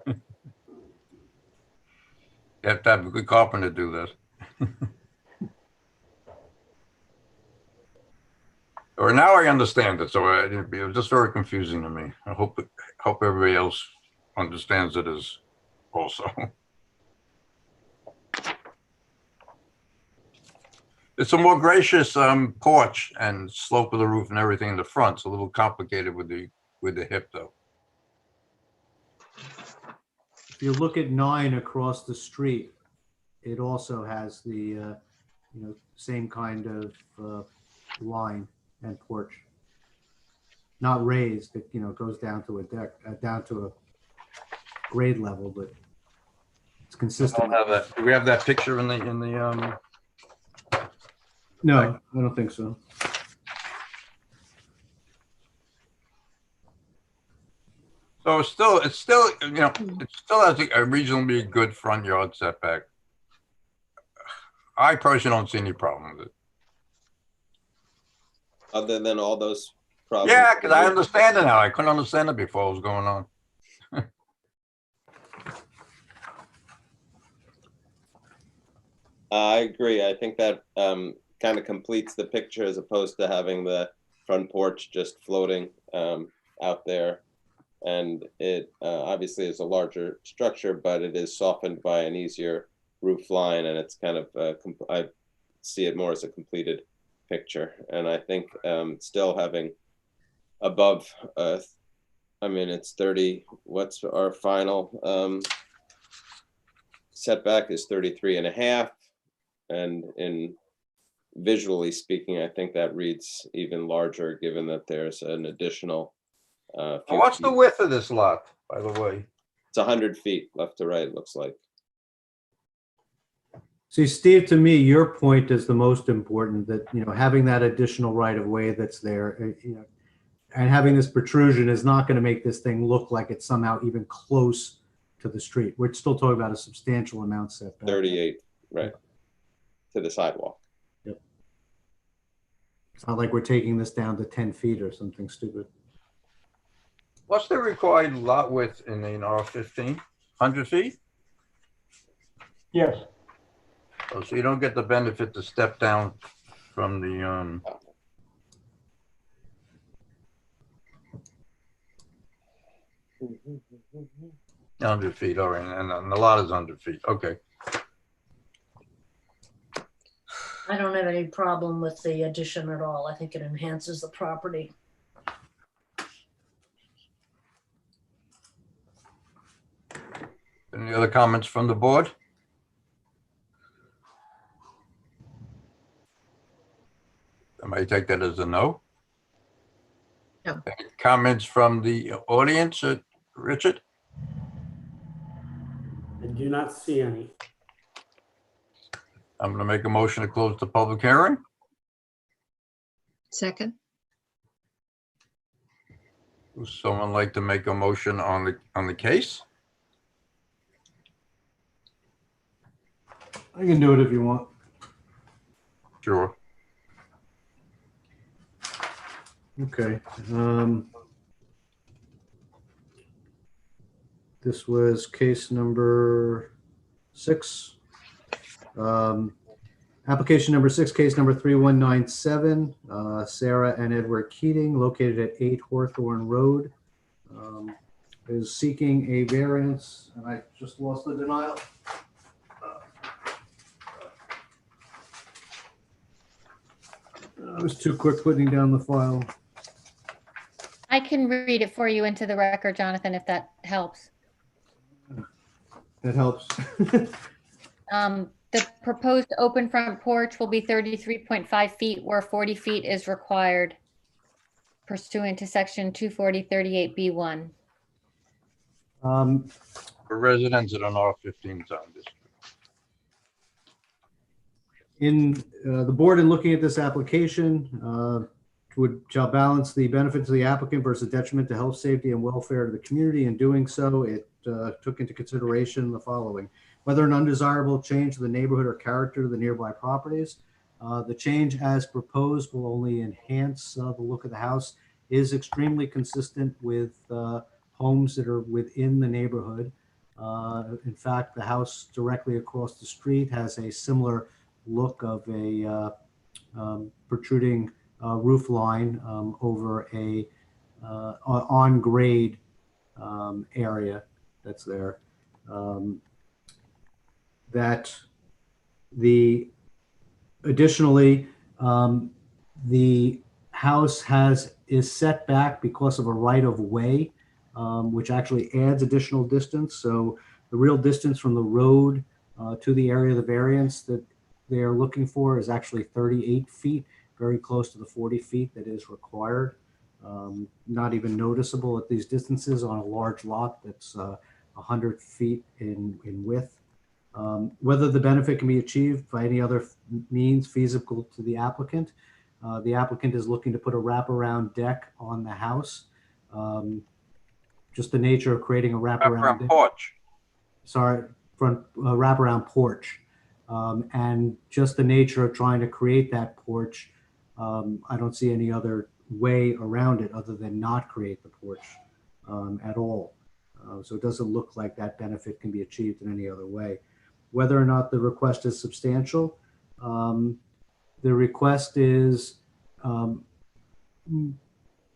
have to have a good carpenter to do this. Or now I understand it, so it was just very confusing to me. I hope everybody else understands it as also. It's a more gracious porch and slope of the roof and everything in the front. It's a little complicated with the hip, though. If you look at 9 across the street, it also has the same kind of line and porch. Not raised, it goes down to a deck, down to a grade level, but it's consistent. I don't have that. Do we have that picture in the No, I don't think so. So it still it still has a reasonably good front yard setback. I personally don't see any problem with it. Other than all those problems. Yeah, because I understand it now. I couldn't understand it before what was going on. I agree. I think that kind of completes the picture as opposed to having the front porch just floating out there. And it obviously is a larger structure, but it is softened by an easier roof line. And it's kind of, I see it more as a completed picture. And I think still having above, I mean, it's 30, what's our final setback is 33.5. And in visually speaking, I think that reads even larger, given that there's an additional. What's the width of this lot, by the way? It's 100 feet left to right, it looks like. See, Steve, to me, your point is the most important, that, having that additional right of way that's there, and having this protrusion is not going to make this thing look like it's somehow even close to the street. We're still talking about a substantial amount setback. 38, right, to the sidewalk. Yep. It's not like we're taking this down to 10 feet or something stupid. What's the required lot width in an R15? 100 feet? Yes. Oh, so you don't get the benefit to step down from the, 100 feet, all right, and the lot is 100 feet, okay. I don't have any problem with the addition at all. I think it enhances the property. Any other comments from the board? I might take that as a no. No. Any comments from the audience, Richard? I do not see any. I'm going to make a motion to close the public hearing. Second, Would someone like to make a motion on the case? I can do it if you want. Sure. Okay. This was case number 6. Application number 6, case number 3197, Sarah and Edward Keating, located at 8 Hawthorne Road, is seeking a variance, and I just lost the denial. I was too quick putting down the file. I can read it for you into the record, Jonathan, if that helps. That helps. The proposed open front porch will be 33.5 feet where 40 feet is required pursuant to section 240-38B1. For residents in an R15 zone district. In the board, in looking at this application, shall balance the benefits of the applicant versus detriment to health, safety, and welfare of the community. In doing so, it took into consideration the following: whether an undesirable change to the neighborhood or character of the nearby properties. The change as proposed will only enhance the look of the house, is extremely consistent with homes that are within the neighborhood. In fact, the house directly across the street has a similar look of a protruding roof line over a on grade area that's there. Additionally, the house is set back because of a right of way, which actually adds additional distance. So the real distance from the road to the area of the variance that they're looking for is actually 38 feet, very close to the 40 feet that is required. Not even noticeable at these distances on a large lot that's 100 feet in width. Whether the benefit can be achieved by any other means feasible to the applicant. The applicant is looking to put a wraparound deck on the house. Just the nature of creating a wraparound porch. Sorry, front wraparound porch. And just the nature of trying to create that porch, I don't see any other way around it other than not create the porch at all. So it doesn't look like that benefit can be achieved in any other way. Whether or not the request is substantial, the request is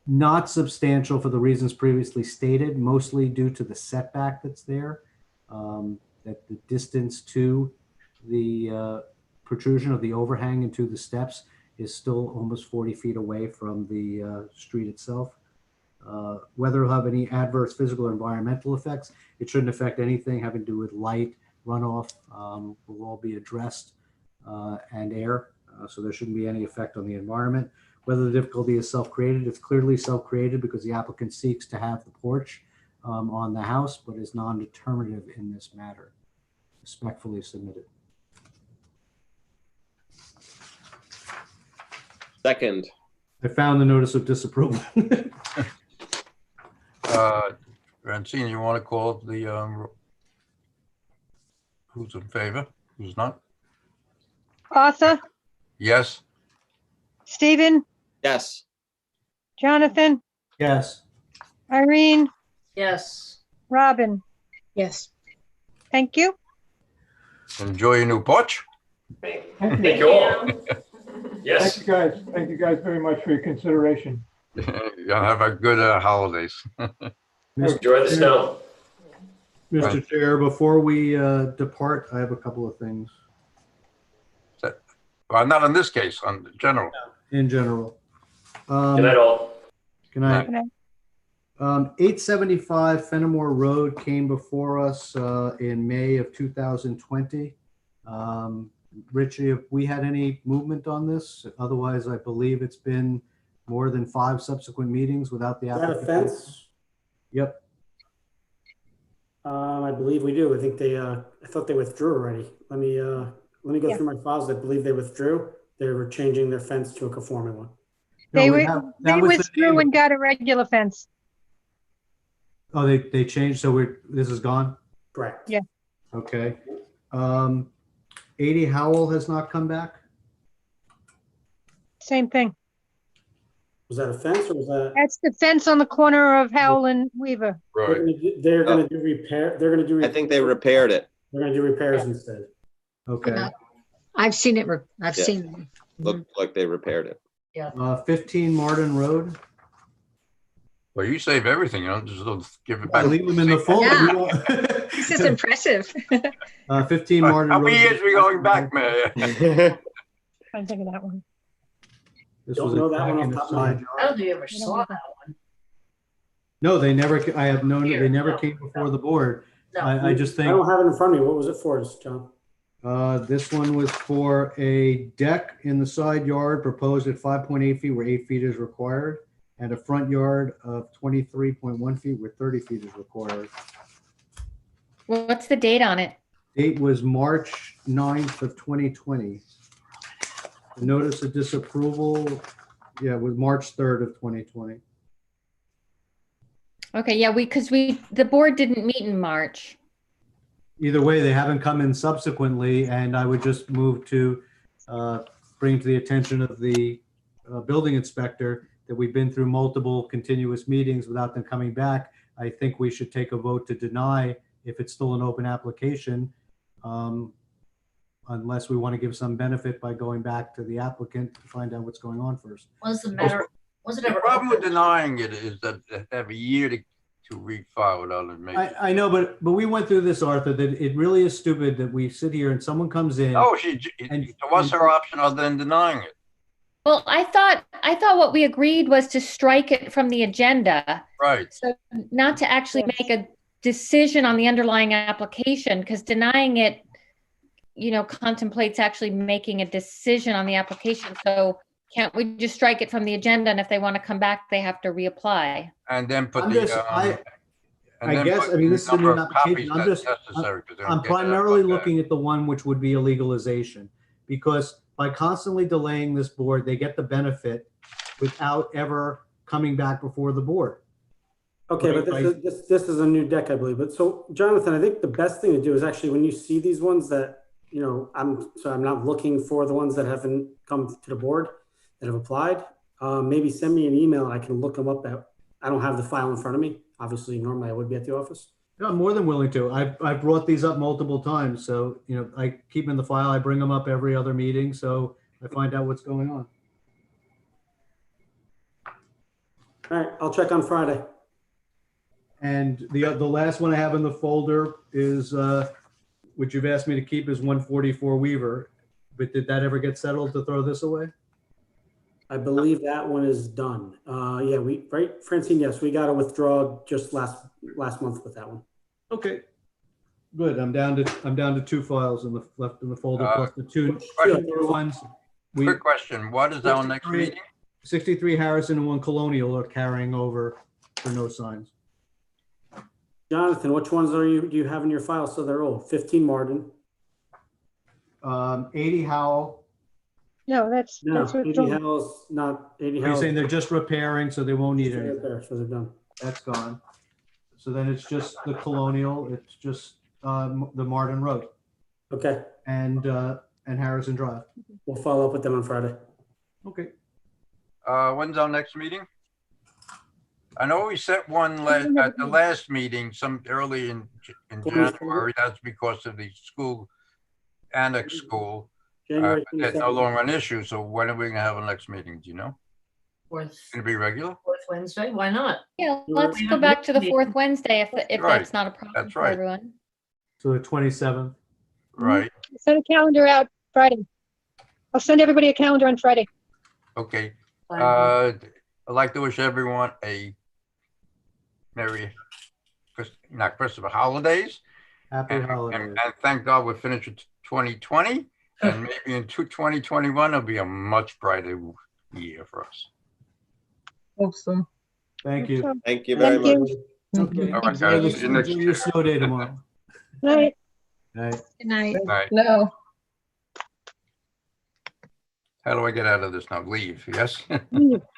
not substantial for the reasons previously stated, mostly due to the setback that's there, that the distance to the protrusion of the overhang into the steps is still almost 40 feet away from the street itself. Whether it'll have any adverse physical or environmental effects, it shouldn't affect anything having to do with light, runoff, will all be addressed, and air. So there shouldn't be any effect on the environment. Whether the difficulty is self-created, it's clearly self-created because the applicant seeks to have the porch on the house, but is non-determinative in this matter. Respectfully submitted. Second. I found the notice of disapproval. Francine, you want to call the Who's in favor? Who's not? Arthur, Yes. Stephen, Yes. Jonathan, Yes. Irene, Yes. Robin. Yes. Thank you. Enjoy your new porch. Great. Thank you. Thank you all. Thank Yes. you guys. Thank you guys very much for your consideration. Y'all have a good holidays. Enjoy the snow. Mr. Chair, before we depart, I have a couple of things Well, not in this case, on general. in general. Good night, all. Good night. Good night. 875 Fenimore Road came before us in May of 2020. Richie, have we had any movement on this? Otherwise, I believe it's been more than 5 subsequent meetings without the Is that a applicant. fence? Yep. I believe we do. I think they, I thought they withdrew already. Let me go Yeah. through my files. I believe they withdrew. They were changing their fence to a conforming one. They No, we wi- have- they that was the withdrew neighbor. and got a regular fence. Oh, they changed, so this is gone? Correct. Yeah. Okay. 80 Howell has not come back? Same thing. Was that a fence or was that? That's the fence on the corner of Howell and Weaver. Right. They're gonna do repair. They're gonna do. I think they repaired it. They're gonna do repairs instead. Okay. Yeah. I've seen it. I've Yeah. seen it. Looked like they repaired it. 15 Martin Road? Well, you save everything, you know, just don't give it I back. leave them in the folder. Yeah. We won't- This is impressive. 15 Martin How Road. many years we going back, Mayor? I think of that one. This Don't was know a that crack one in off the the top of my head. side yard. I don't think I ever saw that one. No, they never, I have known, they Here, never no, came before the board. No. I just I think, don't have it in front of me. What was it for, John? this one was for a deck in the side yard proposed at 5.8 feet where 8 feet is required, and a front yard of 23.1 feet where 30 feet is required. What's the date on it? Date was March 9th of 2020. The notice of disapproval, yeah, was March 3rd of 2020. Okay, yeah, the board didn't meet in March. Either way, they haven't come in subsequently, and I would just move to bring to the attention of the building inspector that we've been through multiple continuous meetings without them coming back. I think we should take a vote to deny if it's still an open application, unless we want to give some benefit by going back to the applicant to find out what's going on first. Was it The ever? problem with denying it is that they have a year to refile without it making. I know, but we went through this, Arthur, that it really is stupid that we sit here and someone comes in. Oh, what's her option other than denying it? Well, I thought what we agreed was to strike it from the agenda. Right. So not to actually make a decision on the underlying application, because denying it, contemplates actually making a decision on the application. So can't we just strike it from the agenda? And if they want to come back, they have to reapply. And then put I'm the. just- I and then guess, put I mean, the this is a new number of application. copies I'm that's just, necessary, 'cause they don't I'm get that primarily much back. looking at the one which would be a legalization, because by constantly delaying this board, they get the benefit without ever coming back before the board. Okay, but Right, this is a new deck, I believe. But so, Jonathan, I think the best thing to do is actually when you see these ones that, I'm not looking for the ones that haven't come to the board that have applied. Maybe send me an email and I can look them up. I don't have the file in front of me. Obviously, normally I would be at the office. No, I'm more than willing to. I've brought these up multiple times, so, I keep them in the file. I bring them up every other meeting, so I find out what's going on. All right, I'll check on Friday. And the last one I have in the folder is, which you've asked me to keep, is 144 Weaver. But did that ever get settled to throw this away? I believe that one is done. Yeah, right, Francine, yes, we got to withdraw just last month with that one. Okay. Good. I'm down to 2 files left in the folder, plus the two question. other ones. Quick question, what is our next 63 meeting? 63 Harrison and 1 Colonial are carrying over for no signs. Jonathan, which ones do you have in your file so they're old? 15 Martin. 80 Howell. No, that's 80 withdrawn. Howell's not 80 Are you Howell's. saying they're just repairing, so they won't need They're anything? there, so they're done. That's gone. So then it's just the Colonial. It's just the Martin Road. Okay, and Harrison Drive. we'll follow up with them on Friday. Okay. When's our next meeting? I know we set one at the last meeting, some early in January. That's because of the school, annex school. January It's no 27th. longer an issue. So when are we gonna have our next meeting? Do you know? Fourth, Gonna be regular? fourth Wednesday, why not? Yeah, let's go back to the fourth Wednesday if Right, that's not a problem that's for right. everyone. So the 27th. Right. Send a calendar out Friday. I'll send everybody a calendar on Friday. Okay. Fine. I'd like to wish everyone a Merry, not Christmas, holidays. Happy holidays. And thank God we're finished with 2020. And maybe in 2021, it'll be a much brighter year for us. Hope so. Thank you. Thank you very much. Okay. All right, Enjoy guys. See you next enjoy year. your snow day tomorrow. Night. Night. Good night. All right. No. How do I get out of this now? Leave, yes?